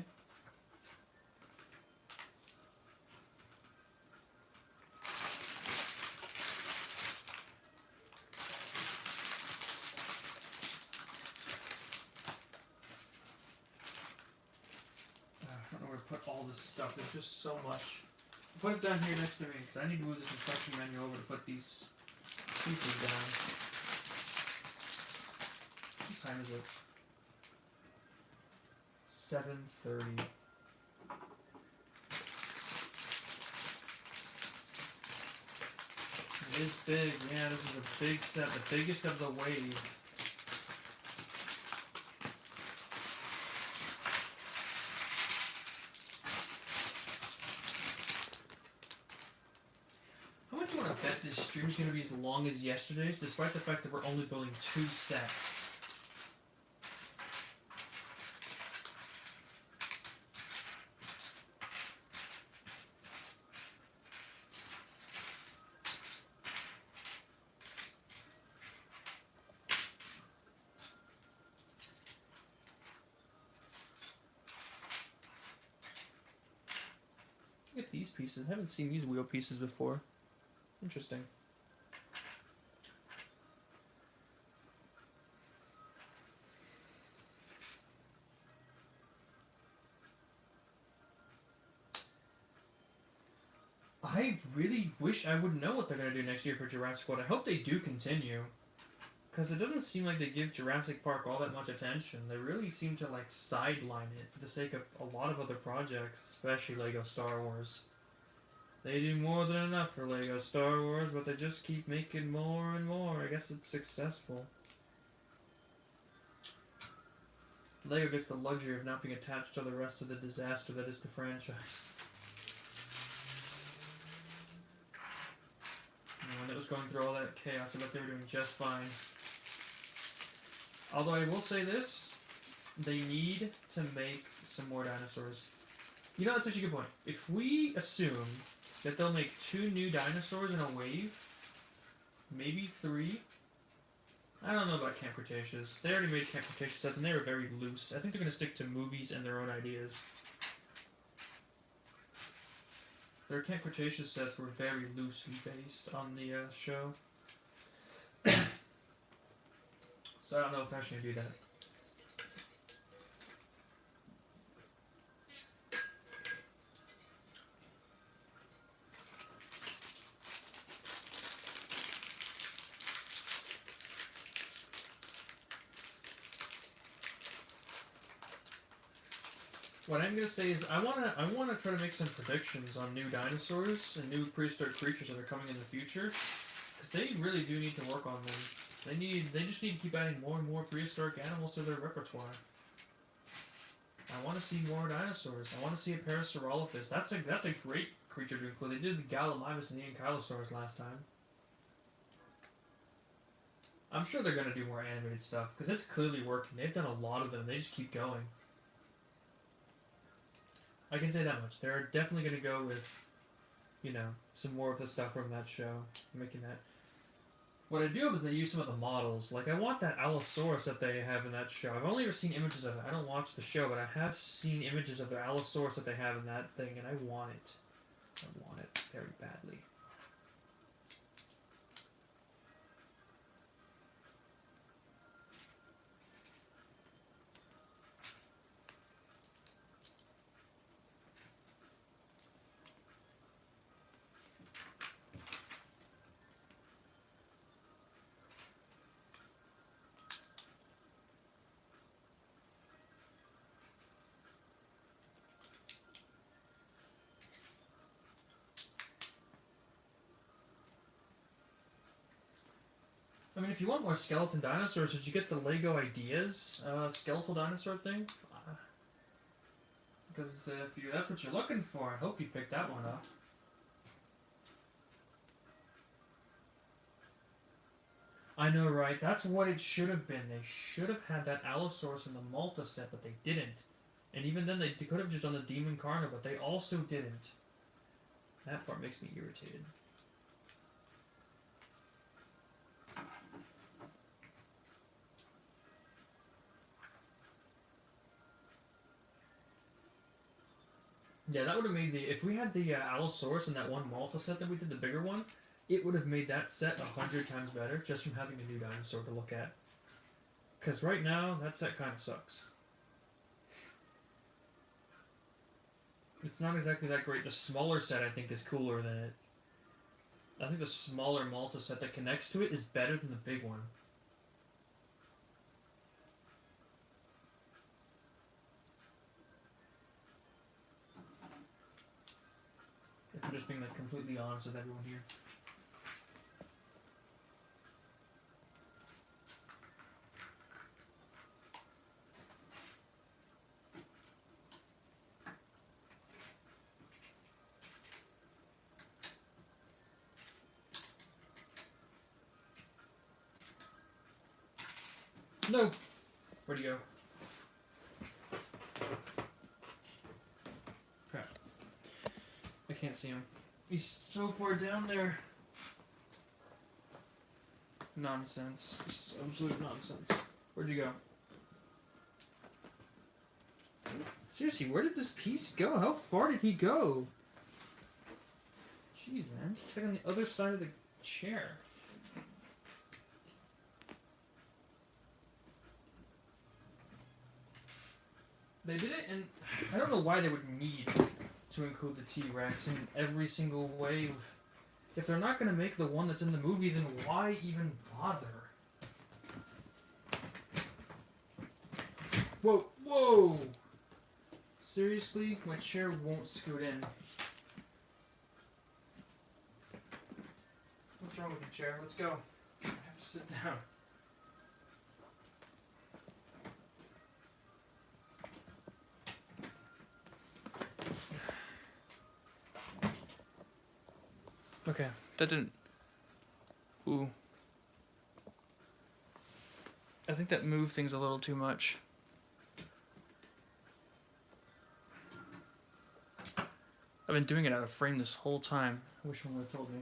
I don't know where to put all this stuff. There's just so much. Put it down here next to me, because I need to move this instruction manual over to put these pieces down. What time is it? 7:30. It is big. Yeah, this is a big set. The biggest of the wave. How much do you want to bet this stream is going to be as long as yesterday's, despite the fact that we're only building 2 sets? Look at these pieces. I haven't seen these wheel pieces before. Interesting. I really wish I would know what they're going to do next year for Jurassic World. I hope they do continue. Because it doesn't seem like they give Jurassic Park all that much attention. They really seem to sideline it for the sake of a lot of other projects, especially Lego Star Wars. They do more than enough for Lego Star Wars, but they just keep making more and more. I guess it's successful. Lego gets the luxury of not being attached to the rest of the disaster that is the franchise. When it was going through all that chaos, I bet they were doing just fine. Although I will say this, they need to make some more dinosaurs. That's such a good point. If we assume that they'll make 2 new dinosaurs in a wave, maybe 3. I don't know about Camp Cretaceous. They already made Camp Cretaceous sets and they were very loose. I think they're going to stick to movies and their own ideas. Their Camp Cretaceous sets were very loosely based on the show. So I don't know if they're actually going to do that. What I'm gonna say is I wanna try to make some predictions on new dinosaurs and new prehistoric creatures that are coming in the future, because they really do need to work on them. They just need to keep adding more and more prehistoric animals to their repertoire. I want to see more dinosaurs. I want to see a Parasaurolophus. That's a great creature to include. They did the Gallimimus and the Ankylosaurus last time. I'm sure they're gonna do more animated stuff because it's clearly working. They've done a lot of them. They just keep going. I can say that much. They're definitely going to go with, some more of the stuff from that show. Making that. What I do hope is they use some of the models. I want that Allosaurus that they have in that show. I've only ever seen images of it. I don't watch the show, but I have seen images of the Allosaurus that they have in that thing, and I want it. I want it very badly. I mean, if you want more skeleton dinosaurs, did you get the Lego Ideas skeletal dinosaur thing? Because if that's what you're looking for, I hope you picked that one up. I know, right? That's what it should have been. They should have had that Allosaurus in the Malta set, but they didn't. And even then, they could have just done the Demon Carno, but they also didn't. That part makes me irritated. Yeah, that would have made the... If we had the Allosaurus in that one Malta set that we did, the bigger one, it would have made that set 100 times better just from having a new dinosaur to look at. Because right now, that set kind of sucks. It's not exactly that great. The smaller set, I think, is cooler than it. I think the smaller Malta set that connects to it is better than the big one. If I'm just being like completely honest with everyone here. No! Where'd he go? Crap. I can't see him. He's so far down there. Nonsense. This is absolute nonsense. Where'd you go? Seriously, where did this piece go? How far did he go? Jeez, man. It's like on the other side of the chair. They did it, and I don't know why they would need to include the T-Rex in every single way. If they're not going to make the one that's in the movie, then why even bother? Whoa, whoa! Seriously? My chair won't scoot in. What's wrong with your chair? Let's go. I have to sit down. Okay, that didn't... Ooh. I think that moved things a little too much. I've been doing it out of frame this whole time. I wish someone would have told me.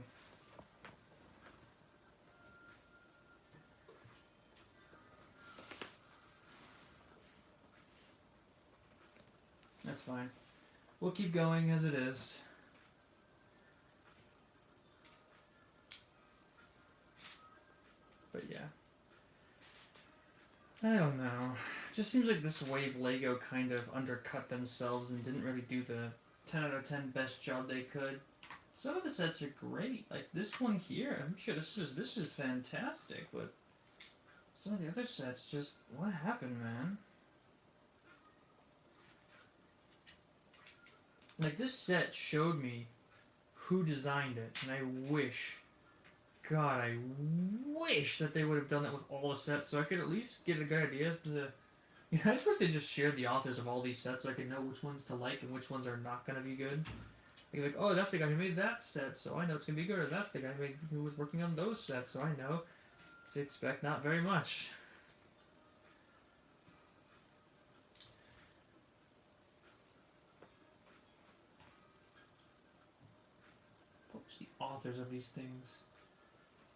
That's fine. We'll keep going as it is. But yeah. I don't know. It just seems like this wave Lego kind of undercut themselves and didn't really do the 10 out of 10 best job they could. Some of the sets are great. Like this one here, I'm sure this is fantastic, but some of the other sets just... What happened, man? Like this set showed me who designed it, and I wish... God, I wish that they would have done that with all the sets, so I could at least get a good idea as to... Yeah, I just wish they just shared the authors of all these sets so I could know which ones to like and which ones are not going to be good. Like, oh, that's the guy who made that set, so I know it's going to be good, or that's the guy who was working on those sets, so I know to expect not very much. Publish the authors of these things,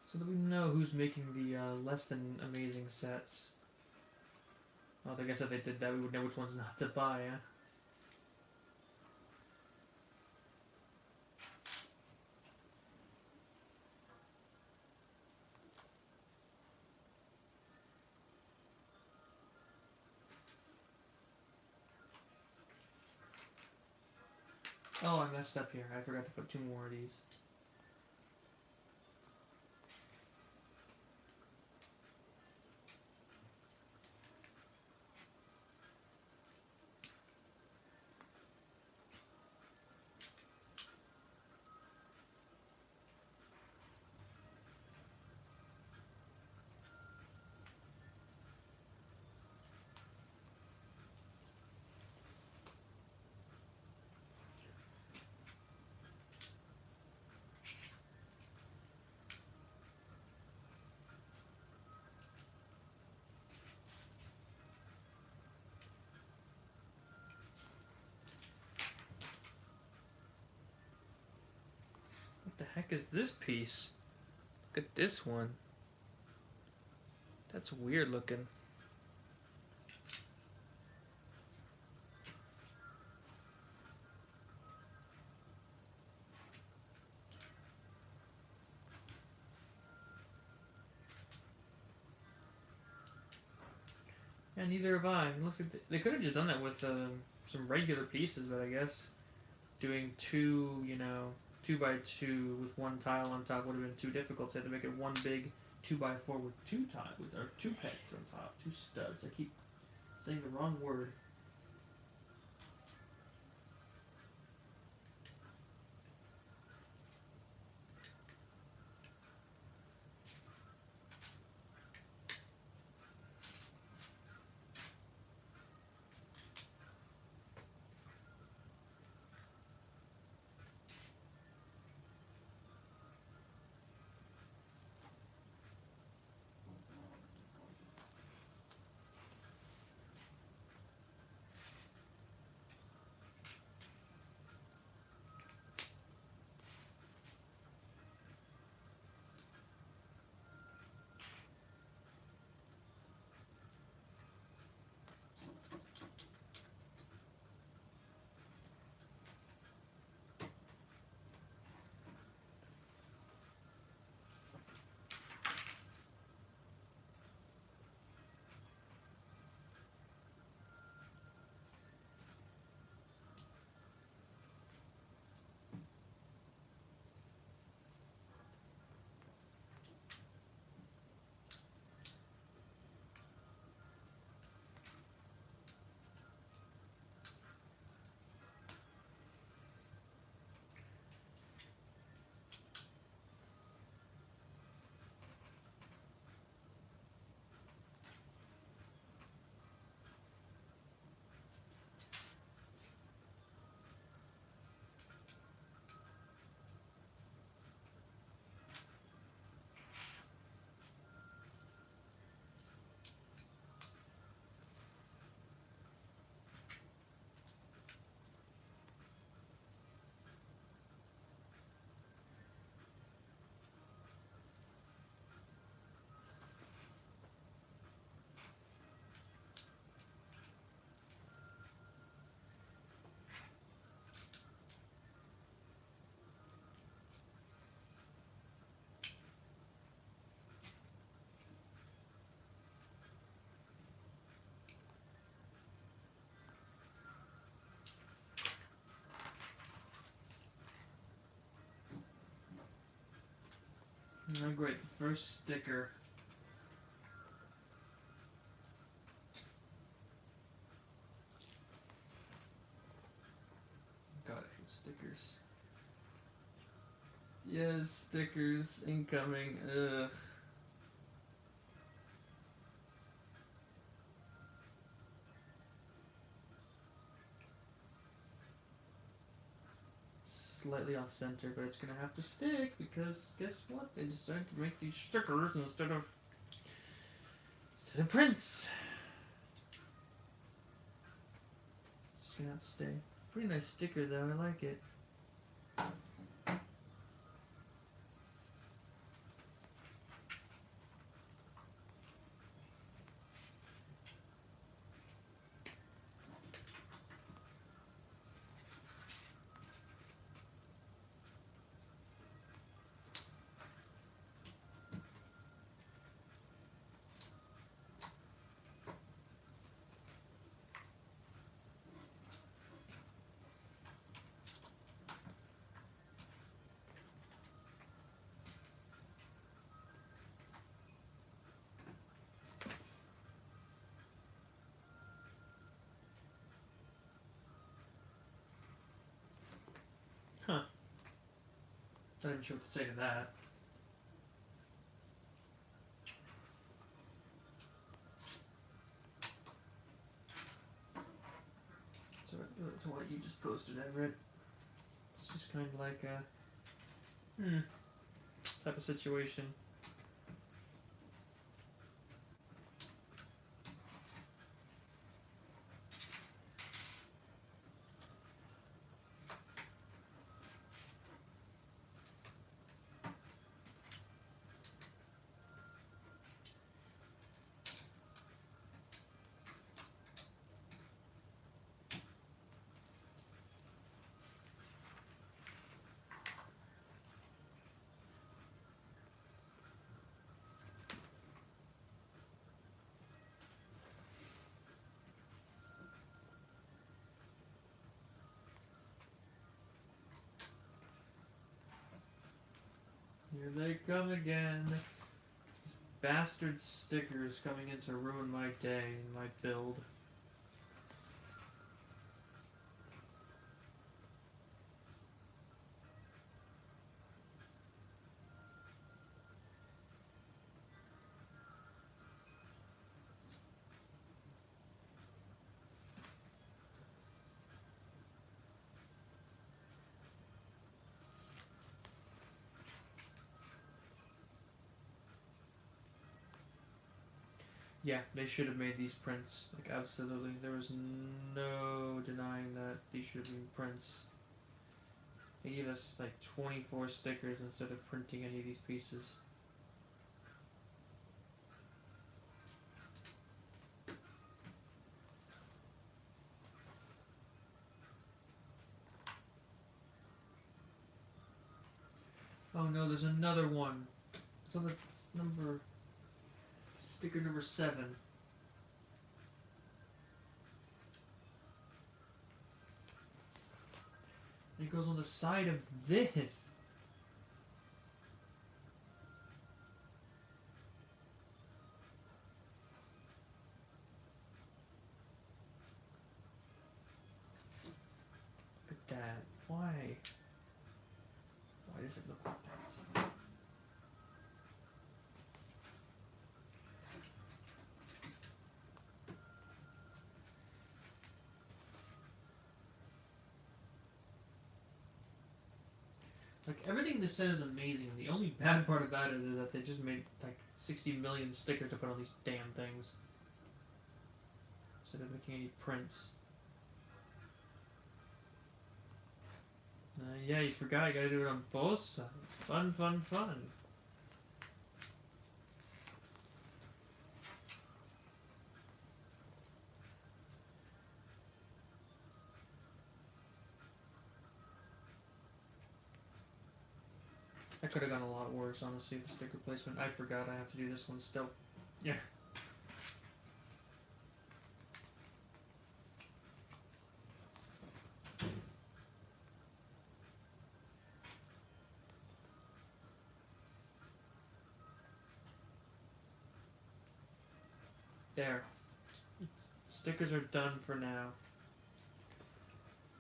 so that we know who's making the less than amazing sets. Well, I guess if they did that, we would know which ones not to buy, huh? Oh, I messed up here. I forgot to put 2 more of these. heck is this piece? Look at this one. That's weird looking. Yeah, neither have I. It looks like they could have just done that with some regular pieces, but I guess doing two, 2x2 with one tile on top would have been too difficult. So they had to make it one big 2x4 with two pegs on top, two studs. I keep saying the wrong word. Oh, great. The first sticker. God, I hate stickers. Yes, stickers incoming. Ugh. Slightly off center, but it's gonna have to stick because guess what? They decided to make these stickers instead of prints. Just gonna have to stay. Pretty nice sticker though. I like it. Huh. Not even sure what to say to that. So to what you just posted, Everett. It's just kind of like a type of situation. Here they come again. These bastard stickers coming in to ruin my day and my build. Yeah, they should have made these prints. Like, absolutely. There was no denying that these should have been prints. They gave us, like, 24 stickers instead of printing any of these pieces. Oh no, there's another one. It's on the number... Sticker number 7. And it goes on the side of this. Look at that. Why? Why does it look like that? Like, everything this set is amazing. The only bad part about it is that they just made, like, 60 million stickers to put on these damn things. Instead of making any prints. Yeah, you forgot. You gotta do it on both sides. Fun, fun, fun. That could have gone a lot worse, honestly, the sticker placement. I forgot I have to do this one still. Yeah. There. Stickers are done for now.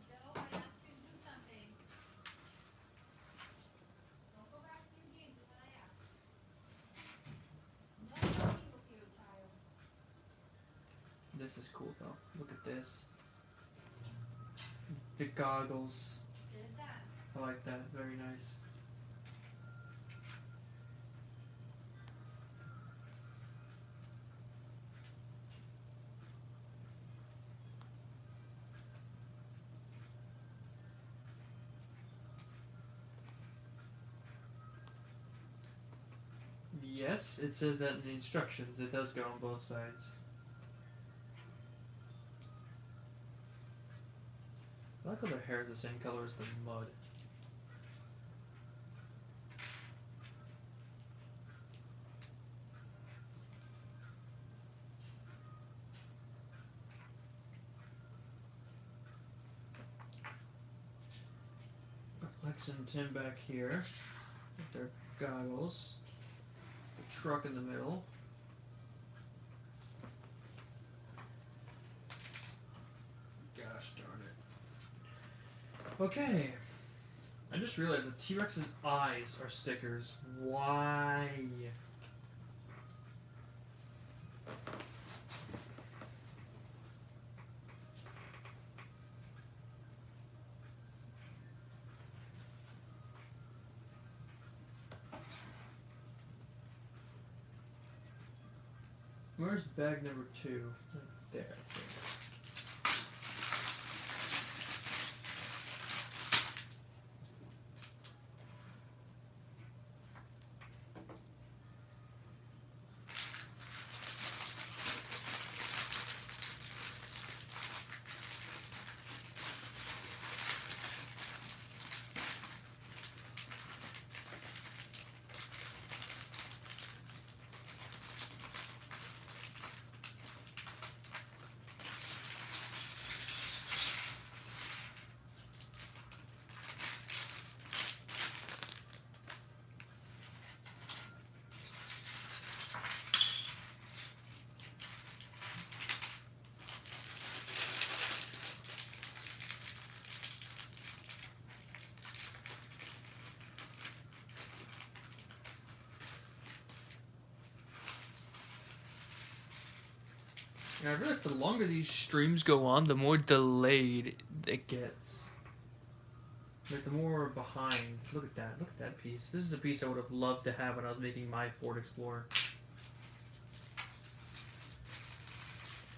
Joe, I asked you to do something. Don't go back to your games with what I asked. No talking with you, child. This is cool, though. Look at this. The goggles. Get it done. I like that. Very nice. Yes, it says that in the instructions. It does go on both sides. I like how their hair is the same color as the mud. Put Lex and Tim back here with their goggles. The truck in the middle. Gosh darn it. Okay. I just realized that T-Rex's eyes are stickers. Why? Where's bag number 2? There. And I realized the longer these streams go on, the more delayed it gets. Like, the more behind. Look at that. Look at that piece. This is a piece I would have loved to have when I was making my Ford Explorer.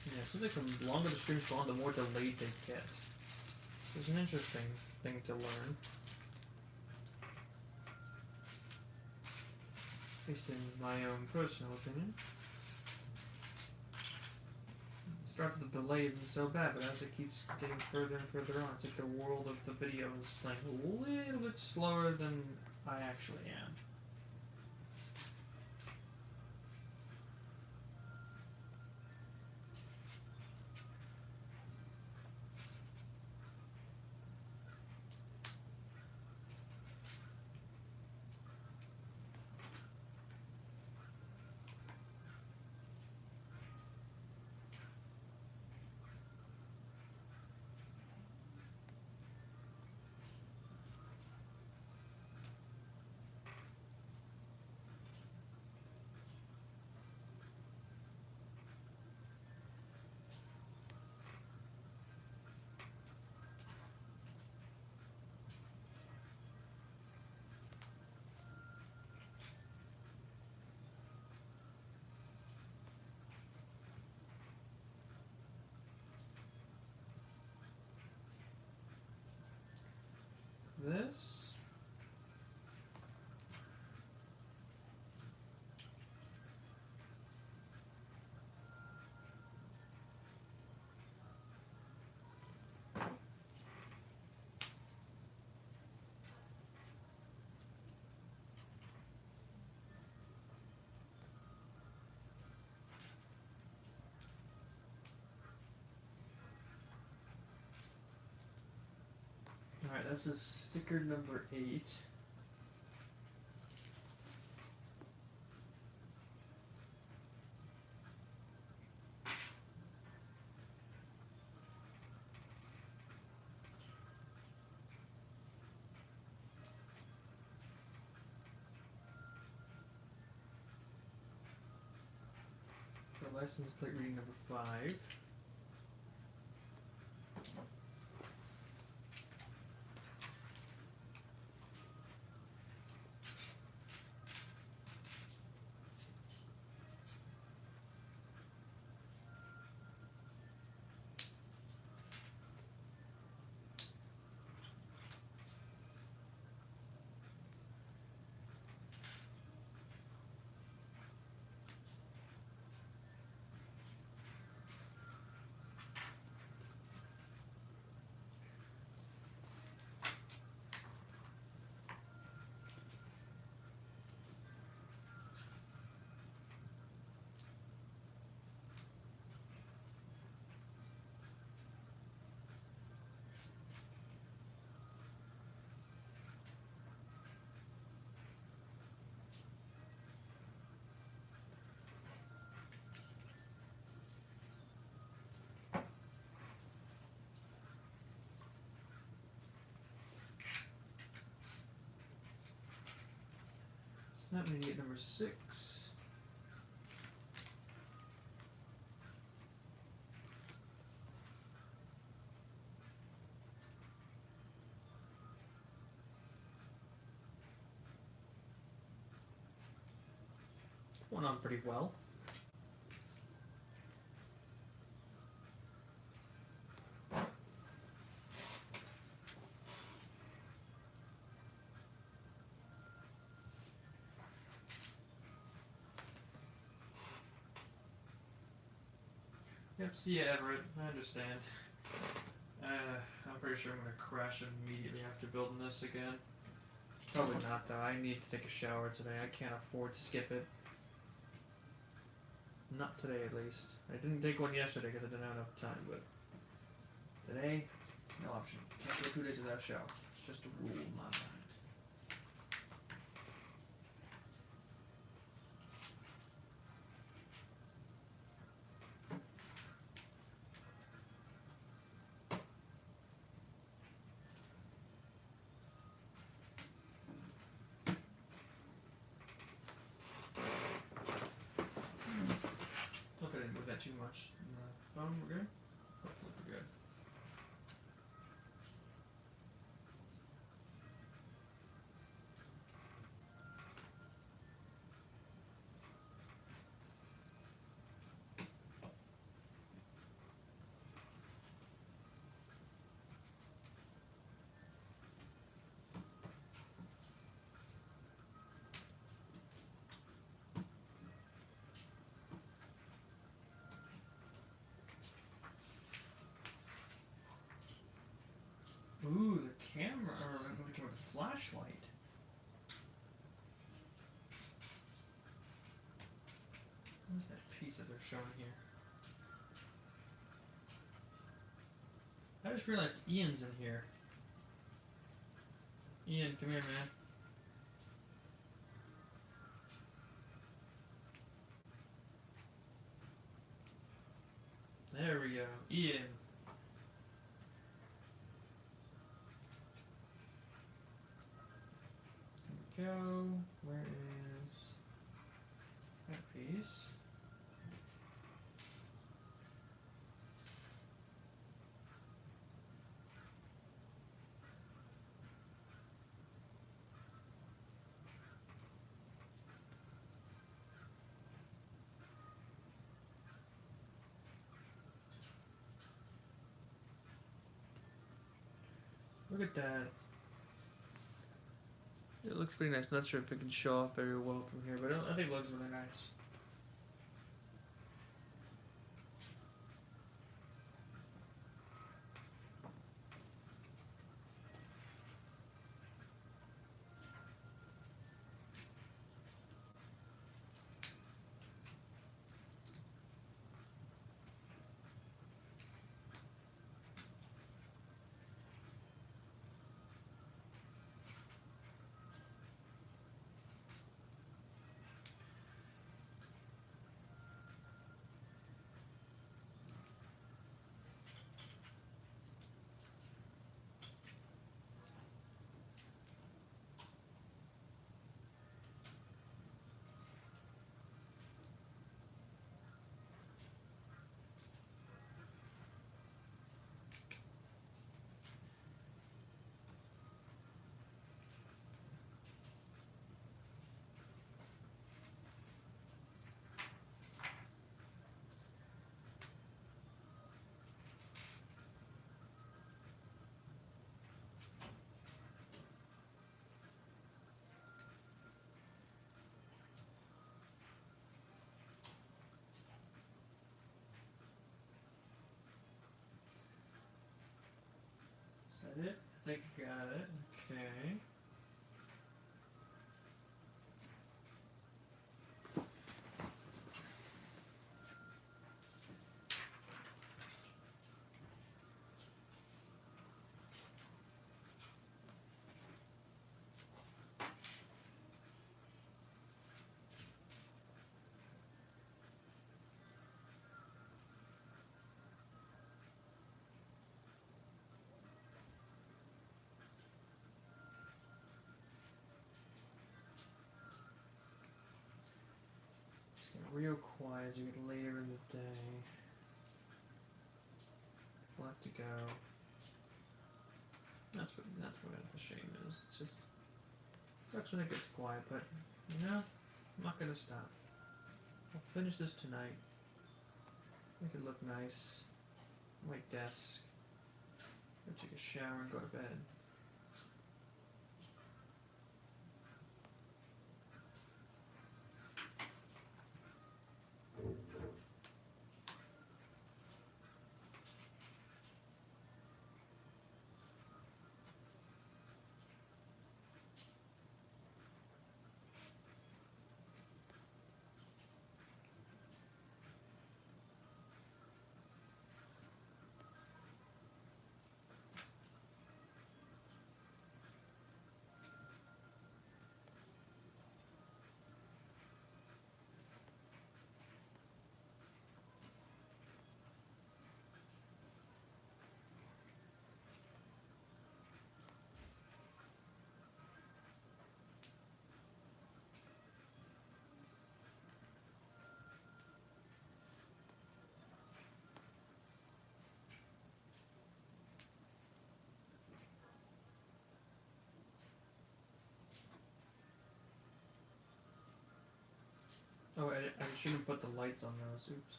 Yeah, it seems like the longer the streams go on, the more delayed they get. It's an interesting thing to learn. At least in my own personal opinion. It starts with the delay isn't so bad, but as it keeps getting further and further on, it's like the world of the video is like a little bit slower than I actually am. This. Alright, this is sticker number 8. The license plate reading number 5. Snap Idiot number 6. Went on pretty well. Yep, see ya, Everett. I understand. I'm pretty sure I'm gonna crash immediately after building this again. Probably not, though. I need to take a shower today. I can't afford to skip it. Not today, at least. I didn't take one yesterday because I didn't have enough time, but today, no option. Can't go 2 days without a shower. It's just a rule in my mind. Hope I didn't move that too much. phone, we're good? Hopefully we're good. Ooh, the camera, or I'm looking with the flashlight. What's that piece that they're showing here? I just realized Ian's in here. Ian, come here, man. There we go. Ian. There we go. Where is that piece? Look at that. It looks pretty nice. Not sure if it can show off very well from here, but I think it looks really nice. Is that it? I think I got it. Okay. Real quiet as you get later in the day. We'll have to go. That's what a shame is. It's just sucks when it gets quiet, but you know, I'm not gonna stop. I'll finish this tonight. Make it look nice. White desk. Go take a shower and go to bed. Oh, I shouldn't put the lights on those. Oops.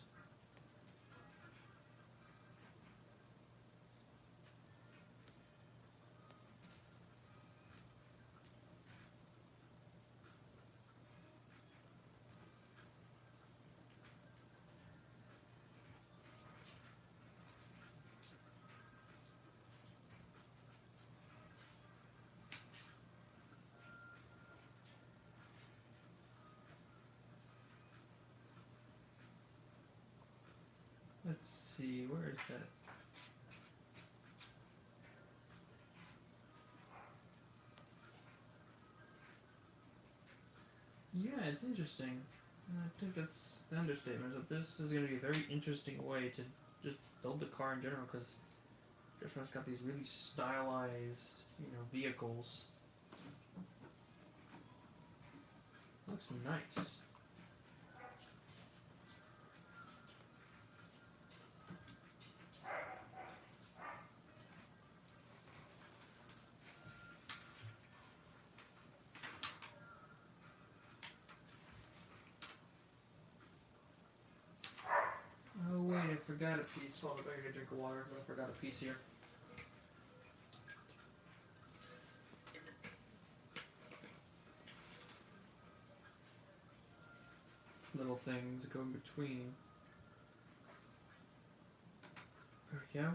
Let's see, where is that? Yeah, it's interesting. I think that's the understatement. That this is going to be a very interesting way to just build the car in general, because Jurassic got these really stylized, vehicles. Looks nice. Oh wait, I forgot a piece. Hold on, I gotta drink water, but I forgot a piece here. Little things that go in between. There we go.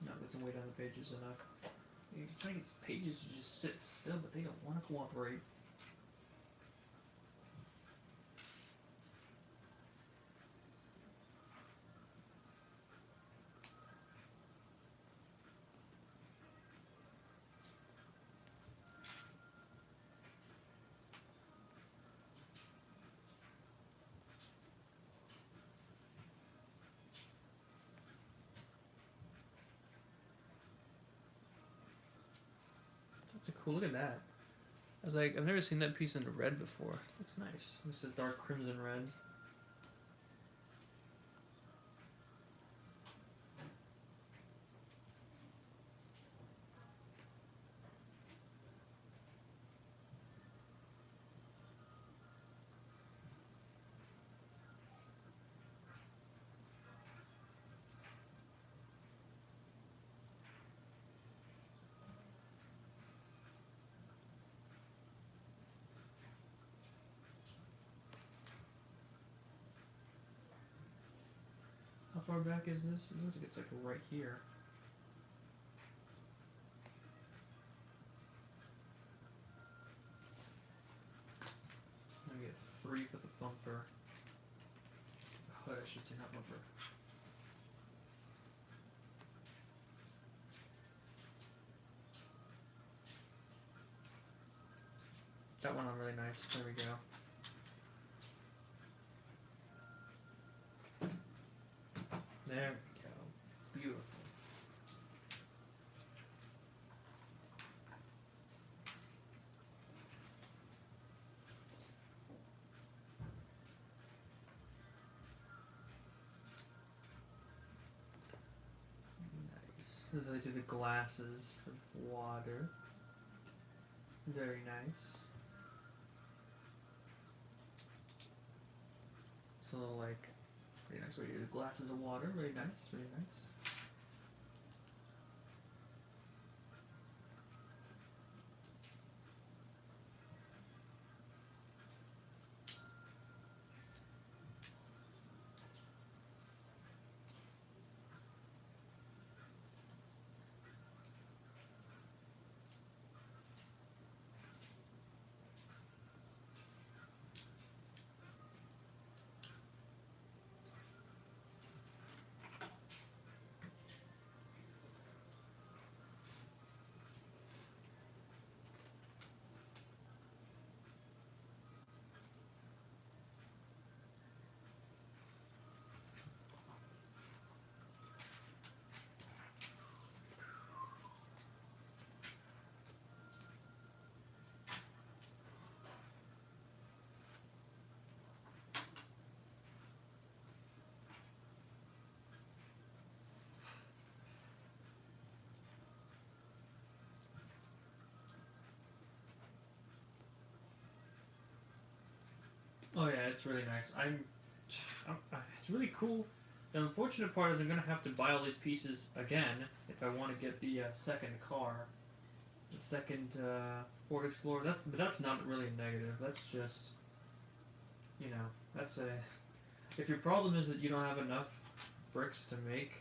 No, it doesn't weigh down the pages enough. You can try to get these pages to just sit still, but they don't want to cooperate. That's a cool. Look at that. I was like, I've never seen that piece in red before. Looks nice. This is dark crimson red. How far back is this? It looks like it's like right here. I'm gonna get 3 for the bumper. The hood, I should say, not bumper. That one on really nice. There we go. There we go. Beautiful. Nice. This is how they do the glasses of water. Very nice. It's a little like, it's pretty nice way to do the glasses of water. Very nice, very nice. Oh yeah, it's really nice. It's really cool. The unfortunate part is I'm gonna have to buy all these pieces again if I want to get the second car, the second Ford Explorer. But that's not really a negative. That's just, you know, that's a. If your problem is that you don't have enough bricks to make,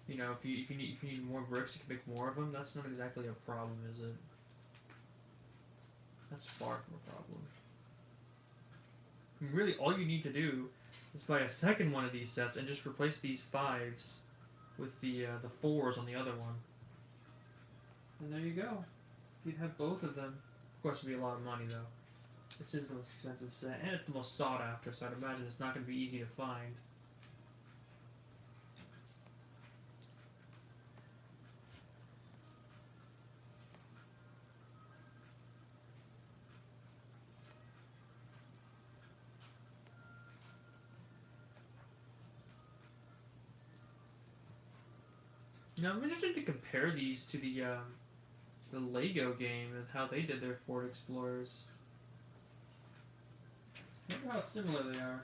you know, if you need more bricks, you can make more of them. That's not exactly a problem, is it? That's far from a problem. I mean, really, all you need to do is buy a second one of these sets and just replace these 5s with the 4s on the other one. And there you go. If you'd have both of them, of course, it'd be a lot of money though. This is the most expensive set, and it's the most sought after, so I'd imagine it's not going to be easy to find. You know, I'm interested to compare these to the Lego game and how they did their Ford Explorers. I wonder how similar they are.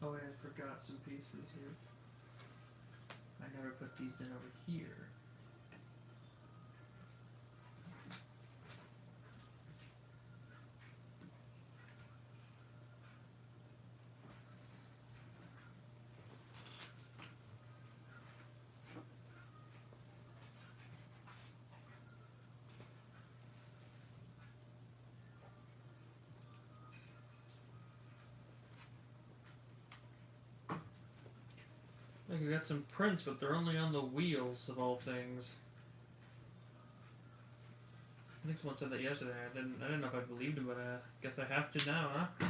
Oh, and I forgot some pieces here. I never put these in over here. Like, we got some prints, but they're only on the wheels of all things. I think someone said that yesterday. I didn't know if I believed him, but I guess I have to now, huh?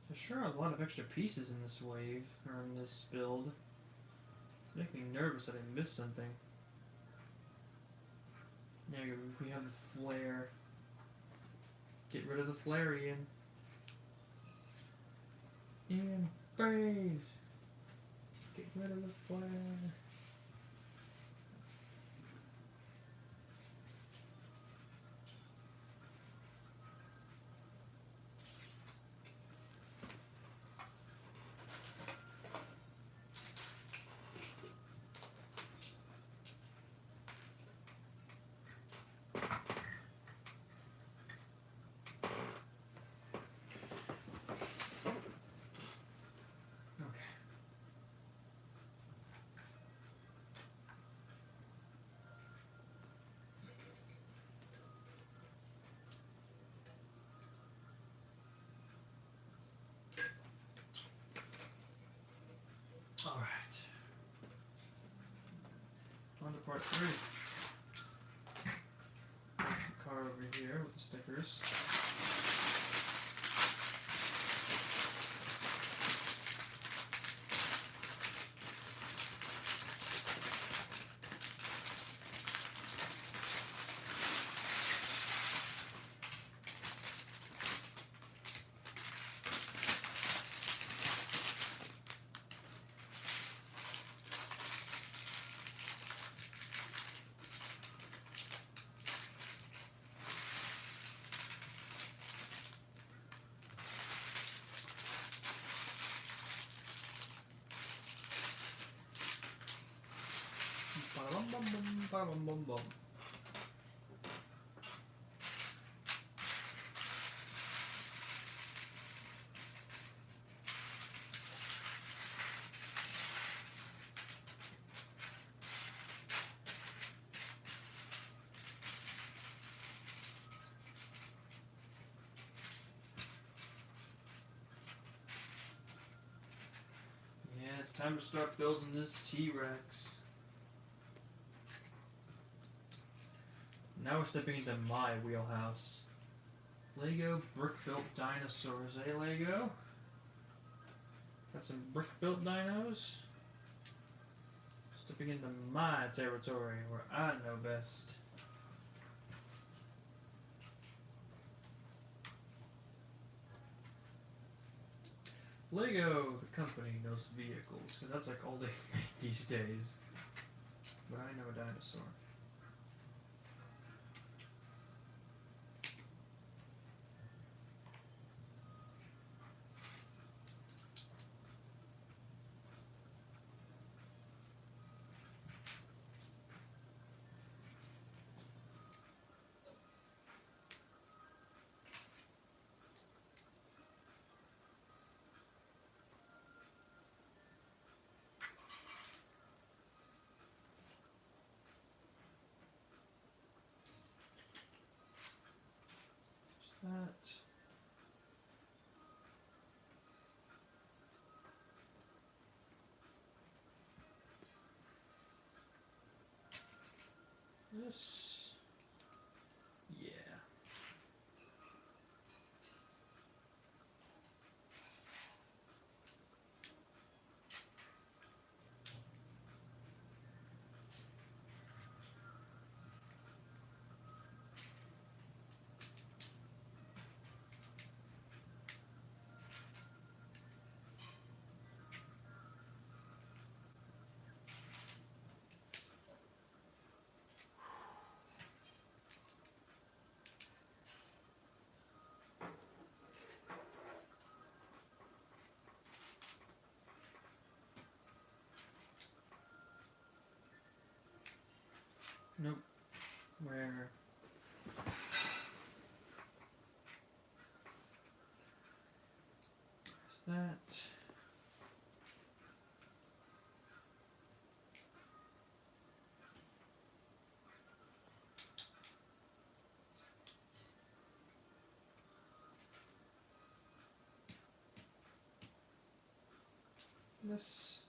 There's sure a lot of extra pieces in this wave, or in this build. It's making me nervous that I missed something. There you go, we have the flare. Get rid of the flare, Ian. Ian, freeze! Get rid of the flare. Alright. On to part 3. Car over here with the stickers. Bum, bum, bum, bum, bum. it's time to start building this T-Rex. Now we're stepping into my wheelhouse. Lego brick-built dinosaurs, eh, Lego? Got some brick-built dinos? Stepping into my territory, where I know best. Lego, the company, knows vehicles, because that's like all they make these days. But I know a dinosaur. That. This. Yeah. Nope. Where? There's that. This.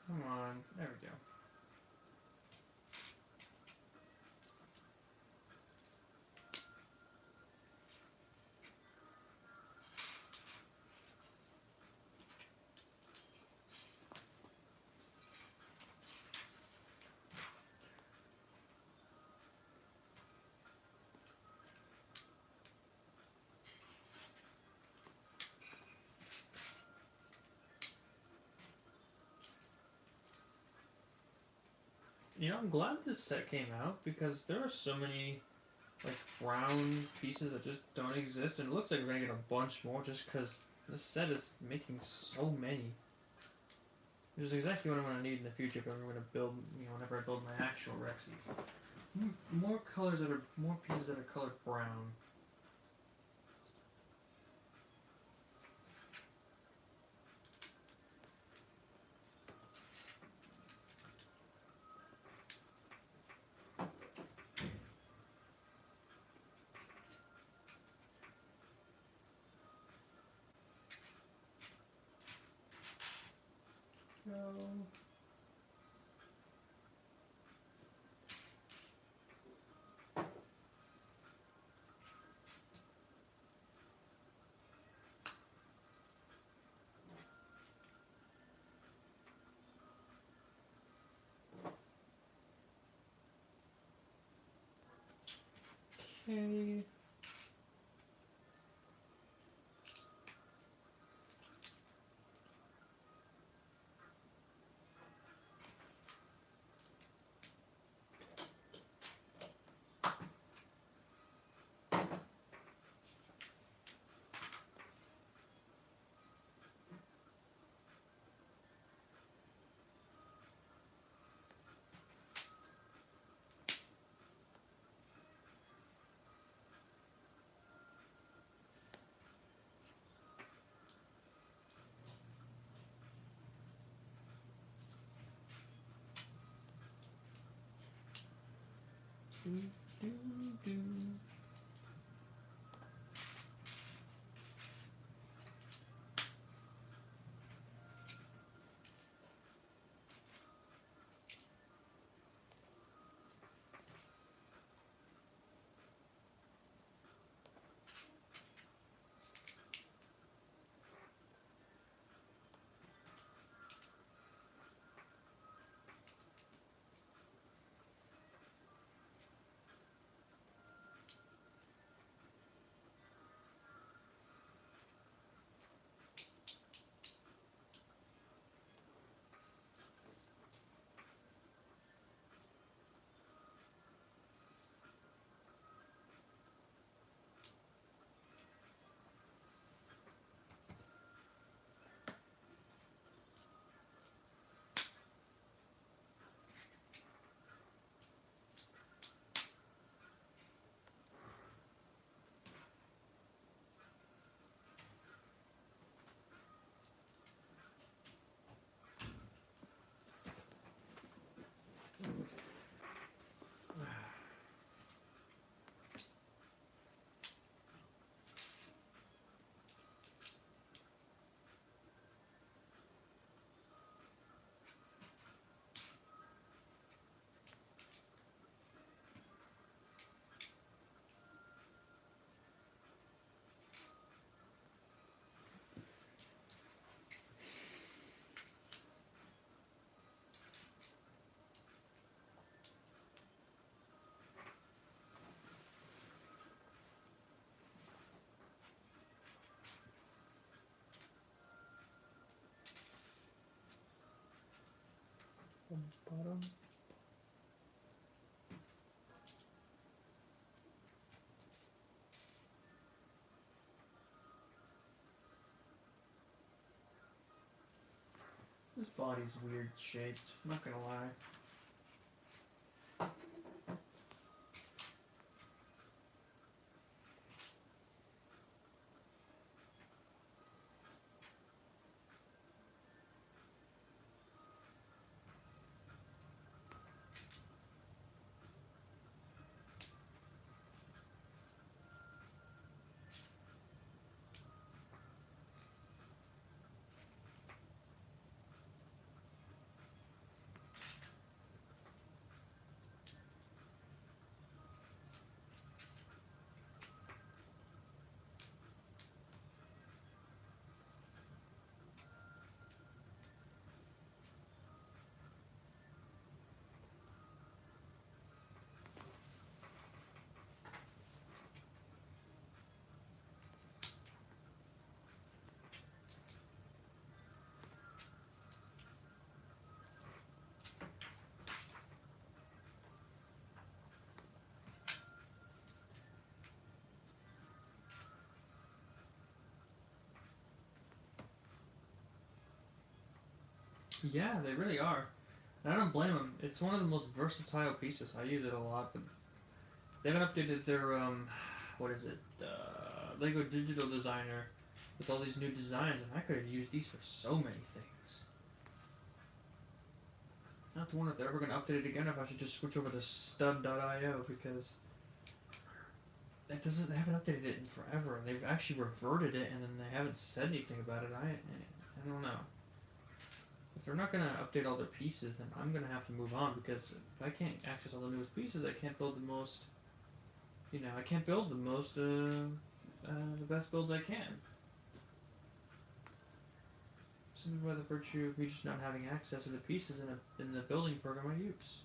Come on. There we go. You know, I'm glad this set came out because there are so many like brown pieces that just don't exist, and it looks like we're gonna get a bunch more just because This set is making so many. Which is exactly what I'm going to need in the future if I'm going to build, whenever I build my actual Rexies. More colors that are, more pieces that are colored brown. Go. Okay. Do, do, do. Bottom. This body's weird shaped, I'm not gonna lie. Yeah, they really are. And I don't blame them. It's one of the most versatile pieces. I use it a lot, but they haven't updated their what is it? Lego Digital Designer with all these new designs, and I could have used these for so many things. I have to wonder if they're ever going to update it again. If I should just switch over to stud.io because they haven't updated it in forever, and they've actually reverted it, and then they haven't said anything about it. I don't know. If they're not going to update all their pieces, then I'm going to have to move on because if I can't access all the newest pieces, I can't build the most. I can't build the most, the best builds I can. Simply by the virtue of me just not having access to the pieces in the building program I use.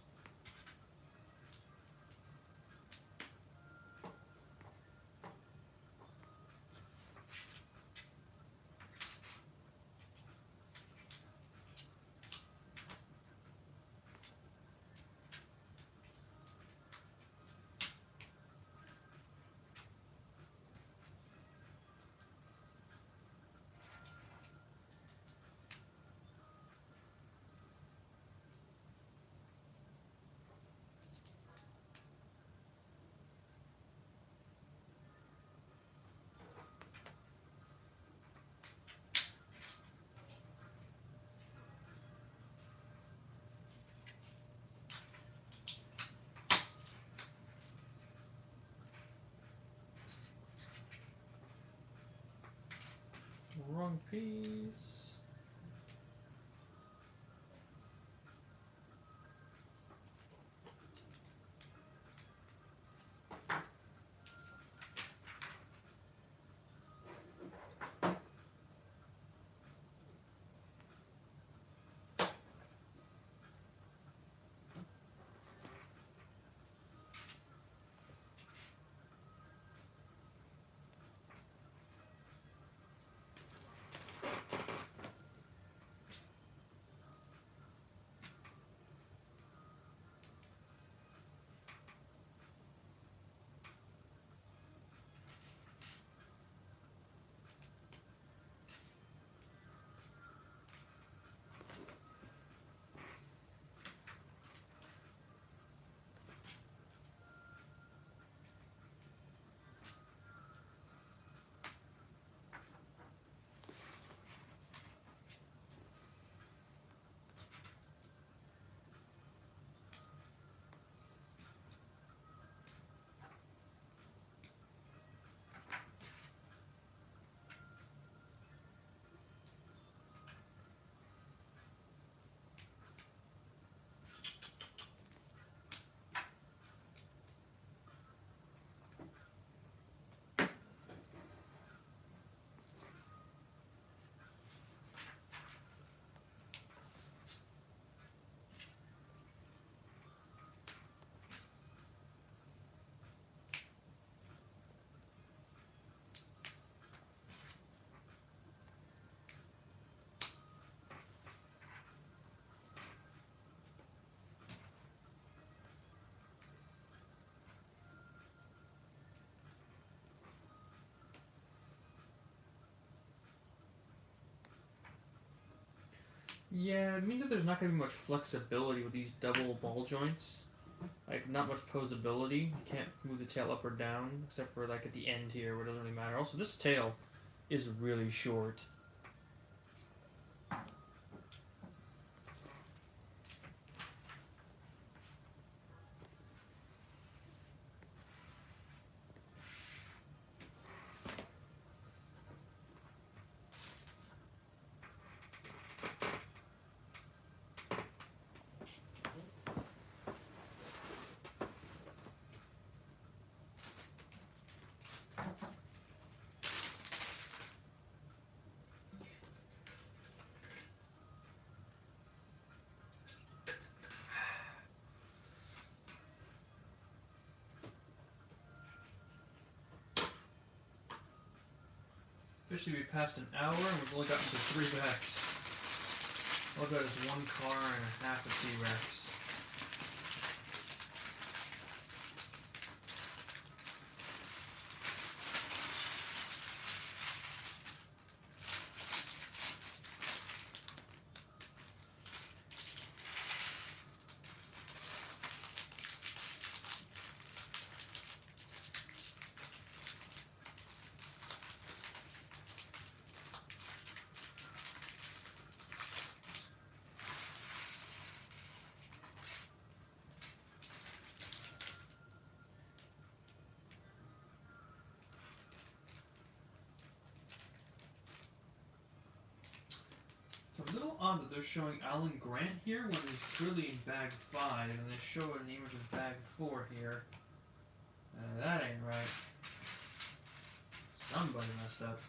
Wrong piece. Yeah, it means that there's not going to be much flexibility with these double ball joints. Like, not much posability. You can't move the tail up or down, except for, like, at the end here, where it doesn't really matter. Also, this tail is really short. Officially, we passed an hour, and we've only gotten to 3 backs. All I've got is 1 car and a half of T-Rex. odd that they're showing Alan Grant here when he's clearly in bag 5, and they show an image of bag 4 here. That ain't right. Somebody messed up.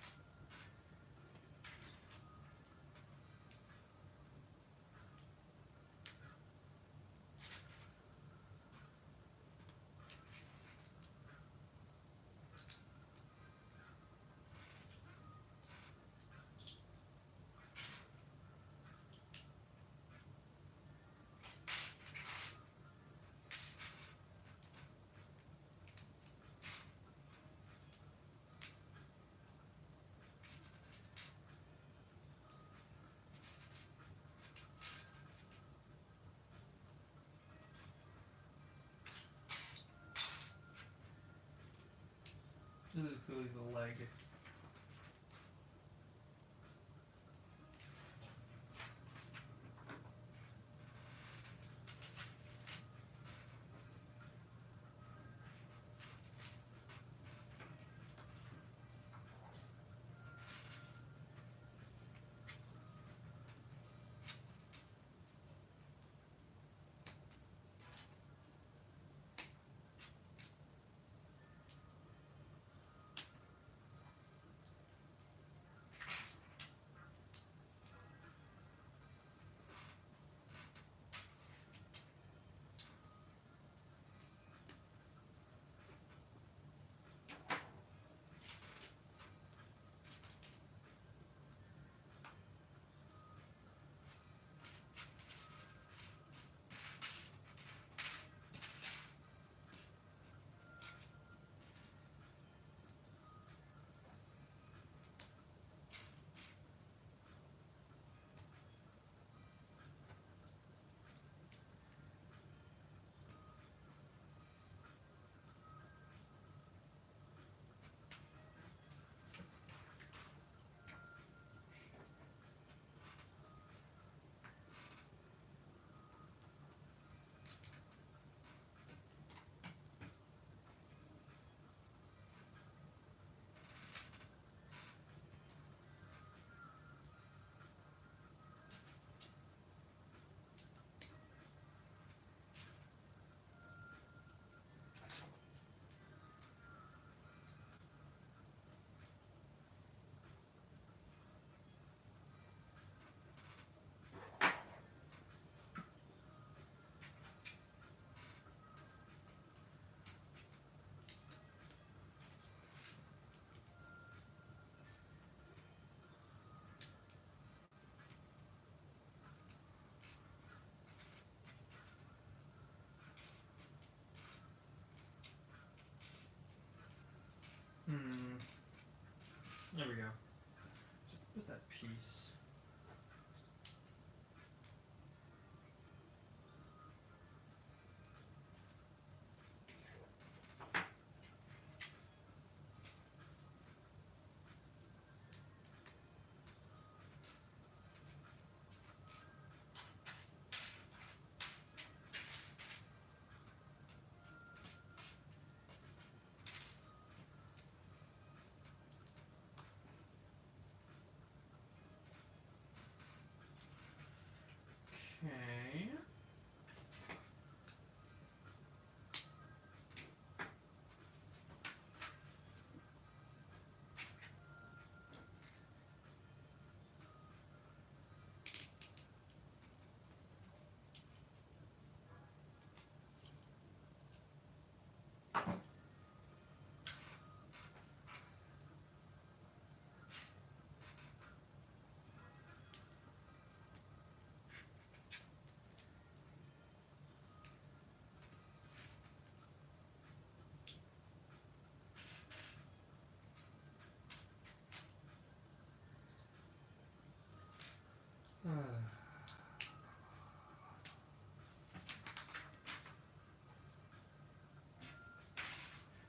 This is clearly the leg. There we go. So what's that piece? Okay.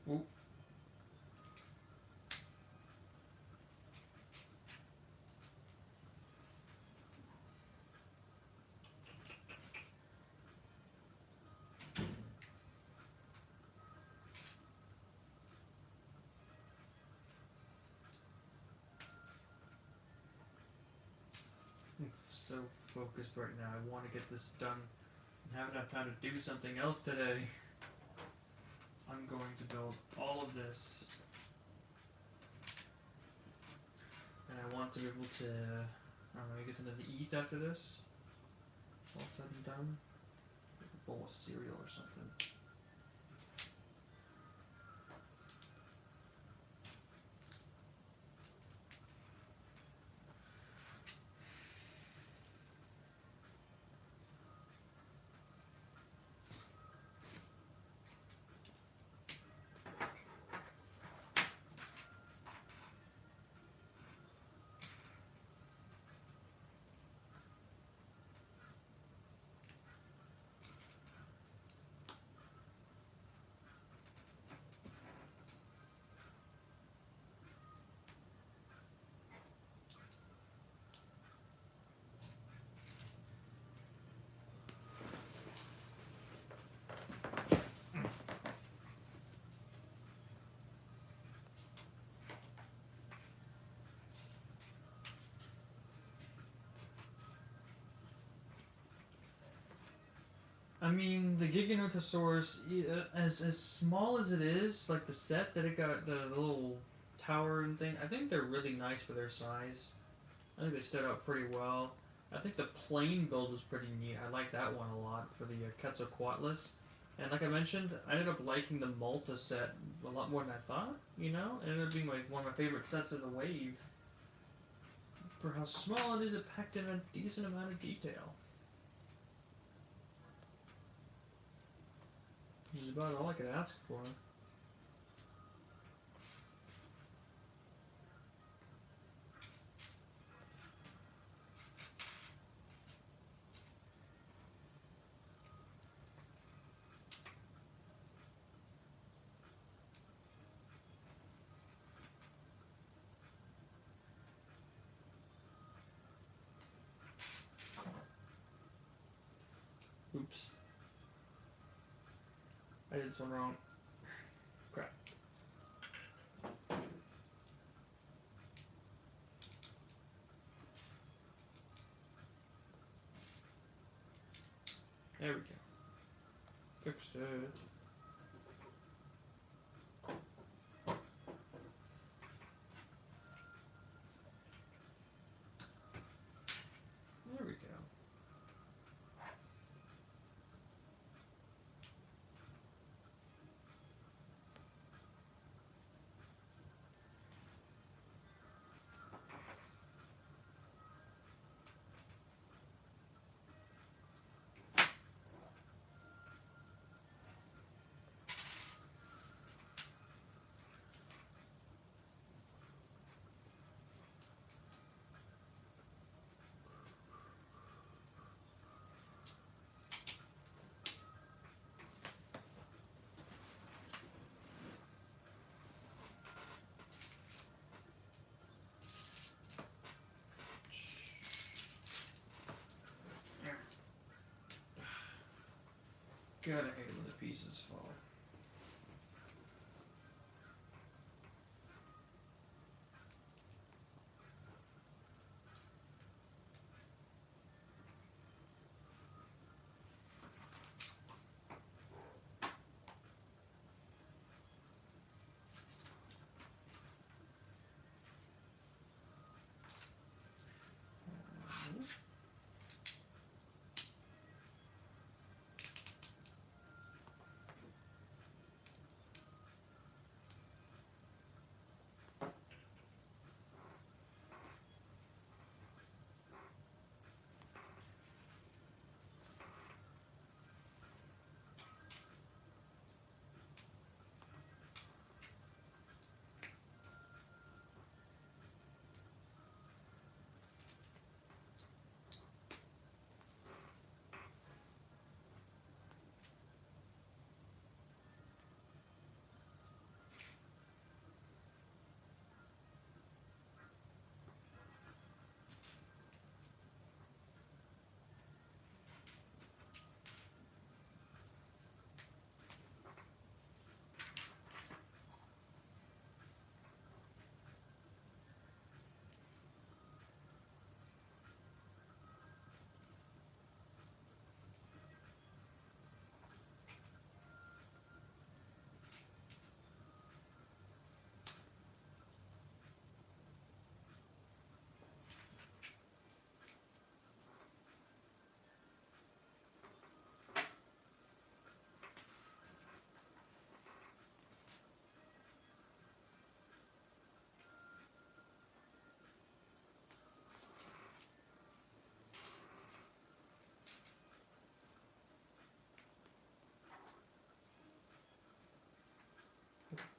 Oop. So focused right now. I want to get this done. I haven't had time to do something else today. I'm going to build all of this. And I want to be able to, I don't know, get something to eat after this. All said and done. Like a bowl of cereal or something. I mean, the Giganotosaurus, as small as it is, like the set that it got, the little tower and thing, I think they're really nice for their size. I think they stood out pretty well. I think the plain build was pretty neat. I like that one a lot for the Quetzalcoatlus. And like I mentioned, I ended up liking the Malta set a lot more than I thought, you know? It ended up being like one of my favorite sets of the wave. For how small it is, it packed in a decent amount of detail. Which is about all I could ask for. Oops. I did something wrong. Crap. There we go. Fixed it. There we go. God, I hate when the pieces fall.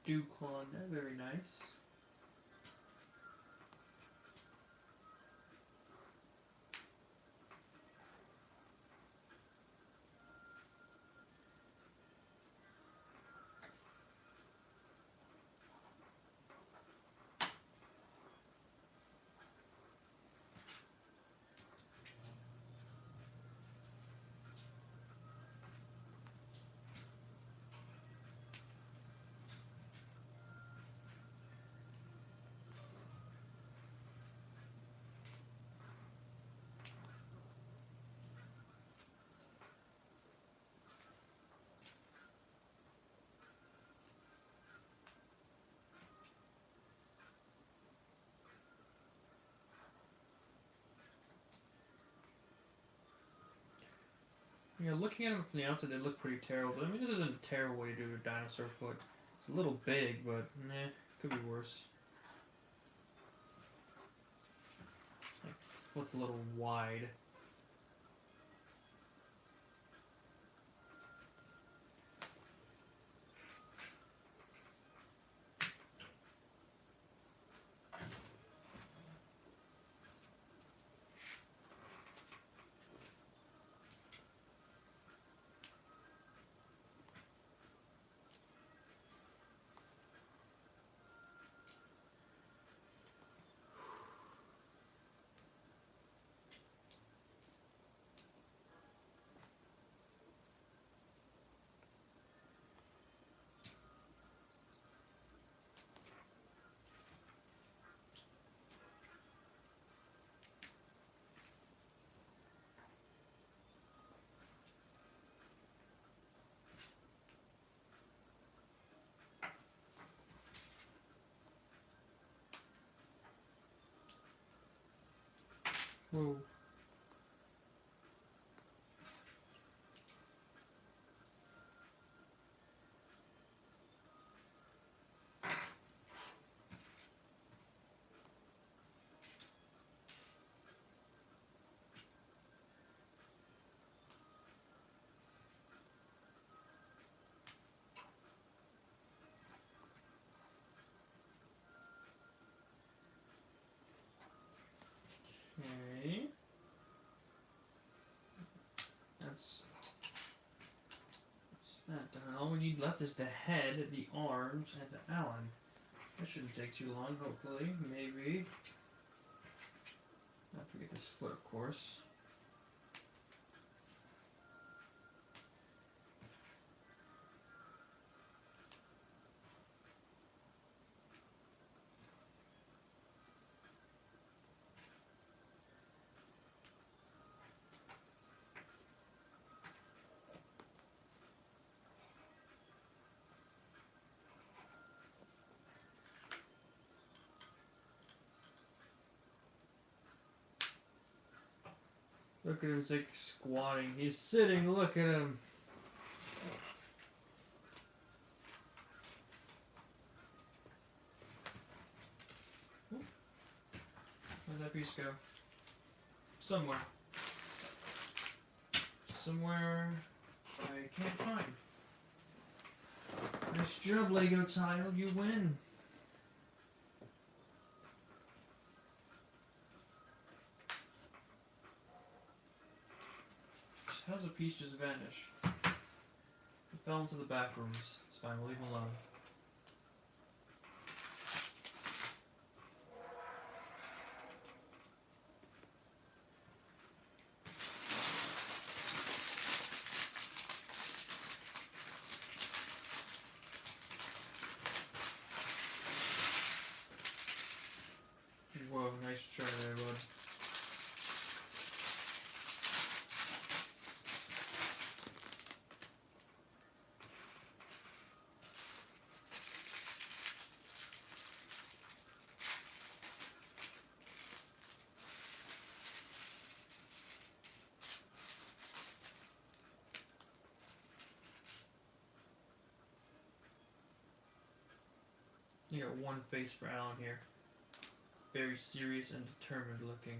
Duconda, very nice. Yeah, looking at them from the outside, they look pretty terrible. I mean, this isn't a terrible way to do a dinosaur foot. It's a little big, but nah, could be worse. Like, foot's a little wide. Whoa. Okay. That's that done. All we need left is the head, the arms, and the Allen. That shouldn't take too long, hopefully. Maybe. Not forget this foot, of course. Look at him, he's like squatting. He's sitting, look at him. Where'd that piece go? Somewhere. Somewhere I can't find. Nice job, Lego tile, you win. How's a piece just vanish? It fell into the back rooms. It's fine, we'll leave him alone. Whoa, nice try there, bud. You got one face for Alan here. Very serious and determined looking.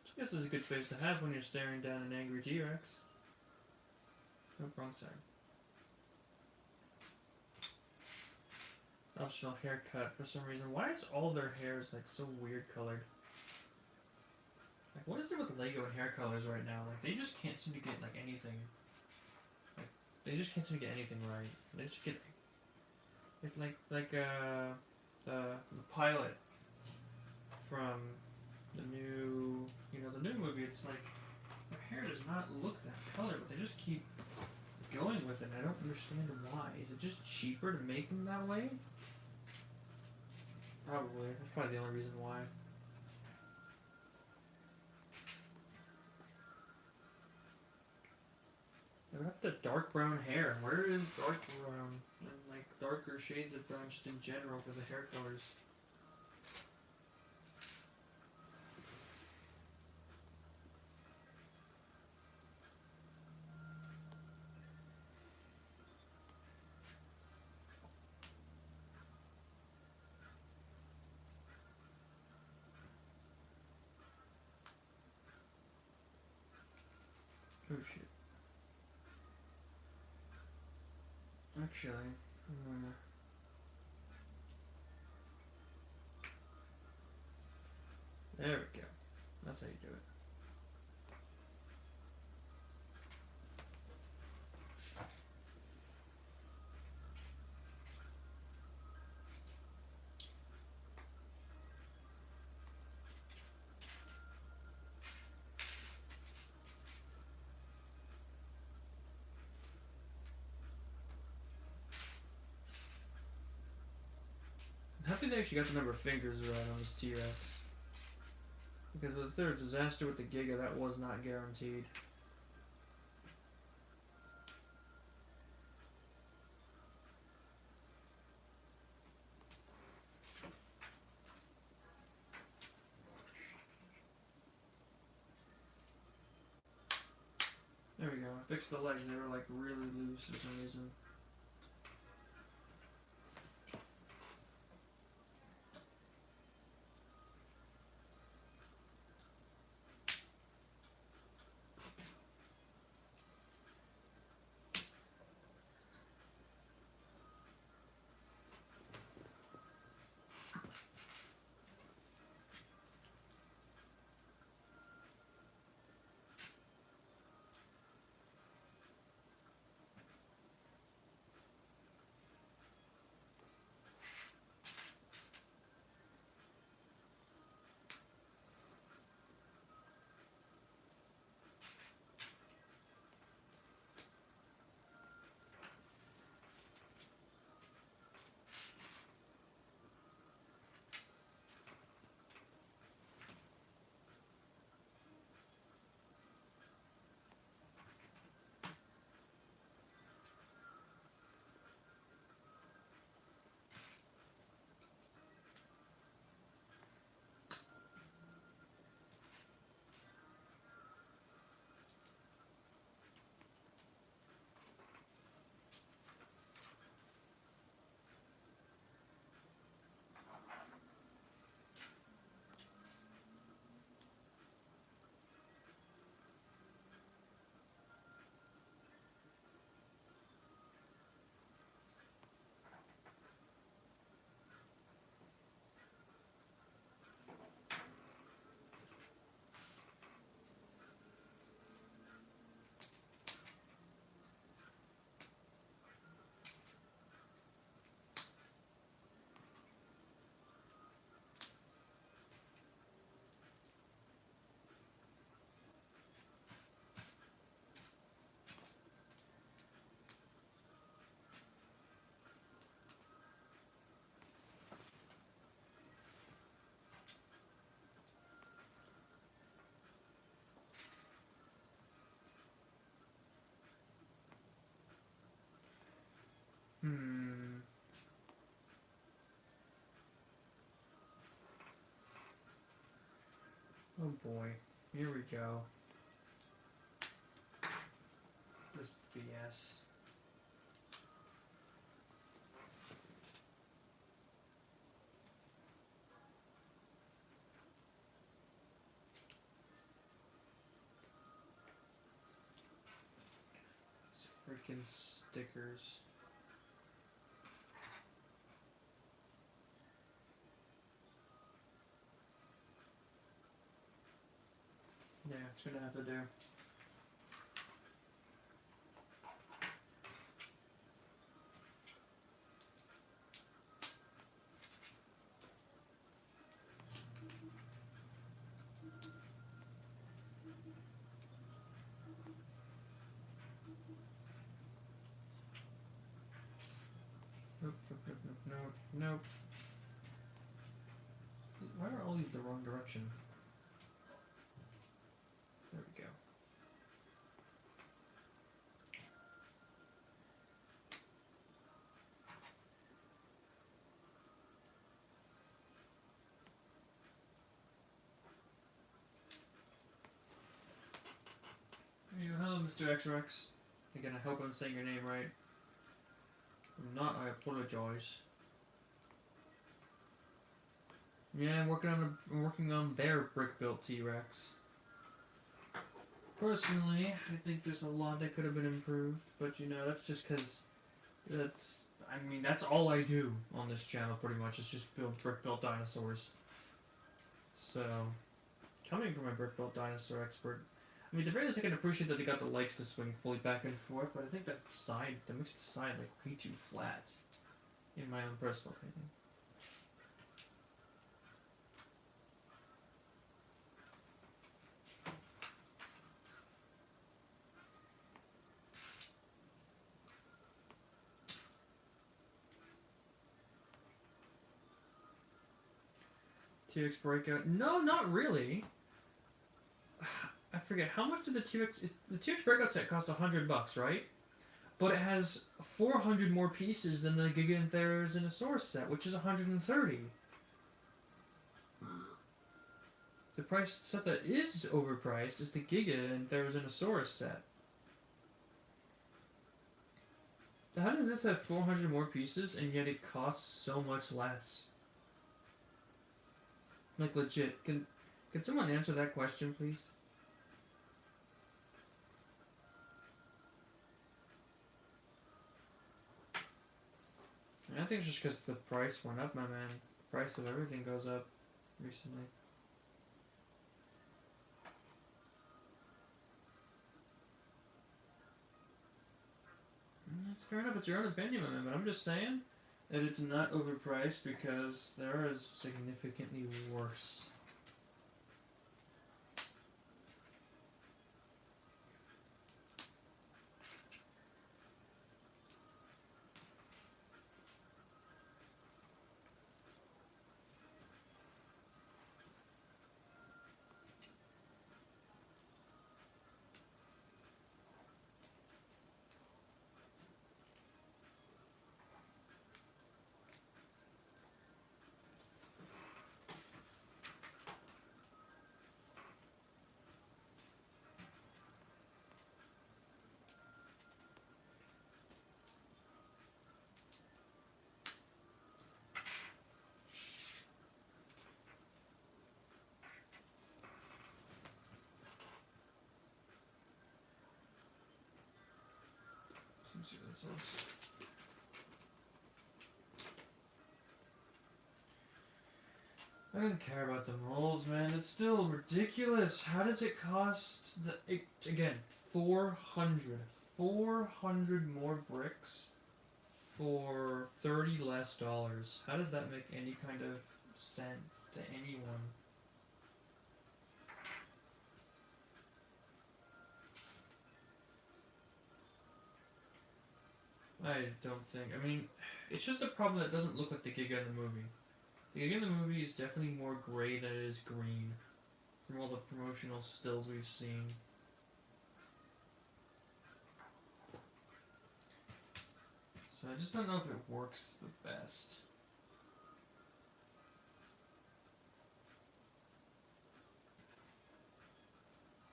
I guess it's a good face to have when you're staring down an angry T-Rex. No, wrong side. Optional haircut for some reason. Why is all their hairs like so weird colored? Like, what is it with Lego and hair colors right now? Like, they just can't seem to get like anything. Like, they just can't seem to get anything right. They just get it's like the pilot from the new the new movie. It's like their hair does not look that color, but they just keep going with it. And I don't understand why. Is it just cheaper to make them that way? Probably. That's probably the only reason why. They have the dark brown hair. Where is dark brown? And like darker shades of brown just in general for the hair colors. Oh shit. Actually, there we go. That's how you do it. I think they actually got the number of fingers right on this T-Rex. Because with their disaster with the Giga, that was not guaranteed. There we go. I fixed the legs. They were like really loose for some reason. Oh boy. Here we go. This BS. freaking stickers. Yeah, it's gonna have to do. Nope, nope, nope, nope, nope, nope. Why are all these the wrong direction? There we go. Hello, Mr. XRX. Again, I hope I'm saying your name right. If not, I apologize. Yeah, I'm working on their brick-built T-Rex. Personally, I think there's a lot that could have been improved, but you know, that's just because that's all I do on this channel pretty much, is just build brick-built dinosaurs. So, coming from a brick-built dinosaur expert, I mean, the very least I can appreciate that they got the legs to swing fully back and forth, but I think that makes the side like way too flat, in my own personal opinion. T-Rex Breakout? No, not really. I forget, how much did the T-Rex Breakout set cost? $100, right? But it has 400 more pieces than the Giga and Therazinosaurus set, which is 130. The price set that is overpriced is the Giga and Therazinosaurus set. How does this have 400 more pieces and yet it costs so much less? Like, legit. Can someone answer that question, please? I think it's just because the price went up, my man. The price of everything goes up recently. That's fair enough. It's your own opinion, my man. But I'm just saying that it's not overpriced because there is significantly worse. I don't care about the molds, man. It's still ridiculous. How does it cost again, 400 more bricks for $30 less? How does that make any kind of sense to anyone? I don't think. I mean, it's just a problem that doesn't look like the Giga in the movie. The Giga in the movie is definitely more gray than it is green, from all the promotional stills we've seen. So I just don't know if it works the best.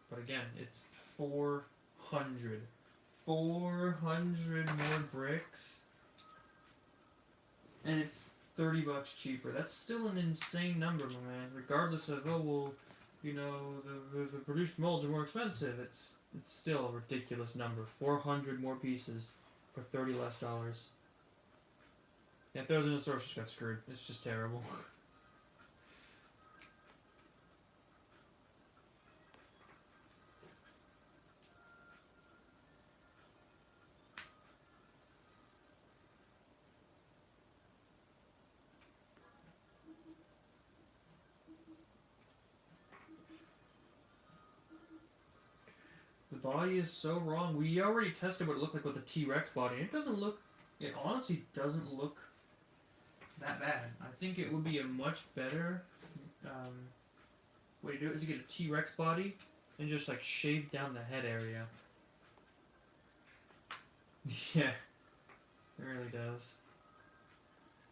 But again, it's 400. 400 more bricks, and it's $30 cheaper. That's still an insane number, my man. Regardless of, oh, well, you know, the produced molds are more expensive. It's still a ridiculous number. 400 more pieces for $30 less. Yeah, Therazinosaurus just got screwed. It's just terrible. The body is so wrong. We already tested what it looked like with the T-Rex body. It doesn't look... It honestly doesn't look that bad. I think it would be a much better way to do it is to get a T-Rex body and just like shave down the head area. Yeah, it really does.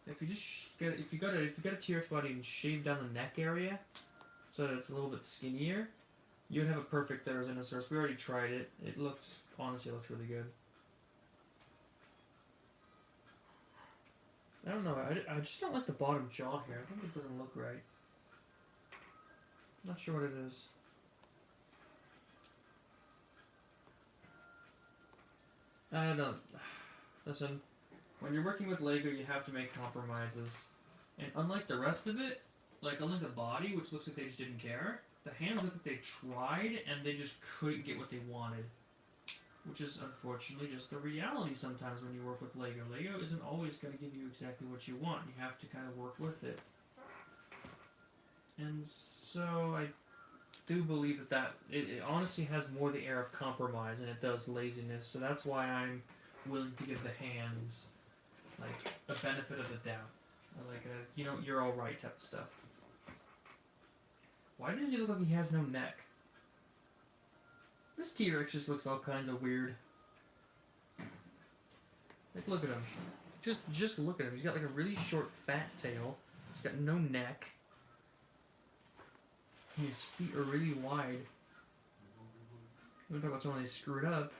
If you just if you got a T-Rex body and shave down the neck area so that it's a little bit skinnier, you would have a perfect Therazinosaurus. We already tried it. It looks honestly looks really good. I don't know. I just don't like the bottom jaw here. I think it doesn't look right. I'm not sure what it is. I don't. Listen, when you're working with Lego, you have to make compromises. And unlike the rest of it, like unlike the body, which looks like they just didn't care, the hands look like they tried and they just couldn't get what they wanted. Which is unfortunately just the reality sometimes when you work with Lego. Lego isn't always going to give you exactly what you want. You have to kind of work with it. And so I do believe that it honestly has more the air of compromise than it does laziness. So that's why I'm willing to give the hands like a benefit of the doubt. Like a, you know, you're all right type of stuff. Why does he look like he has no neck? This T-Rex just looks all kinds of weird. Like, look at him. Just look at him. He's got like a really short, fat tail. He's got no neck. And his feet are really wide. We're talking about someone they screwed up.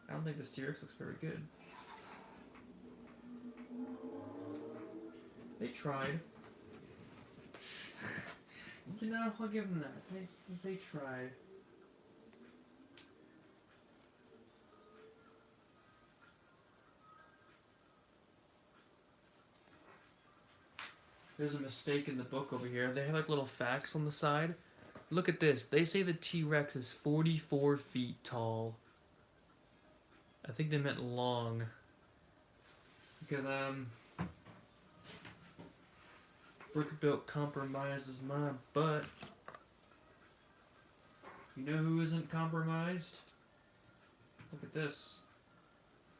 I don't think this T-Rex looks very good. They tried. You know, I'll give them that. They tried. There's a mistake in the book over here. They have like little facts on the side. Look at this. They say the T-Rex is 44 feet tall. I think they meant long. Because, Brick Built compromises my butt. You know who isn't compromised? Look at this.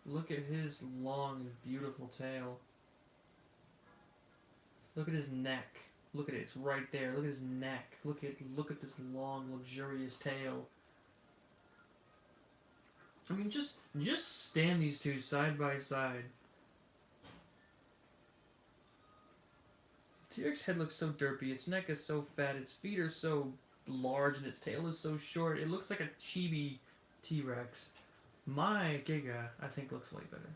Look at his long and beautiful tail. Look at his neck. Look at it. It's right there. Look at his neck. Look at this long, luxurious tail. I mean, just stand these two side by side. T-Rex head looks so derpy. Its neck is so fat. Its feet are so large, and its tail is so short. It looks like a chibi T-Rex. My Giga, I think, looks way better.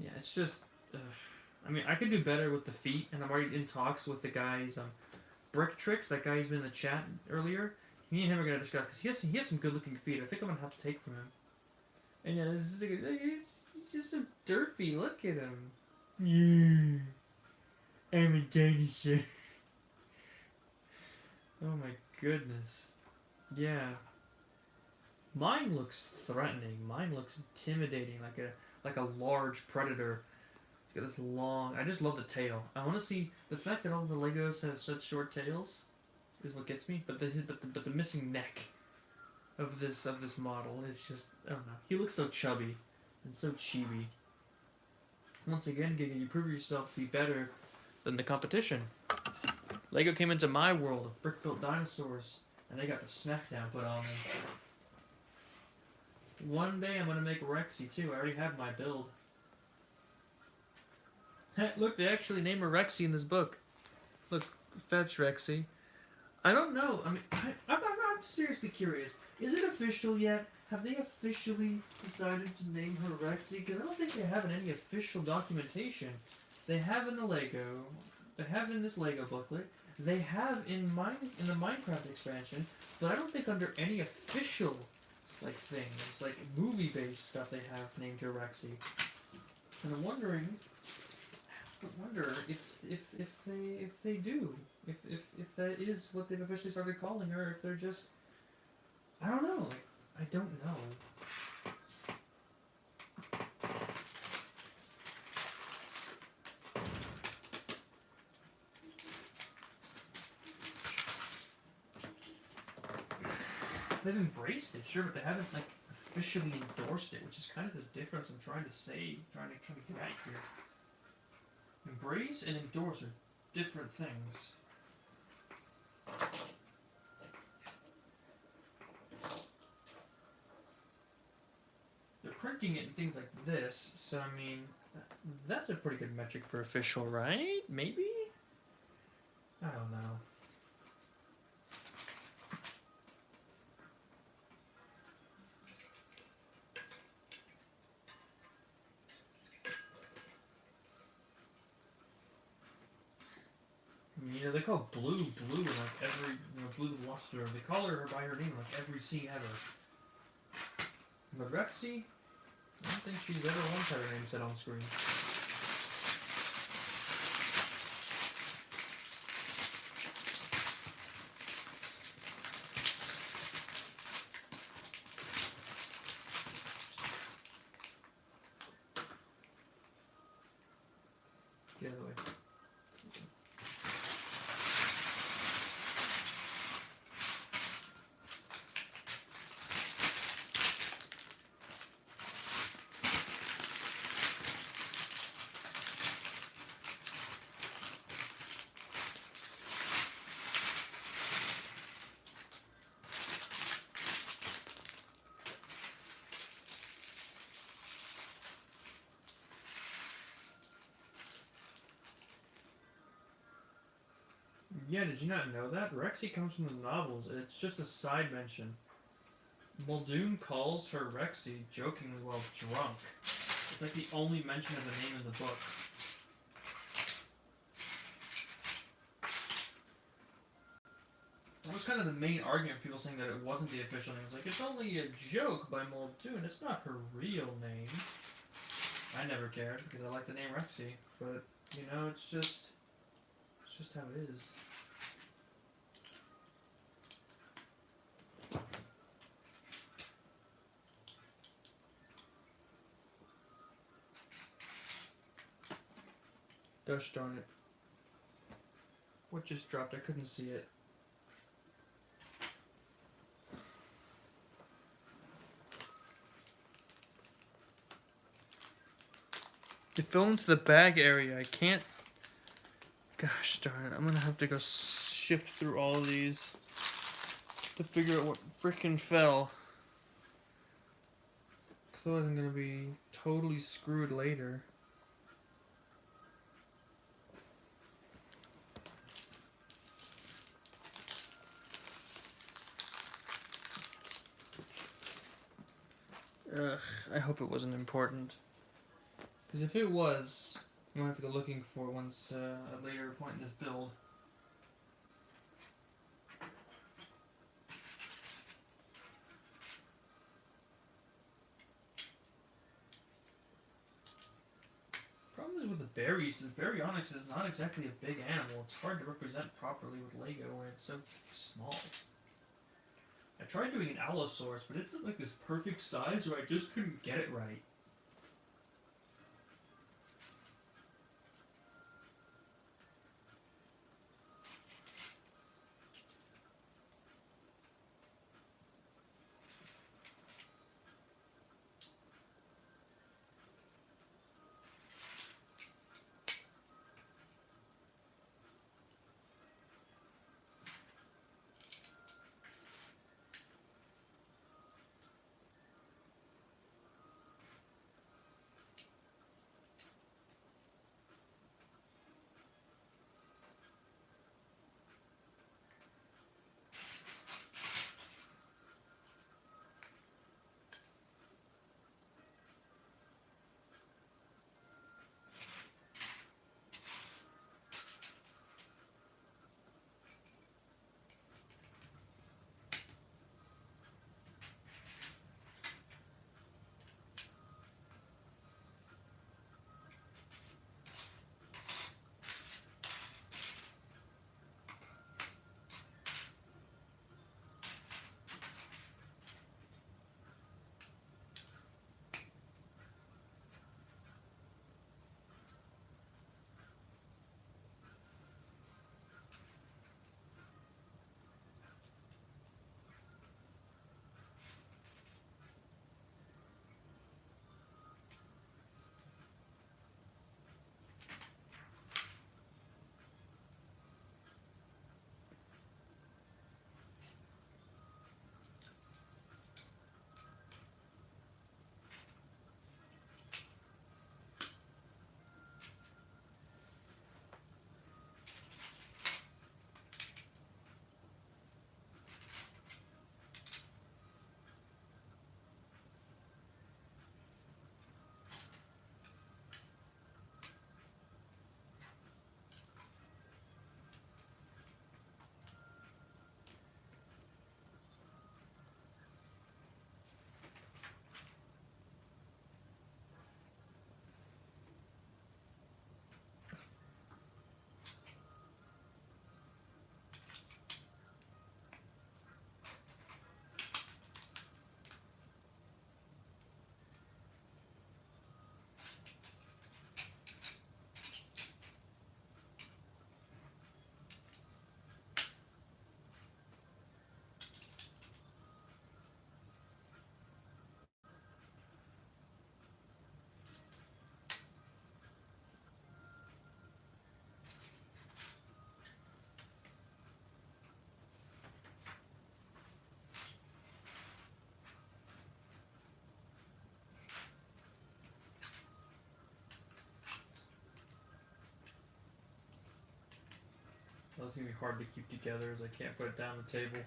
Yeah, it's just. I mean, I could do better with the feet, and I'm already in talks with the guys, Brick Tricks, that guy who's been in the chat earlier. Me and him are going to discuss, because he has some good-looking feet. I think I'm going to have to take from him. And yeah, he's just so derpy. Look at him. Yeah. I'm a dinosaur. Oh my goodness. Yeah. Mine looks threatening. Mine looks intimidating, like a large predator. It's got this long. I just love the tail. I want to see the fact that all the Legos have such short tails is what gets me. But the missing neck of this model is just, I don't know. He looks so chubby and so chibi. Once again, Giga, you prove yourself to be better than the competition. Lego came into my world of brick-built dinosaurs, and they got the smackdown put on them. One day I'm gonna make Rexy too. I already have my build. Look, they actually name her Rexy in this book. Look, fetch Rexy. I don't know. I mean, I'm seriously curious. Is it official yet? Have they officially decided to name her Rexy? Because I don't think they have in any official documentation. They have in the Lego. They have in this Lego booklet. They have in the Minecraft expansion, but I don't think under any official like things, like movie-based stuff they have named her Rexy. And I'm wondering, if they do, if that is what they've officially started calling her, if they're just, I don't know, like, I don't know. They've embraced it, sure, but they haven't like officially endorsed it, which is kind of the difference I'm trying to say, trying to get at here. Embrace and endorse are different things. They're printing it in things like this, so I mean, that's a pretty good metric for official, right? Maybe? I don't know. You know, they call Blue in like every, Blue the Velociraptor. They call her by her name in like every scene ever. But Rexy, I don't think she's ever once had her name said on screen. The other way. Yeah, did you not know that? Rexy comes from the novels, and it's just a side mention. Muldoon calls her Rexy jokingly while drunk. It's like the only mention of the name in the book. That was kind of the main argument, people saying that it wasn't the official name. It's like, it's only a joke by Muldoon, it's not her real name. I never cared, because I like the name Rexy. But, it's just how it is. Gosh darn it. What just dropped? I couldn't see it. It fell into the bag area. I can't. Gosh darn it. I'm gonna have to go shift through all of these to figure out what frickin' fell. Because otherwise I'm gonna be totally screwed later. Ugh, I hope it wasn't important. Because if it was, I'm going to have to go looking for it once at a later point in this build. Problem is with the berries, is Baryonyx is not exactly a big animal. It's hard to represent properly with Lego when it's so small. I tried doing an Allosaurus, but it's at like this perfect size where I just couldn't get it right. That's gonna be hard to keep together as I can't put it down the table.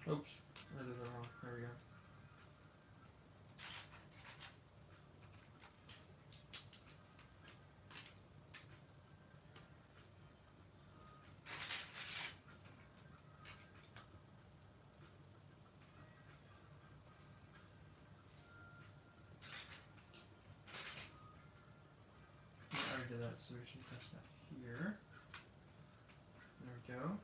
Oops, I did that wrong. There we go. I already did that, so we should press that here. There we go.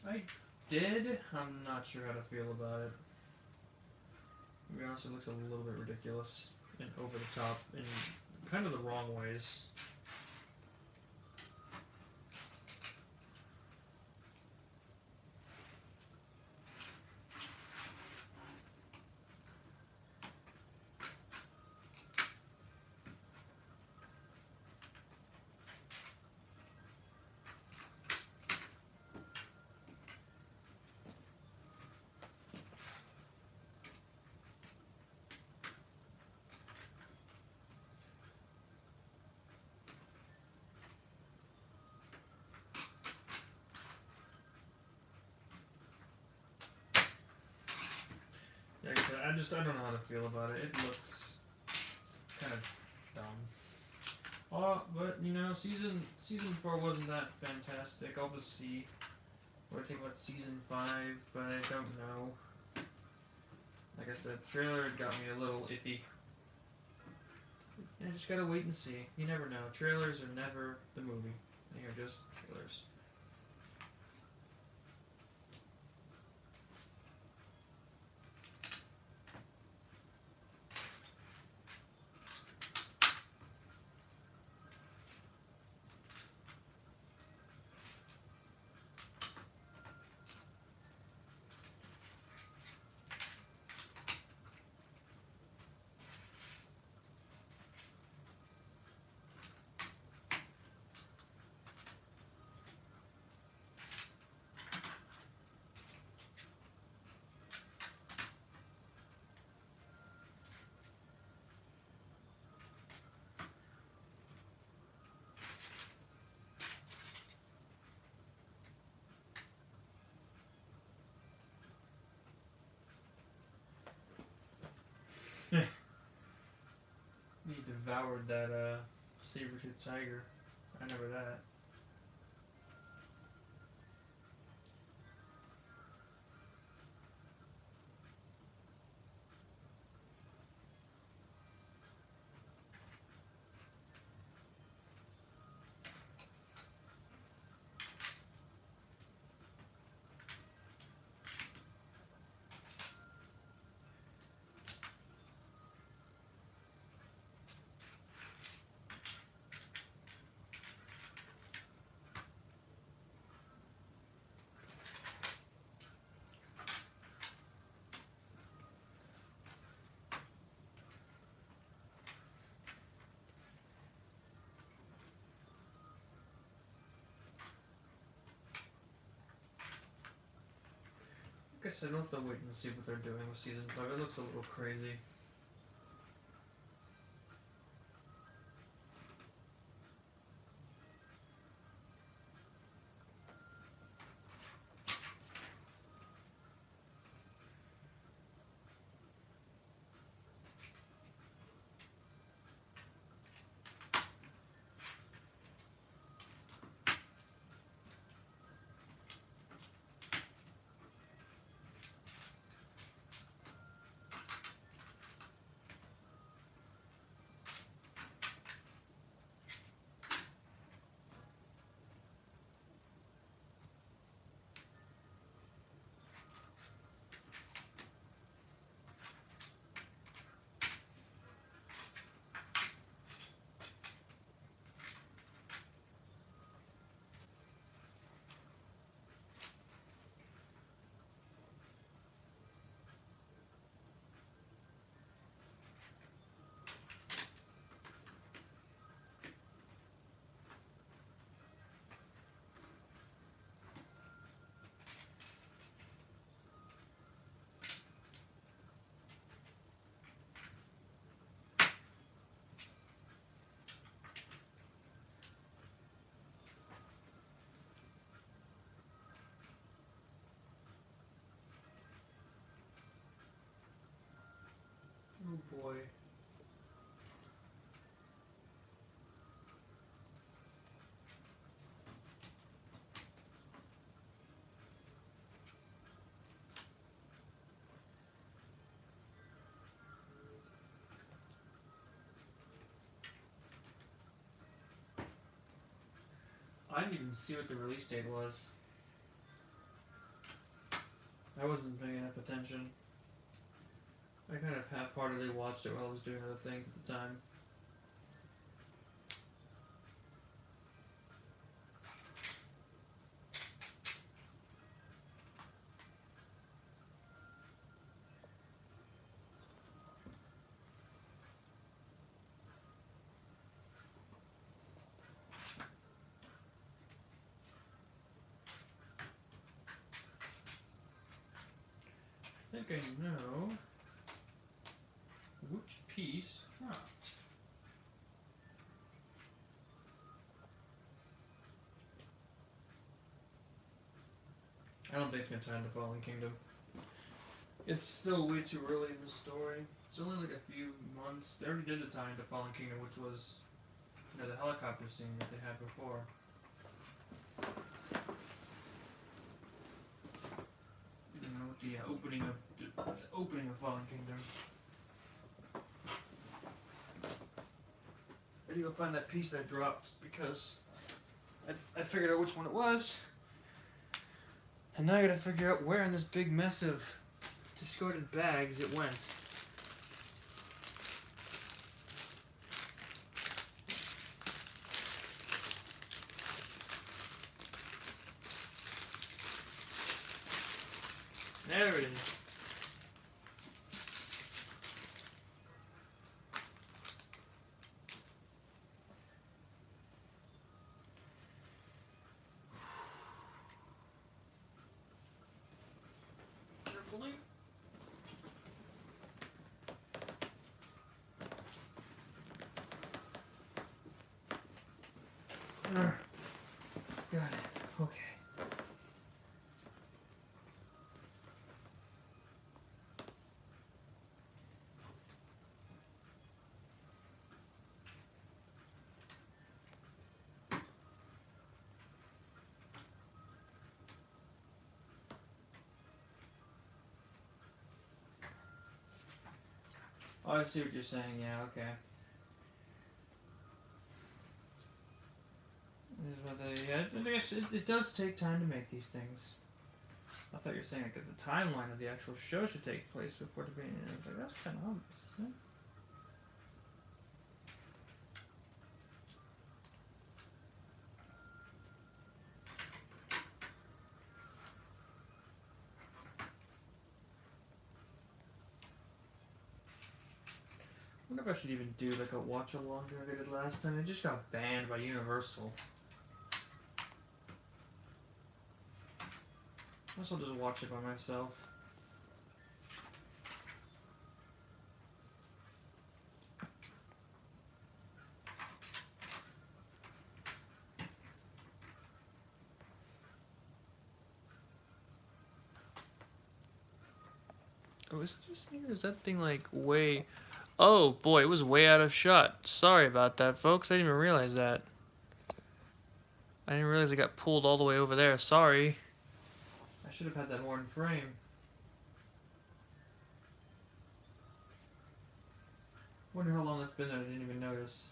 I did. I'm not sure how to feel about it. To be honest, it looks a little bit ridiculous and over the top in kind of the wrong ways. Like I said, I don't know how to feel about it. It looks kind of dumb. Oh, but you know, season 4 wasn't that fantastic. I'll just see what I think about season 5, but I don't know. Like I said, the trailer got me a little iffy. I just gotta wait and see. You never know. Trailers are never the movie. They are just trailers. He devoured that saber-toothed tiger. I remember that. I guess I'll have to wait and see what they're doing with season 5. It looks a little crazy. I didn't even see what the release date was. I wasn't paying enough attention. I kind of half-heartedly watched it while I was doing other things at the time. I think I know which piece dropped. I don't think it's time to Fallen Kingdom. It's still way too early in the story. It's only like a few months. They already did a tie into Fallen Kingdom, which was, you know, the helicopter scene that they had before. You know, with the opening of Fallen Kingdom. I need to go find that piece that dropped because I figured out which one it was. And now I gotta figure out where in this big mess of discarded bags it went. There it is. Carefully. Got it. Okay. Oh, I see what you're saying. Yeah, okay. This is what they, yeah, I guess it does take time to make these things. I thought you were saying like the timeline of the actual show should take place before the beginning. I was like, that's kind of obvious, isn't it? I wonder if I should even do like a watch along like I did last time. It just got banned by Universal. I guess I'll just watch it by myself. Oh, is it just me or is that thing like way... Oh boy, it was way out of shot. Sorry about that, folks. I didn't even realize that. I didn't realize it got pulled all the way over there. Sorry. I should have had that more in frame. Wonder how long that's been there. I didn't even notice.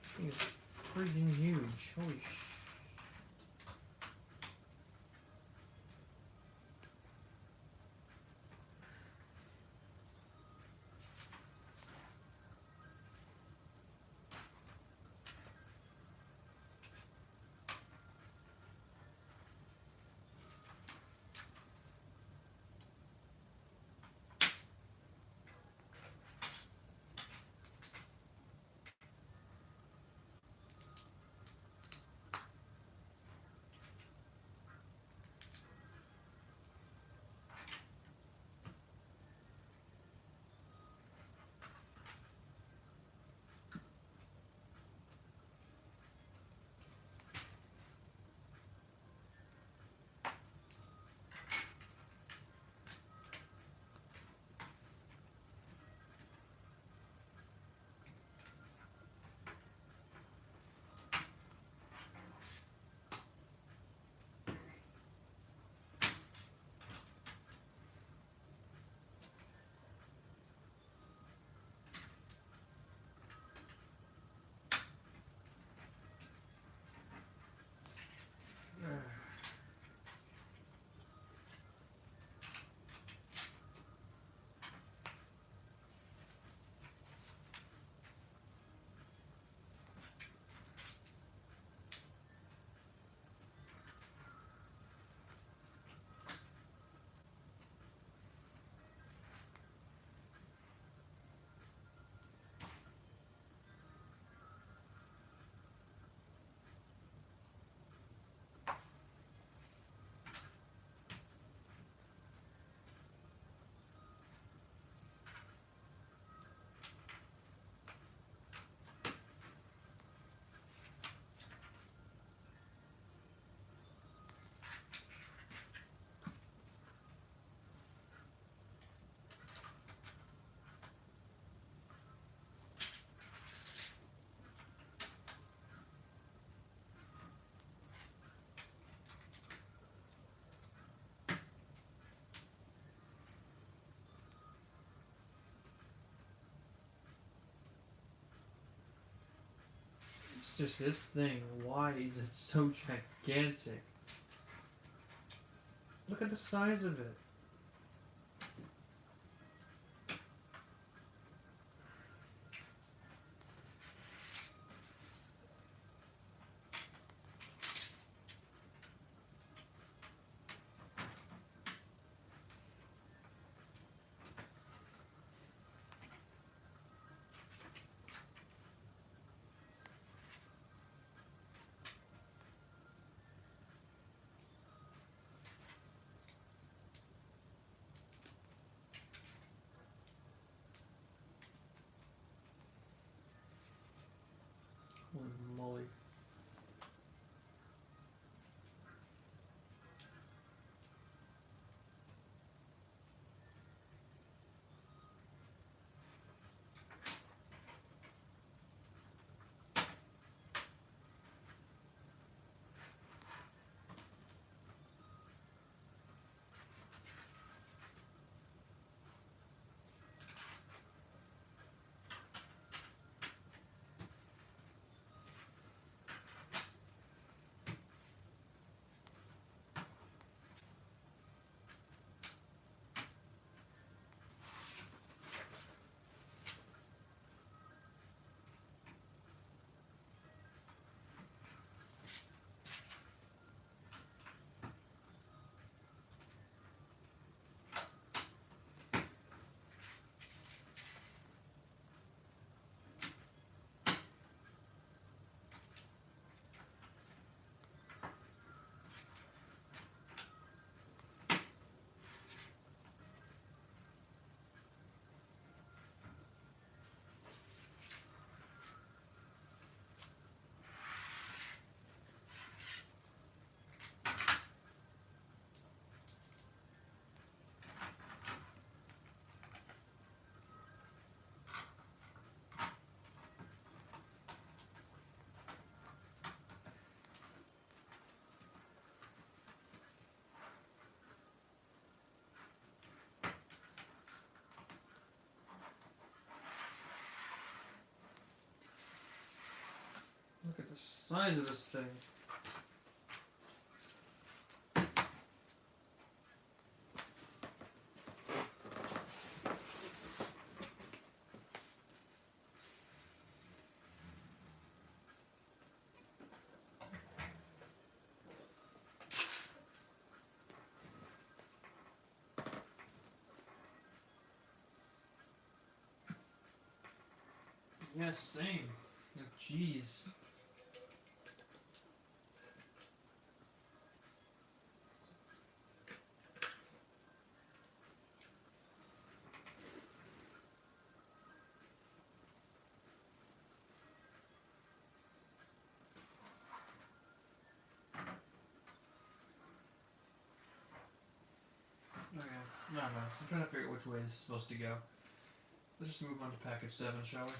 This thing is freaking huge. Holy sh... just this thing. Why is it so gigantic? Look at the size of it. Holy moly. Look at the size of this thing. Yeah, same. Oh, jeez. Okay, no. I'm trying to figure out which way this is supposed to go. Let's just move on to package 7, shall we?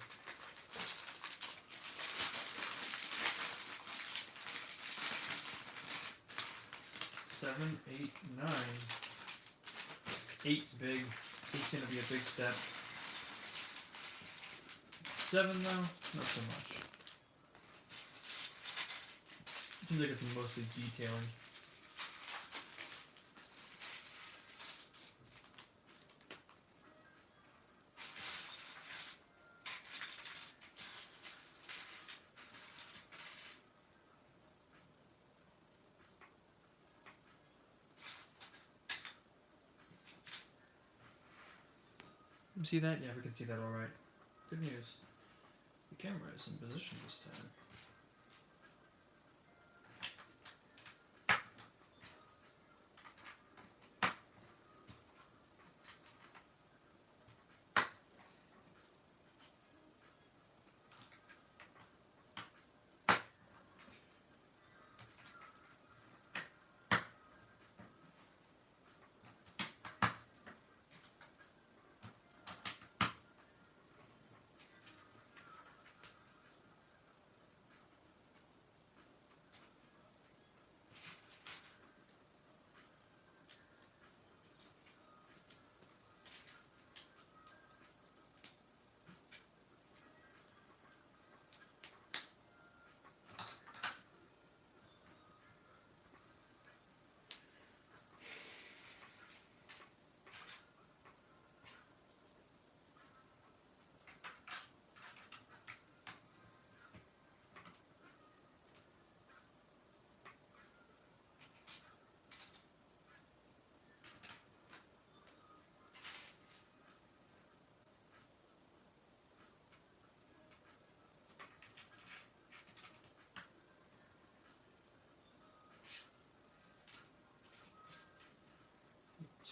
Seven, 8, 9. 8's big. 8's gonna be a big step. 7 though, not so much. Seems like it's mostly detailing. See that? Yeah, we can see that all right. Good news. The camera is in position this time.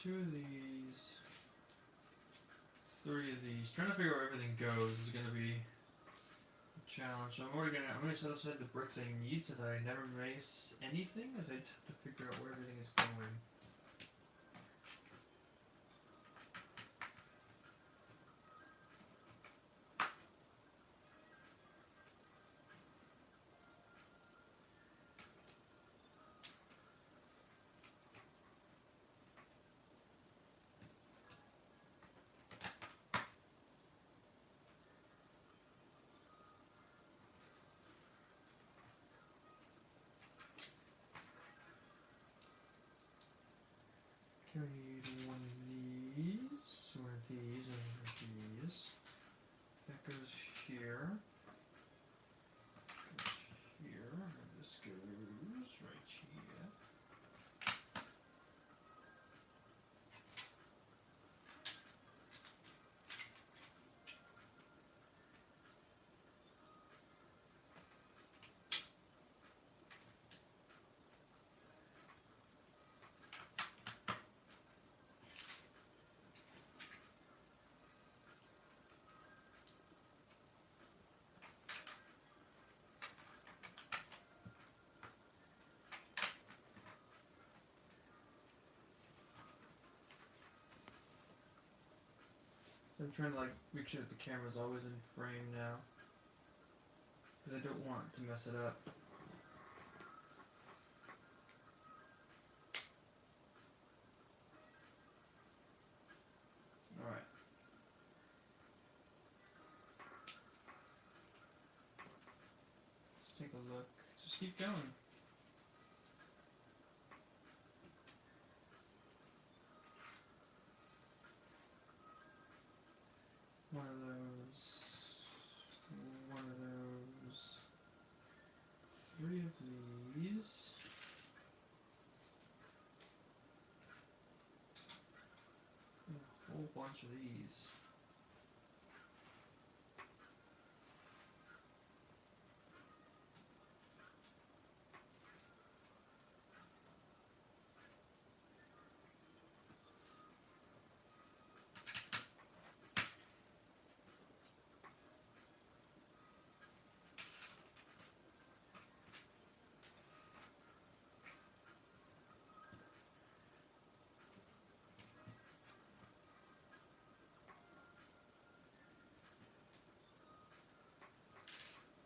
2 of these, 3 of these. Trying to figure out where everything goes is gonna be a challenge. So I'm gonna set aside the bricks I need so that I never miss anything as I have to figure out where everything is going. Okay, we need one of these, one of these, and one of these. That goes here. Goes here, and this goes right here. So I'm trying to like make sure that the camera's always in frame now, because I don't want to mess it up. Alright. Let's take a look. Just keep going. One of those. 3 of these. A whole bunch of these.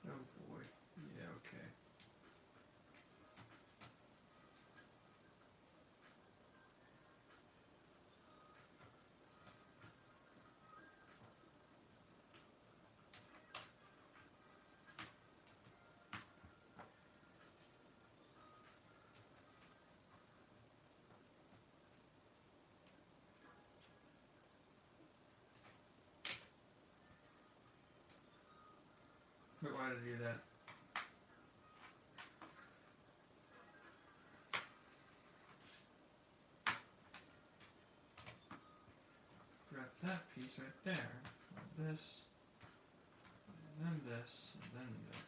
Oh boy. Yeah, okay. But why did I do that? Grab that piece right there. This, and then this, and then this.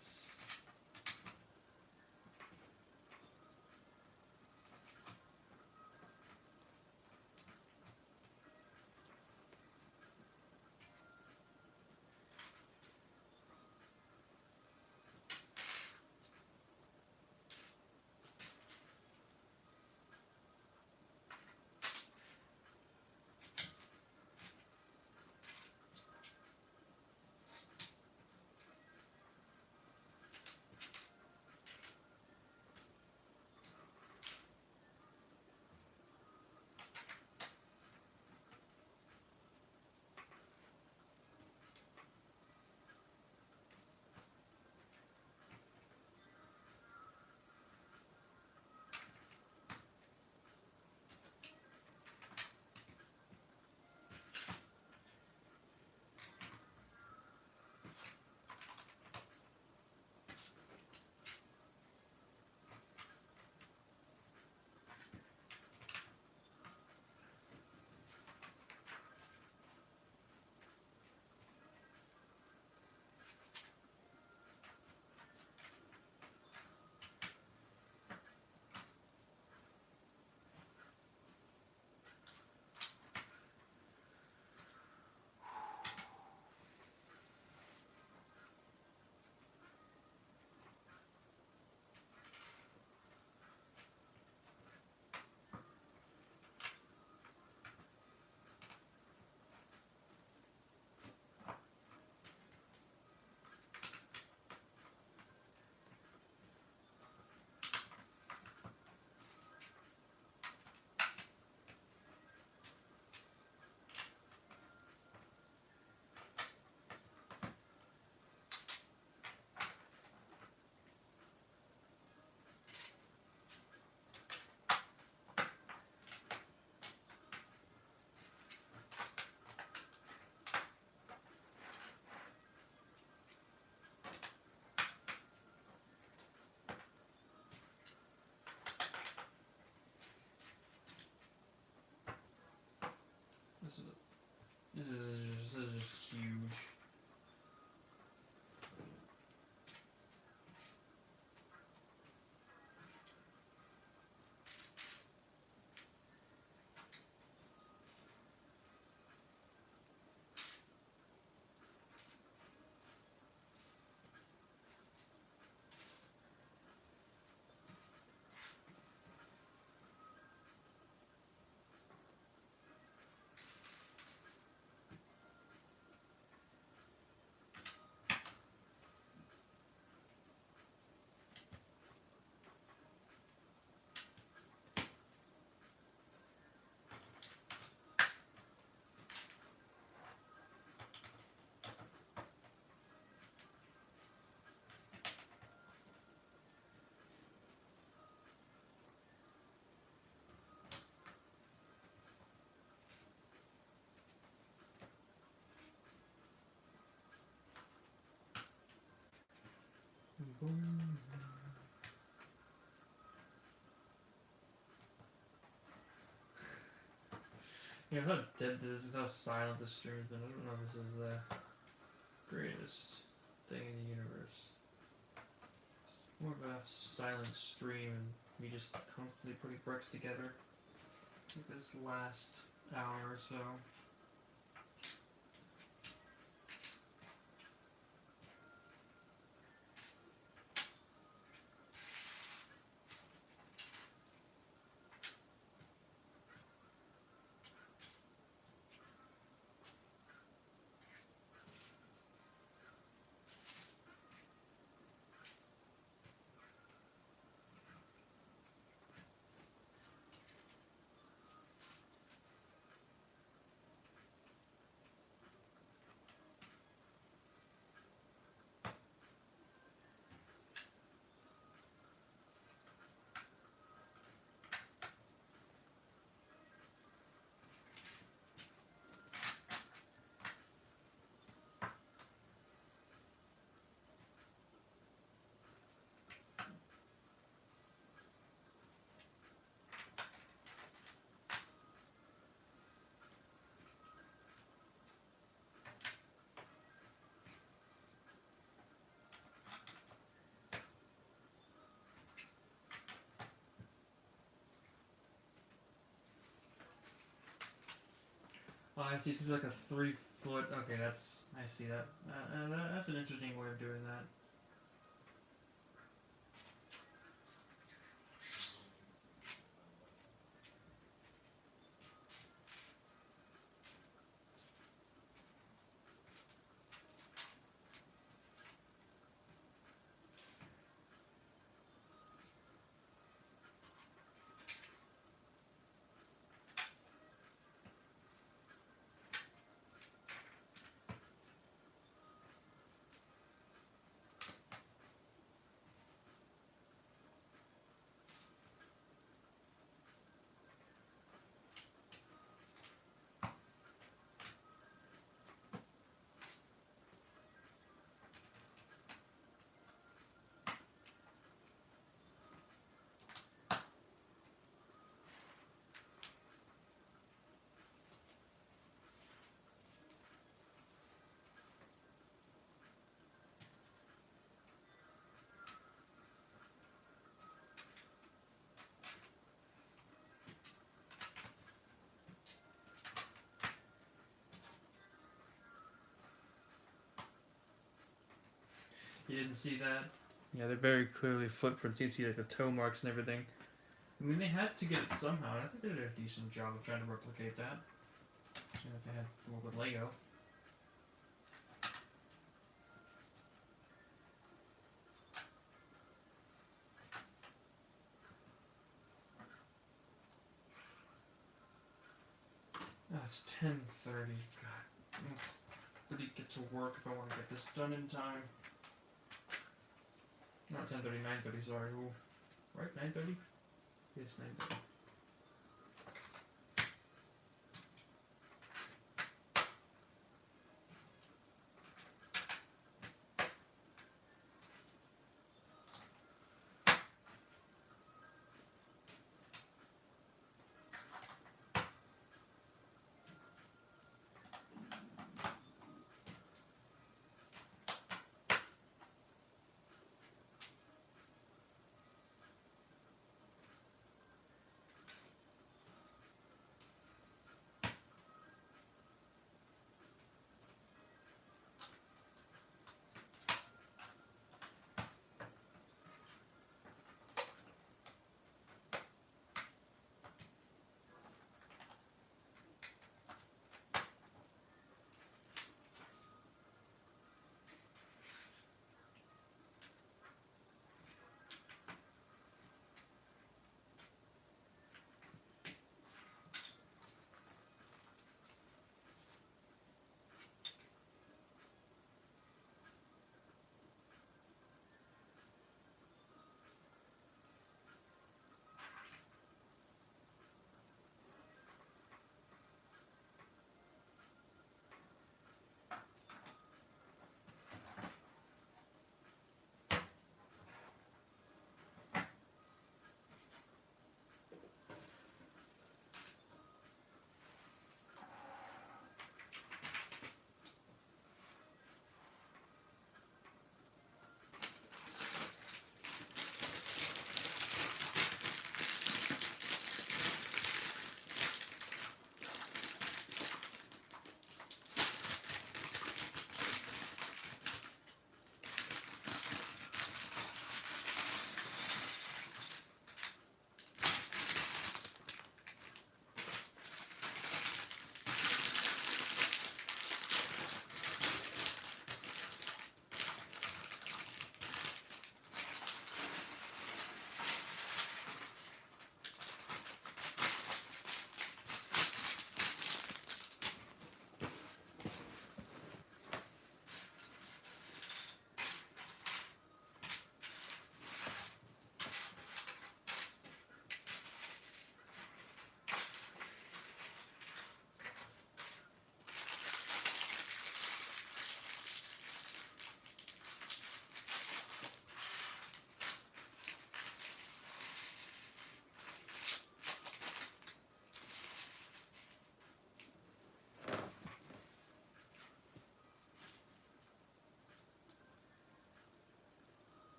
Yeah, without dead this, without silent the stream, then I don't know if this is the greatest thing in the universe. It's more of a silent stream and me just constantly putting bricks together. Like this last hour or so. Oh, I see. So it's like a 3 foot. Okay, that's. I see that. That's an interesting way of doing that. You didn't see that? Yeah, they're very clearly footprints. You see like the toe marks and everything. I mean, they had to get it somehow, and I think they did a decent job of trying to replicate that. So they had to work with Lego. Oh, it's 10:30. God, I must really get to work if I want to get this done in time. Not 10:30, 9:30. Sorry. Ooh. Right, 9:30. Yes, 9:30.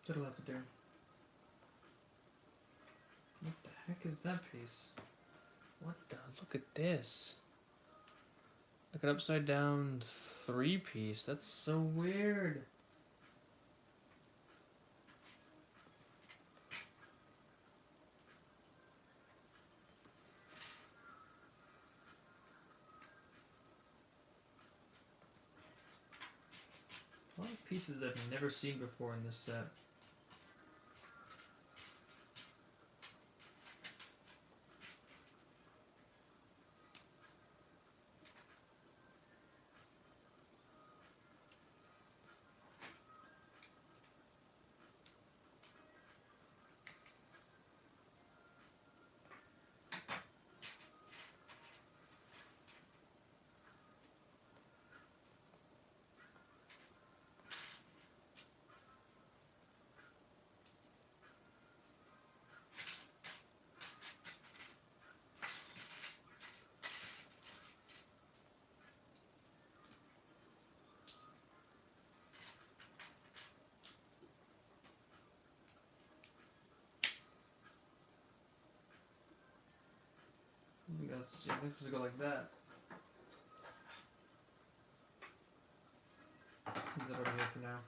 That'll have to do. What the heck is that piece? What the? Look at this. Like an upside down 3-piece. That's so weird. A lot of pieces I've never seen before in this set. I think that's supposed to go like that. Leave that over here for now.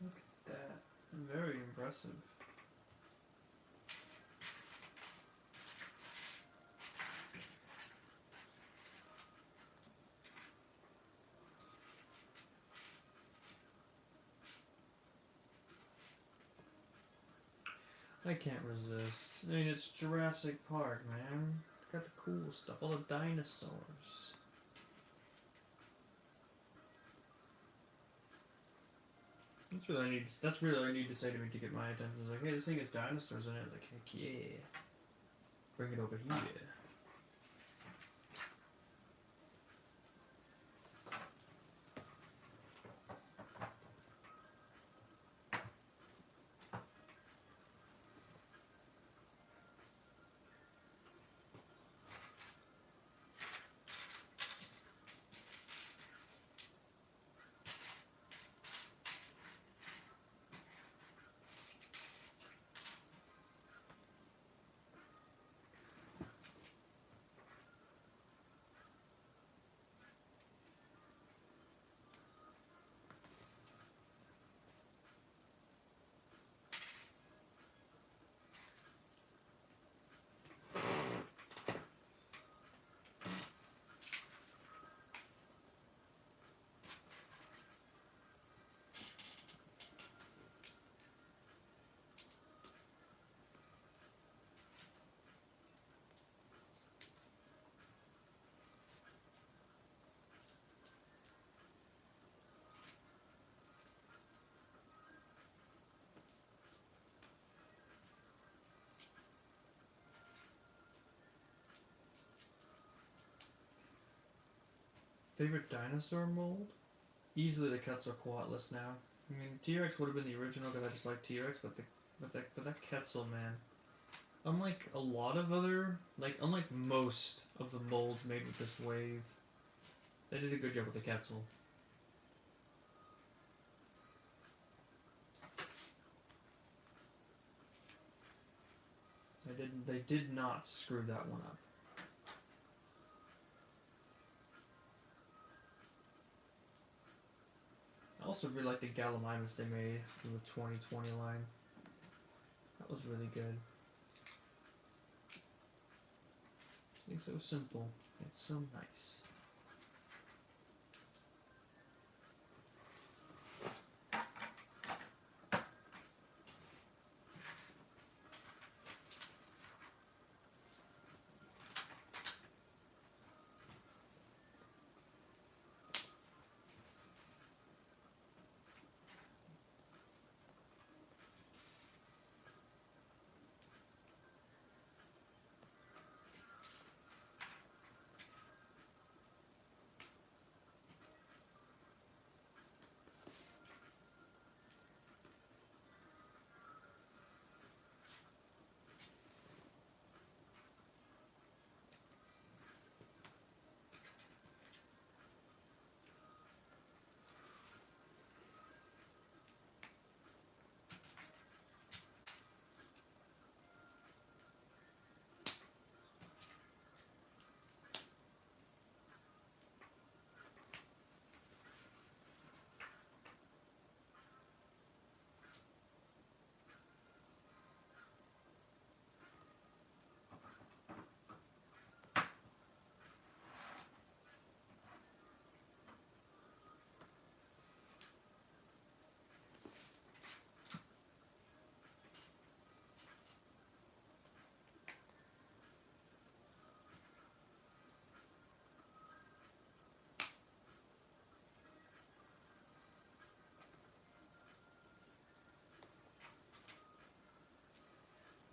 Look at that. Very impressive. I can't resist. I mean, it's Jurassic Park, man. Got the cool stuff, all the dinosaurs. That's really all I need to say to me to get my attention. It's like, hey, this thing has dinosaurs in it. Like, heck yeah. Bring it over here. Favorite dinosaur mold? Easily the Quetzalcoatlus now. I mean, T-Rex would have been the original because I just like T-Rex, but that Quetzal, man. Unlike a lot of other, unlike most of the molds made with this wave, they did a good job with the Quetzal. They did not screw that one up. I also really like the Gallimimus they made from the 2020 line. That was really good. It's so simple. It's so nice.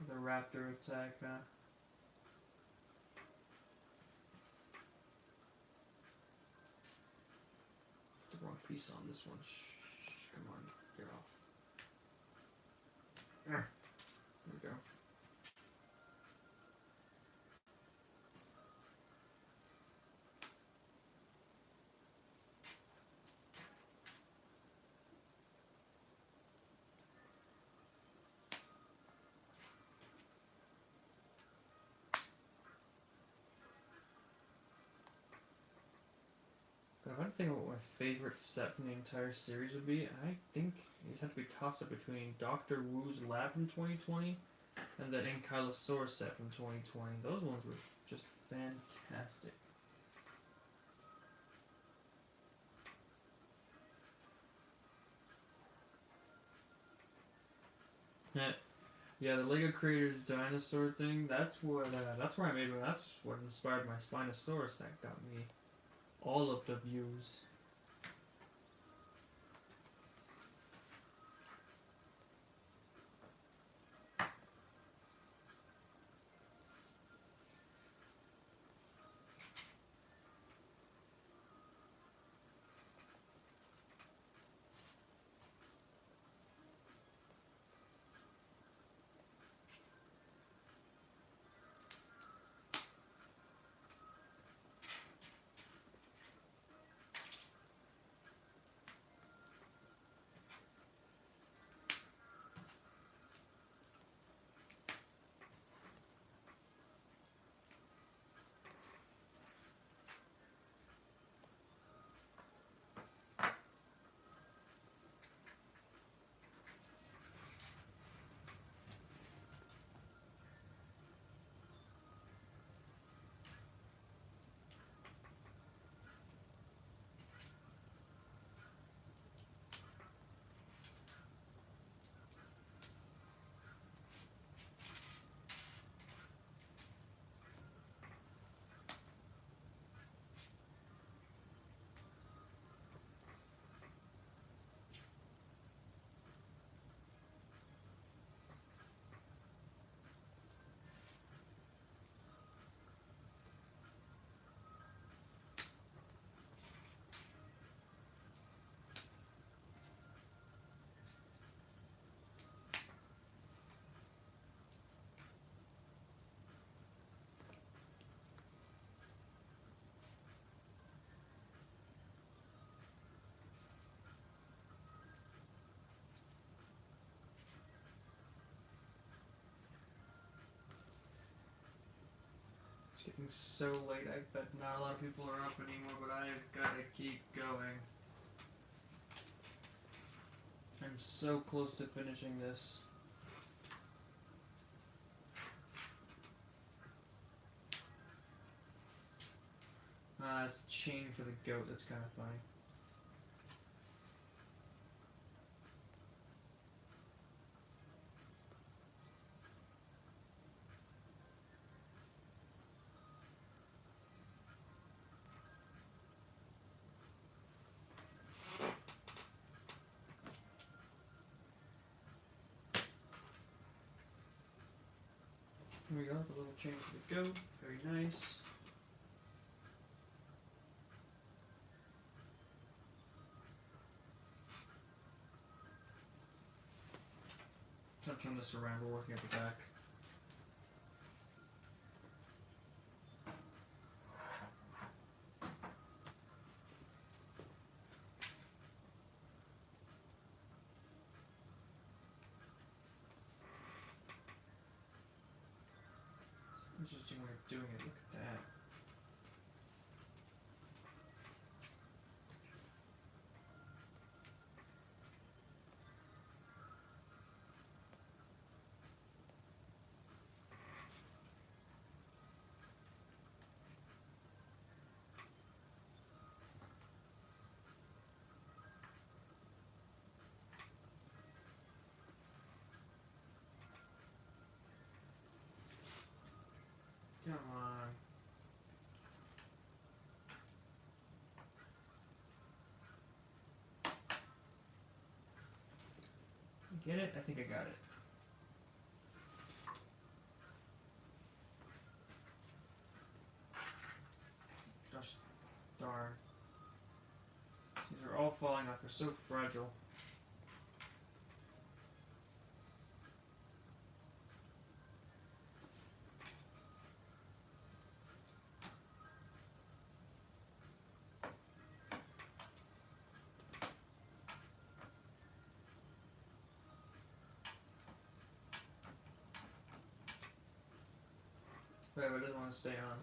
The Raptor Attack, the wrong piece on this one. Shh, come on, get off. There we go. But if I had to think about what my favorite set from the entire series would be, I think it'd have to be a toss-up between Dr. Wu's lab from 2020 and that Ankylosaurus set from 2020. Those ones were just fantastic. Yeah, the Lego Creators Dinosaur thing, that's where I made one. That's what inspired my Spinosaurus. That got me all of the views. making so late. I bet not a lot of people are up anymore, but I've got to keep going. I'm so close to finishing this. It's a chain for the goat. That's kind of funny. Here we go, the little chain for the goat, very nice. I'm going to turn this around, we're working at the back. Interesting way of doing it, look at that. Come on. Get it? I think I got it. Gosh darn. These are all falling off. They're so fragile. Whatever, it doesn't want to stay on.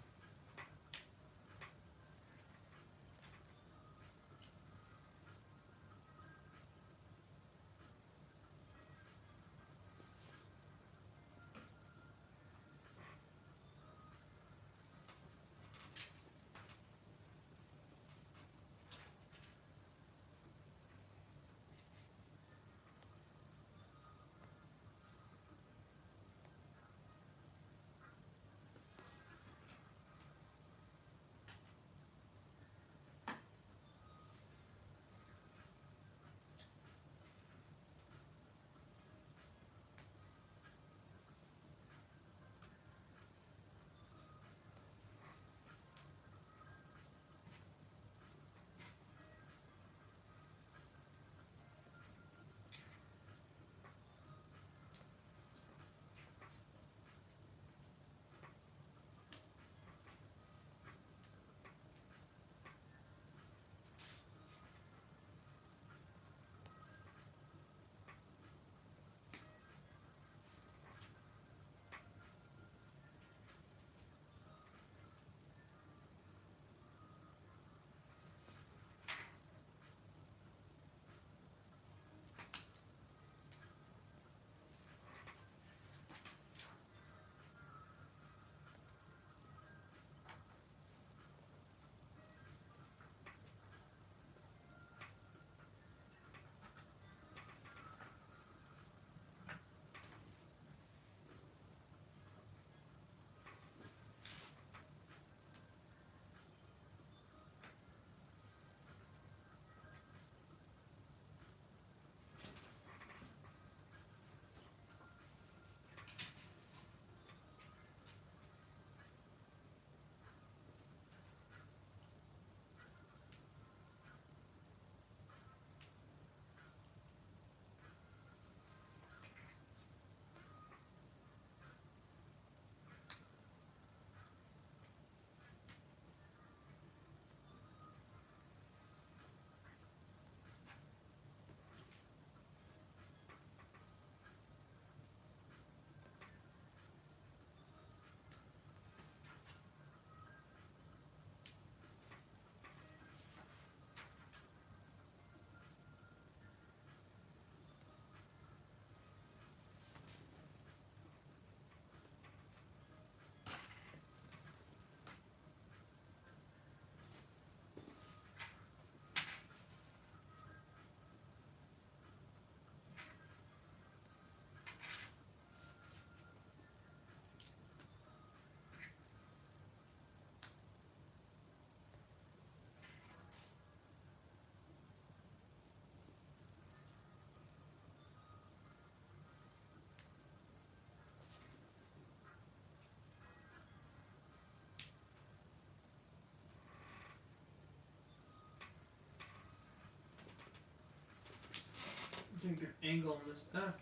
Doing a good angle on this. Ah.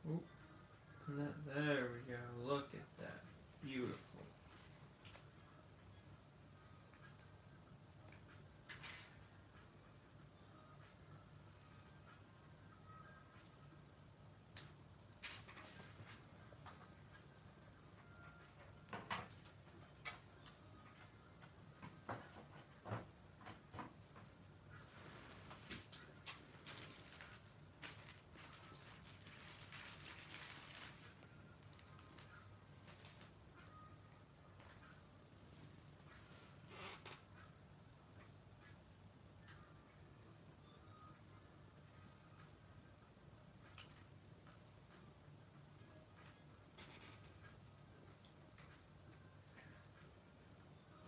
Oop. And there we go. Look at that. Beautiful.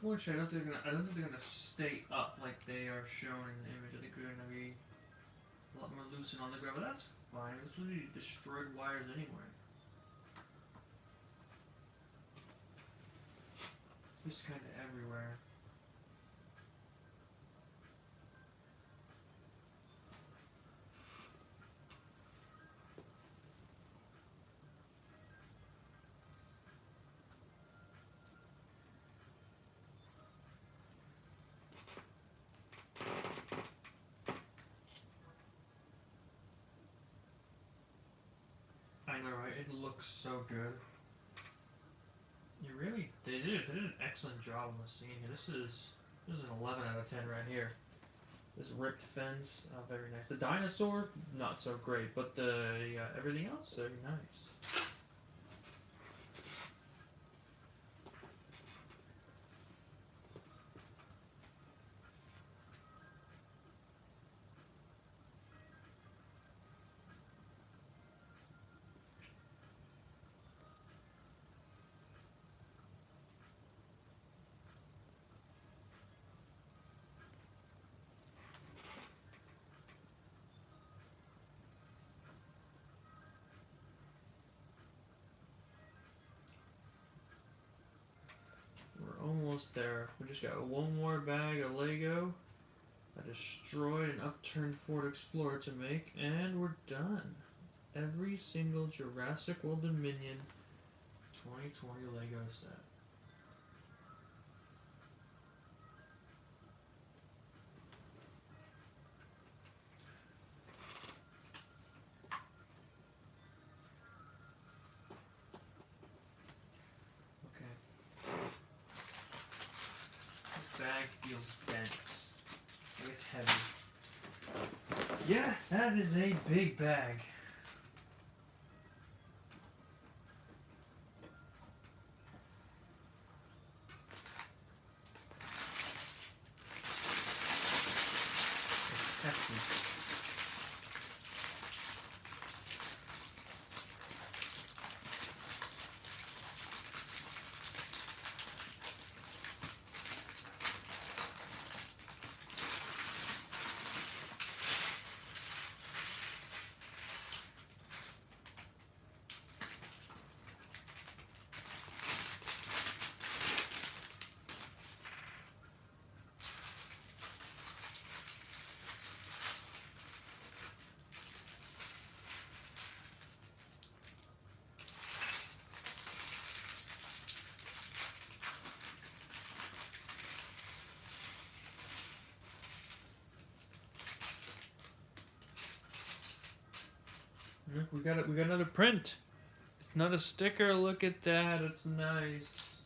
Fortunately, I don't think they're gonna stay up like they are shown in the image. I think they're gonna be a lot more loosened on the ground, but that's fine. This would be destroyed wires anyway. Just kind of everywhere. I know, right? It looks so good. They did an excellent job on the scene here. This is an 11 out of 10 right here. This ripped fence, very nice. The dinosaur, not so great, but everything else, very nice. Almost there. We just got one more bag of Lego, a destroyed and upturned Ford Explorer to make, and we're done. Every single Jurassic World Dominion 2020 Lego set. Bag feels dense. Like it's heavy. Yeah, that is a big bag. It's hefty. Look, we got another print. It's Not a sticker. Look at that. It's nice.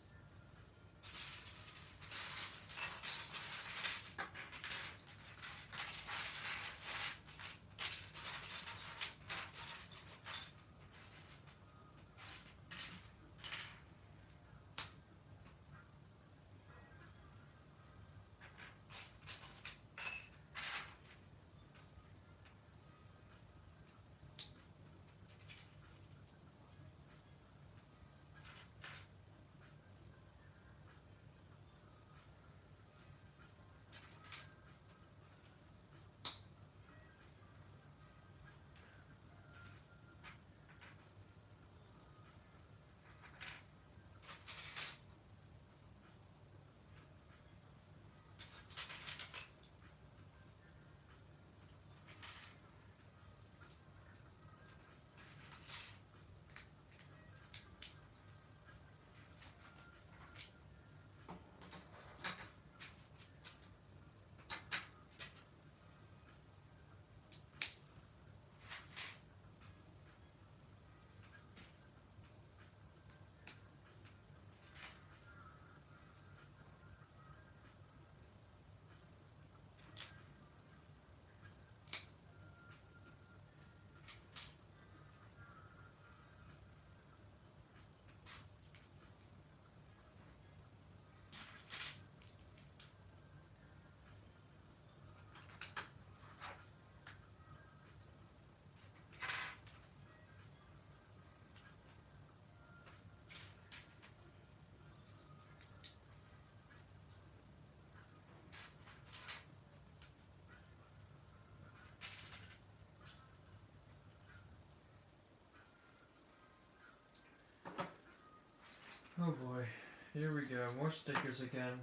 Oh boy, here we go, more stickers again.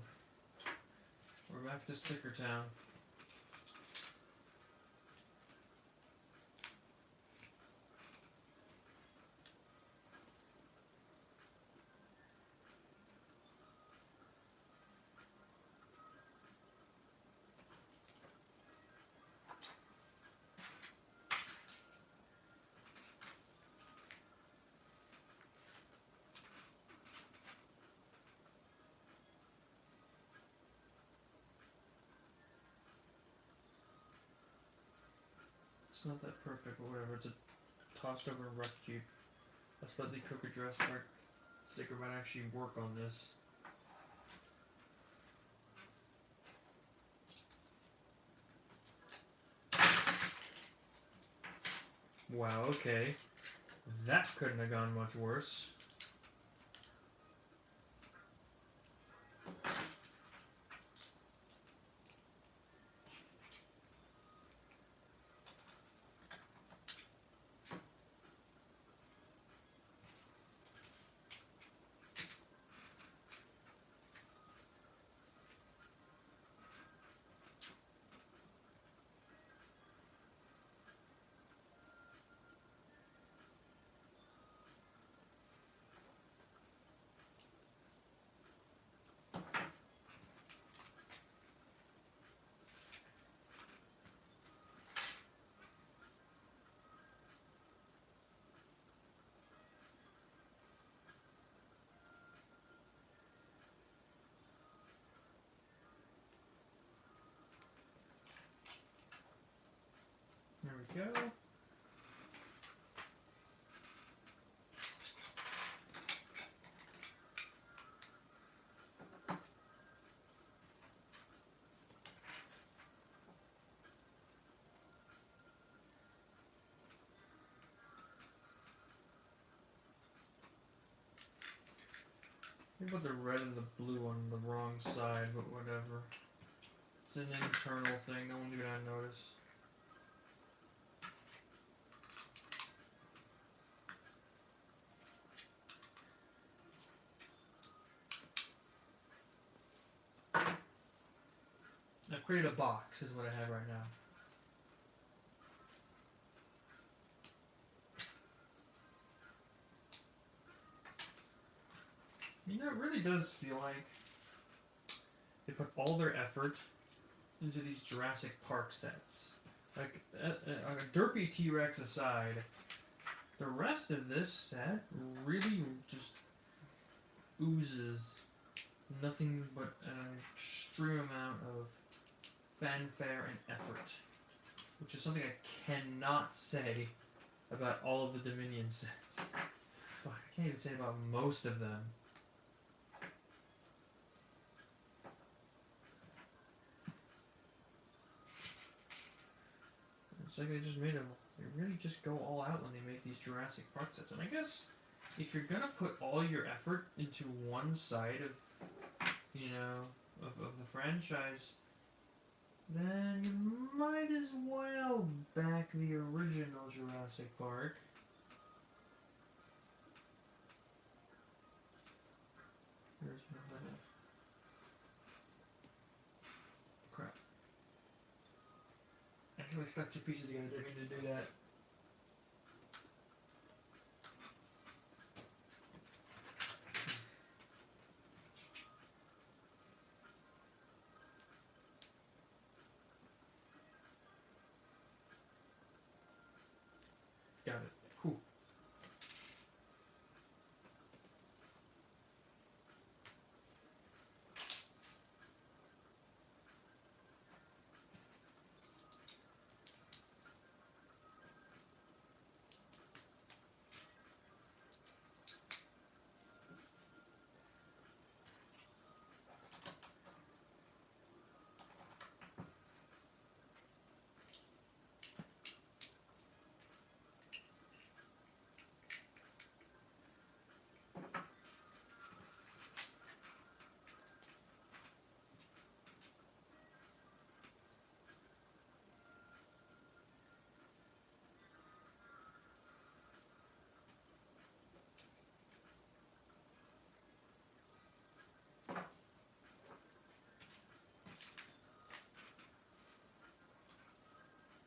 We're back to Sticker Town. It's not that perfect, but whatever. It's a tossed over wreck Jeep. A slightly crooked Jurassic sticker might actually work on this. Wow, okay. That couldn't have gone much worse. There we go. You put the red and the blue on the wrong side, but whatever. It's an internal thing, no one's gonna notice. I've created a box, is what I have right now. You know, it really does feel like they put all their effort into these Jurassic Park sets. Like, a derpy T-Rex aside, the rest of this set really just oozes nothing but an extreme amount of fanfare and effort, which is something I cannot say about all of the Dominion sets. Fuck, I can't even say about most of them. It's like they just made them. They really just go all out when they make these Jurassic Park sets. And I guess if you're gonna put all your effort into one side of, you know, of the franchise, then you might as well back the original Jurassic Park. Where's my little crap? I actually stuck two pieces together. Didn't mean to do that. Got it. Cool.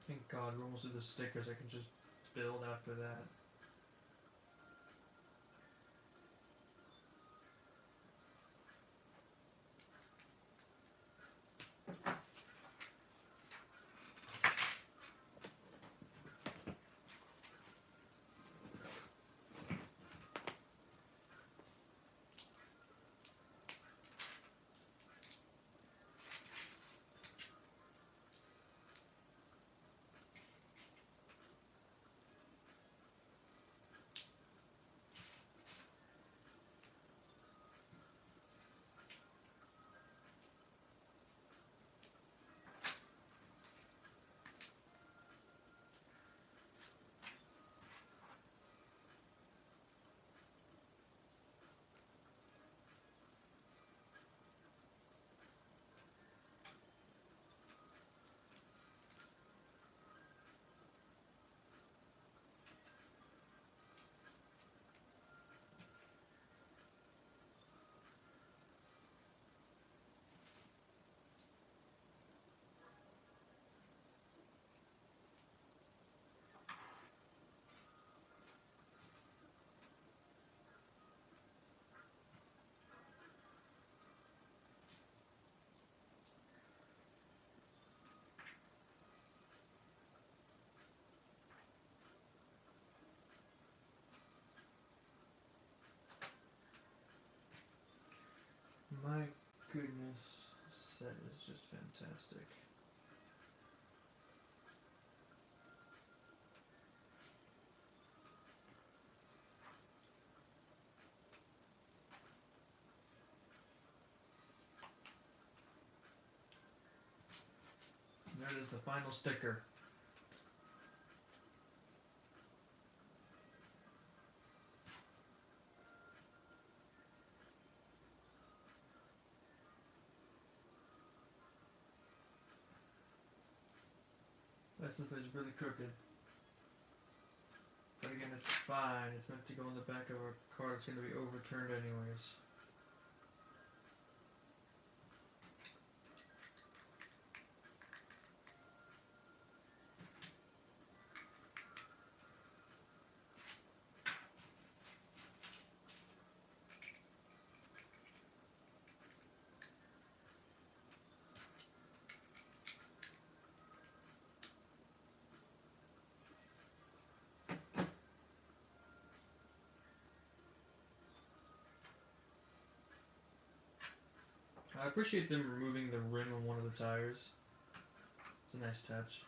Thank God we're almost at the stickers. I can just build after that. My goodness, this set is just fantastic. And there it is, the final sticker. That stuff is really crooked. But again, it's fine. It's meant to go on the back of a card. It's going to be overturned anyways. I appreciate them removing the rim on one of the tires. It's a nice touch.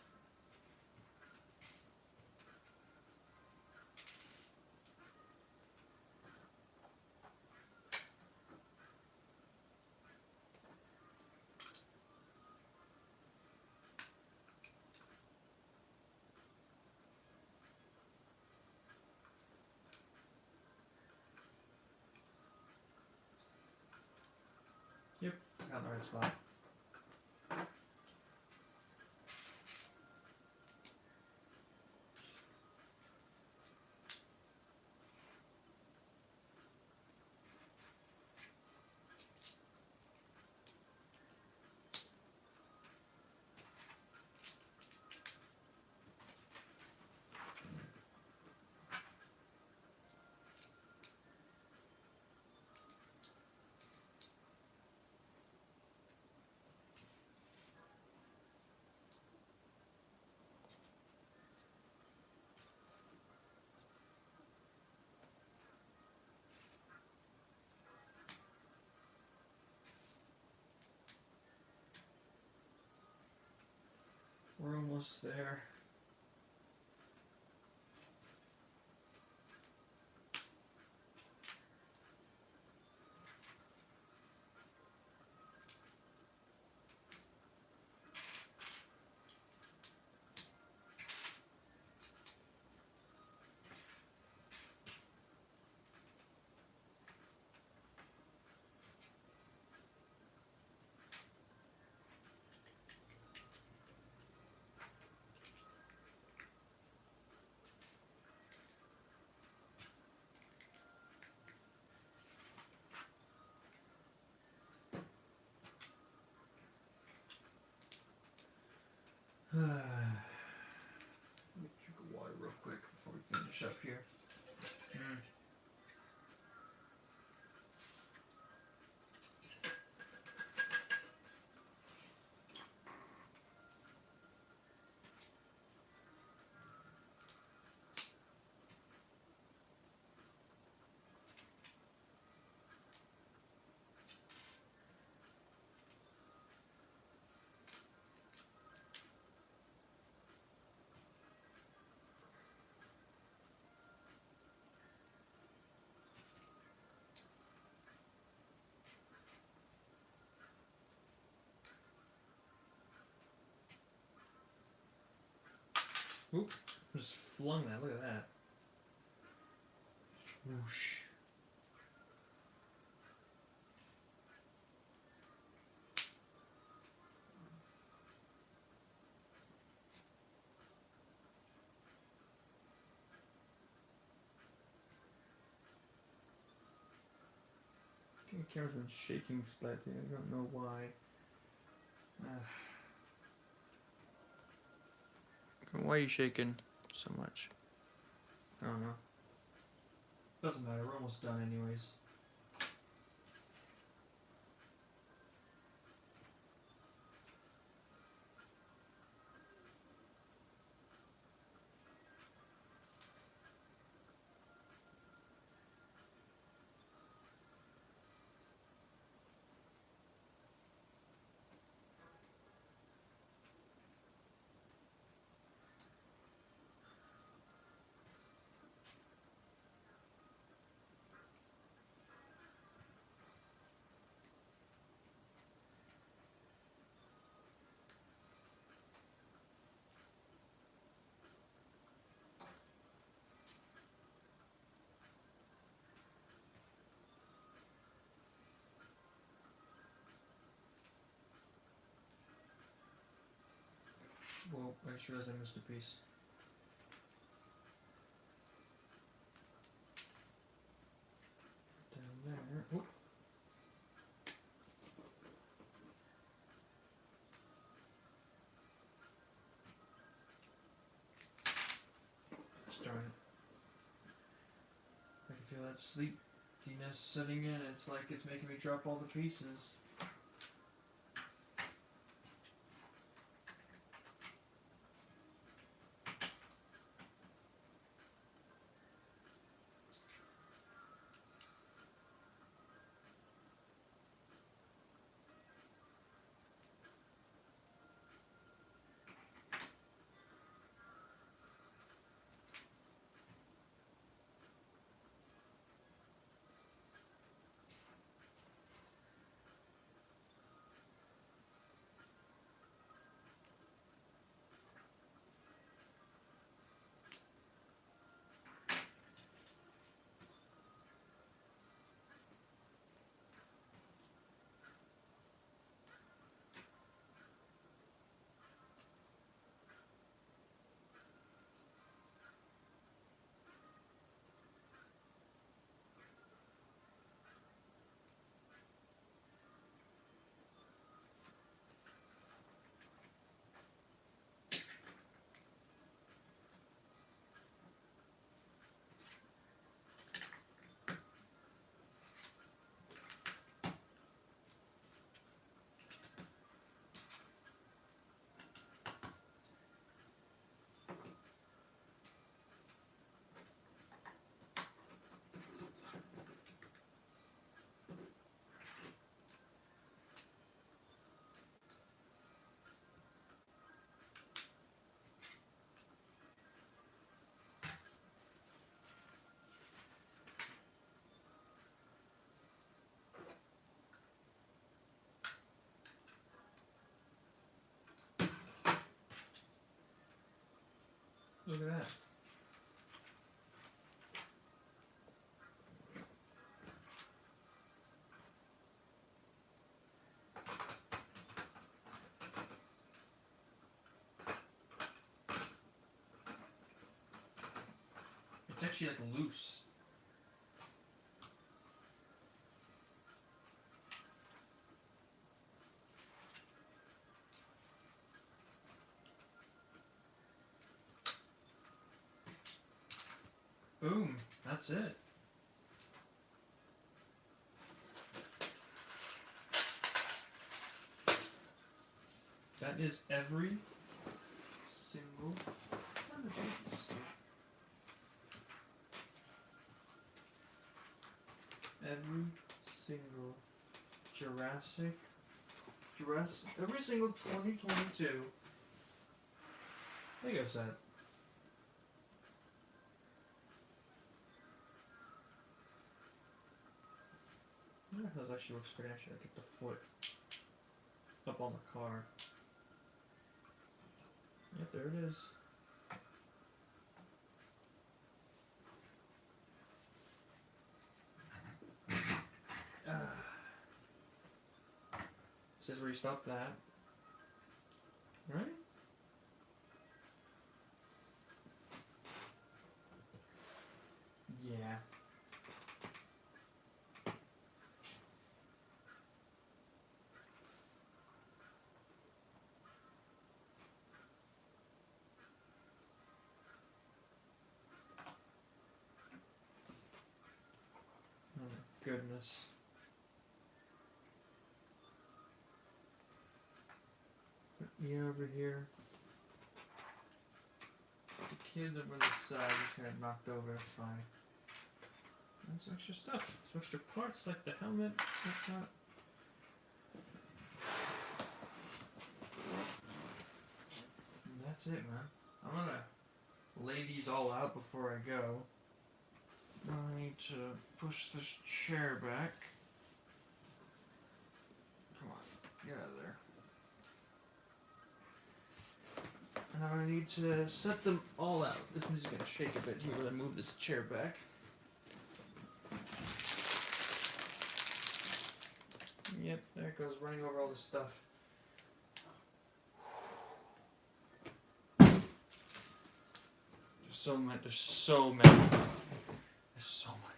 Yep, got in the right spot. We're almost there. Let me drink of water real quick before we finish up here. Oop, just flung that, look at that. Whoosh. I think the camera's been shaking slightly, I don't know why. Why are you shaking so much? I don't know. Doesn't matter, we're almost done anyways. Well, I just realized I missed a piece. Down there. Whoop. Just darn it. I can feel that sleepiness setting in. It's like it's making me drop all the pieces. Look at that. It's actually like loose. Boom. That's it. That is every single one of these. Every single Jurassic, every single 2022 Lego set. I wonder if that actually looks pretty. Actually, I get the foot up on the car. Yep, there it is. Says where you stop that. Right? Yeah. Oh my goodness. Put me over here. The kids over on the side just kind of knocked over, that's fine. And some extra stuff. Some extra parts like the helmet, whatnot. And that's it, man. I'm gonna lay these all out before I go. I need to push this chair back. Come on, get out of there. And I'm gonna need to set them all out. This one's gonna shake a bit here when I move this chair back. Yep, there it goes, running over all this stuff. There's so much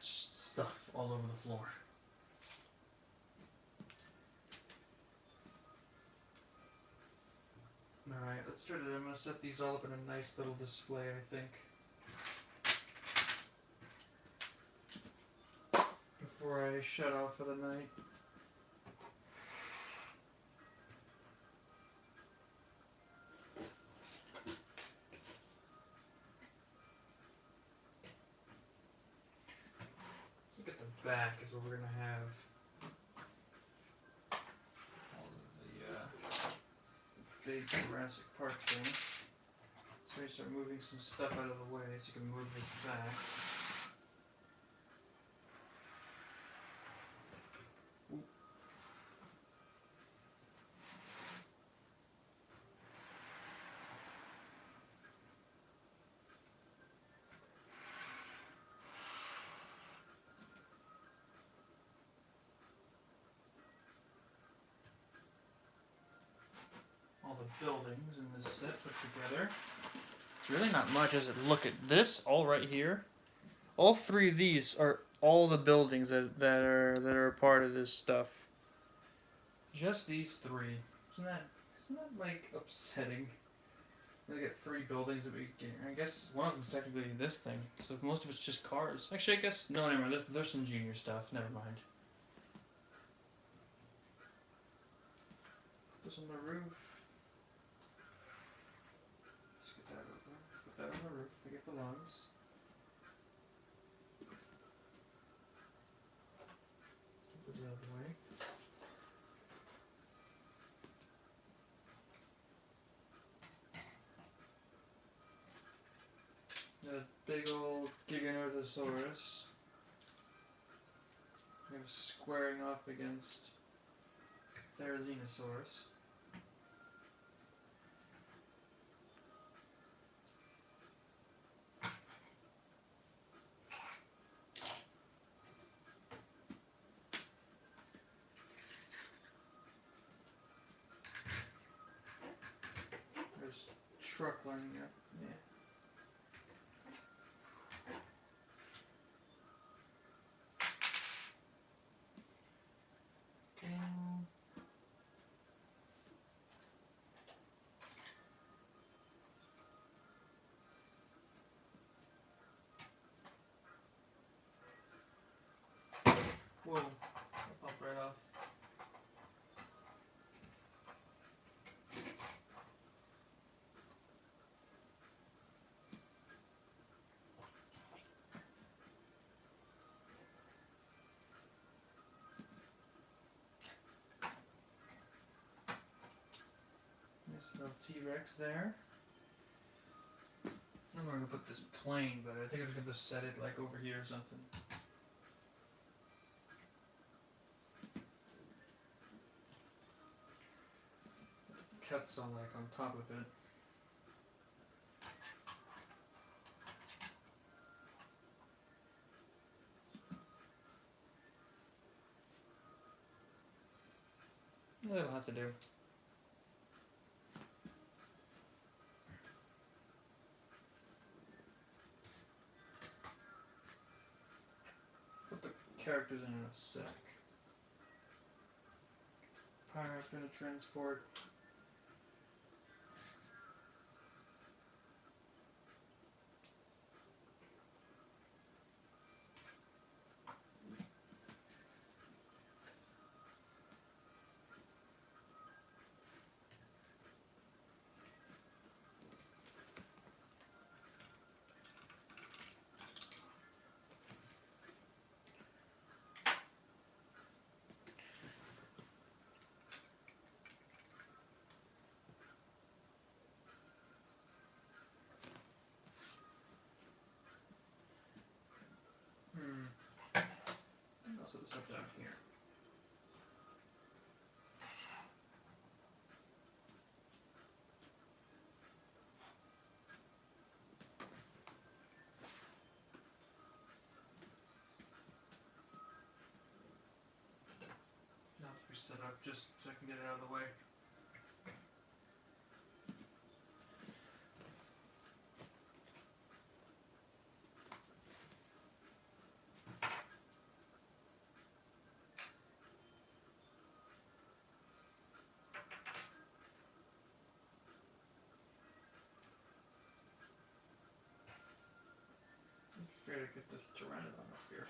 stuff all over the floor. Alright, let's try to, I'm gonna set these all up in a nice little display, I think. Before I shut off for the night. Look at the back is what we're gonna have. All of the big Jurassic Park thing. So you start moving some stuff out of the way so you can move this back. Oop. All the buildings in this set put together. It's really not much, is it? Look at this, all right here. All three of these are all the buildings that are a part of this stuff. Just these three. Isn't that like upsetting? We get three buildings that we get. I guess one of them's technically this thing, so most of it's just cars. Actually, I guess no, never mind. There's some junior stuff. Never mind. This on the roof. Let's get that over. Put that on the roof. I think it belongs. Put it the other way. The big old Giganotosaurus. Kind of squaring off against Therazinosaurus. truck lining up. Yeah. Okay. Whoa, that popped right off. Nice little T-Rex there. I'm going to put this plane, but I think I'm just going to set it like over here or something. Cuts on like on top of it. That'll have to do. Put the characters in a sec. Power going to transport. Also this up down here. Now to be set up just so I can get it out of the way. Try to get this Pteranodon up here.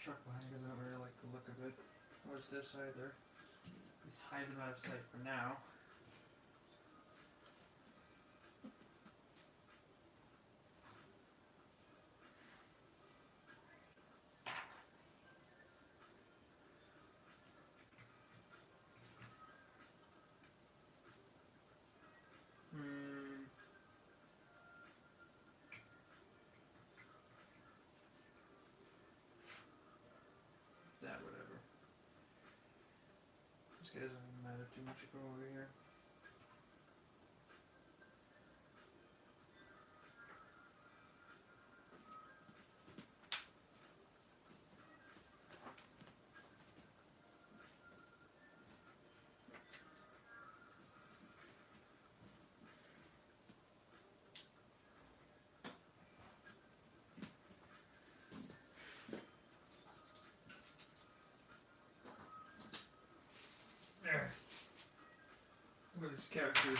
Truck behind because I don't really like the look of it. Or this either. Just hide them out of sight for now. That whatever. This guy doesn't matter too much to go over here. There. Look at these characters.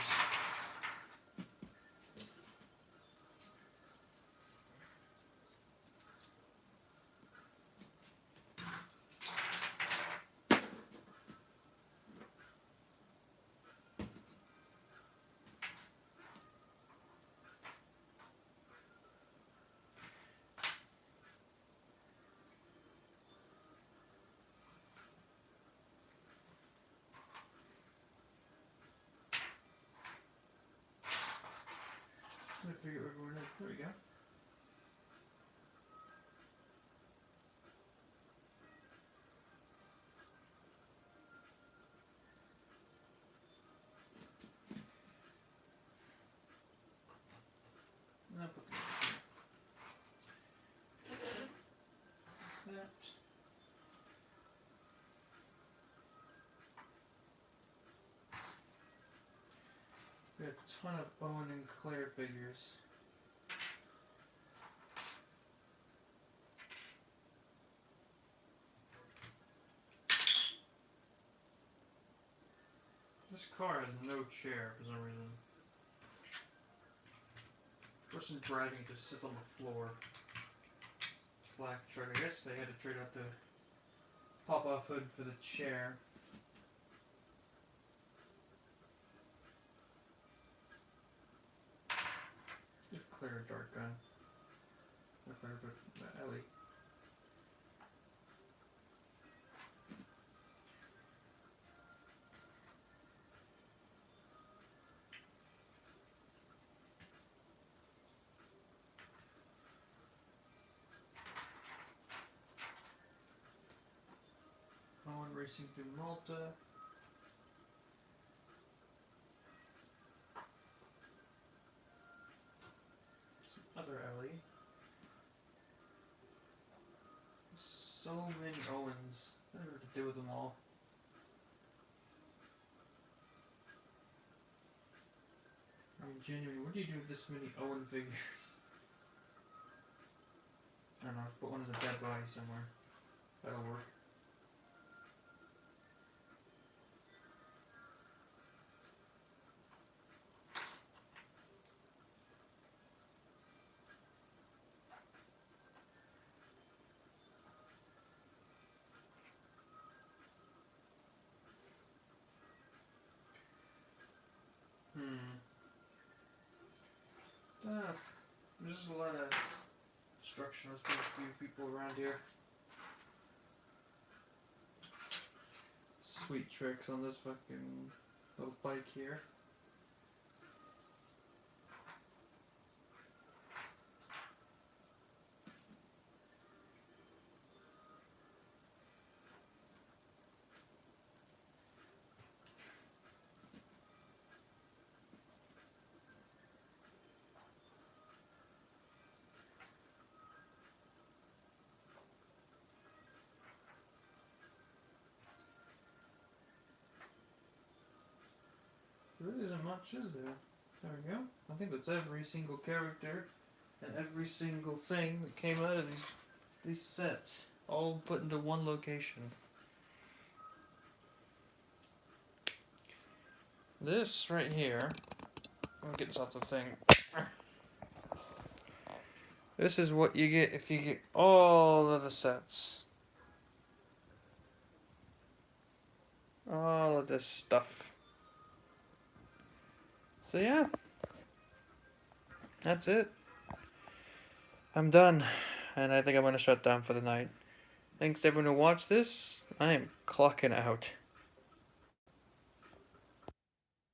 figure out where it is. There we go. I'll put this here. That. We have a ton of Owen and Claire figures. This car has no chair for some reason. The person driving just sits on the floor. Black truck. I guess they had to trade out the pop-off hood for the chair. Give Claire a dark gun. Not Claire, but Ellie. Owen racing through Malta. Some other Ellie. So many Owens. I don't know what to do with them all. I mean, genuinely, what do you do with this many Owen figures? I don't know, put one as a dead body somewhere. That'll work. There's just a lot of destruction. There's been a few people around here. Sweet tricks on this fucking little bike here. There really isn't much, is there? There we go. I think that's every single character and every single thing that came out of these sets, all put into one location. This right here, I'm gonna get this off the thing. This is what you get if you get all of the sets. All of this stuff. So yeah, that's it. I'm done, and I think I'm going to shut down for the night. Thanks to everyone who watched this. I am clocking out.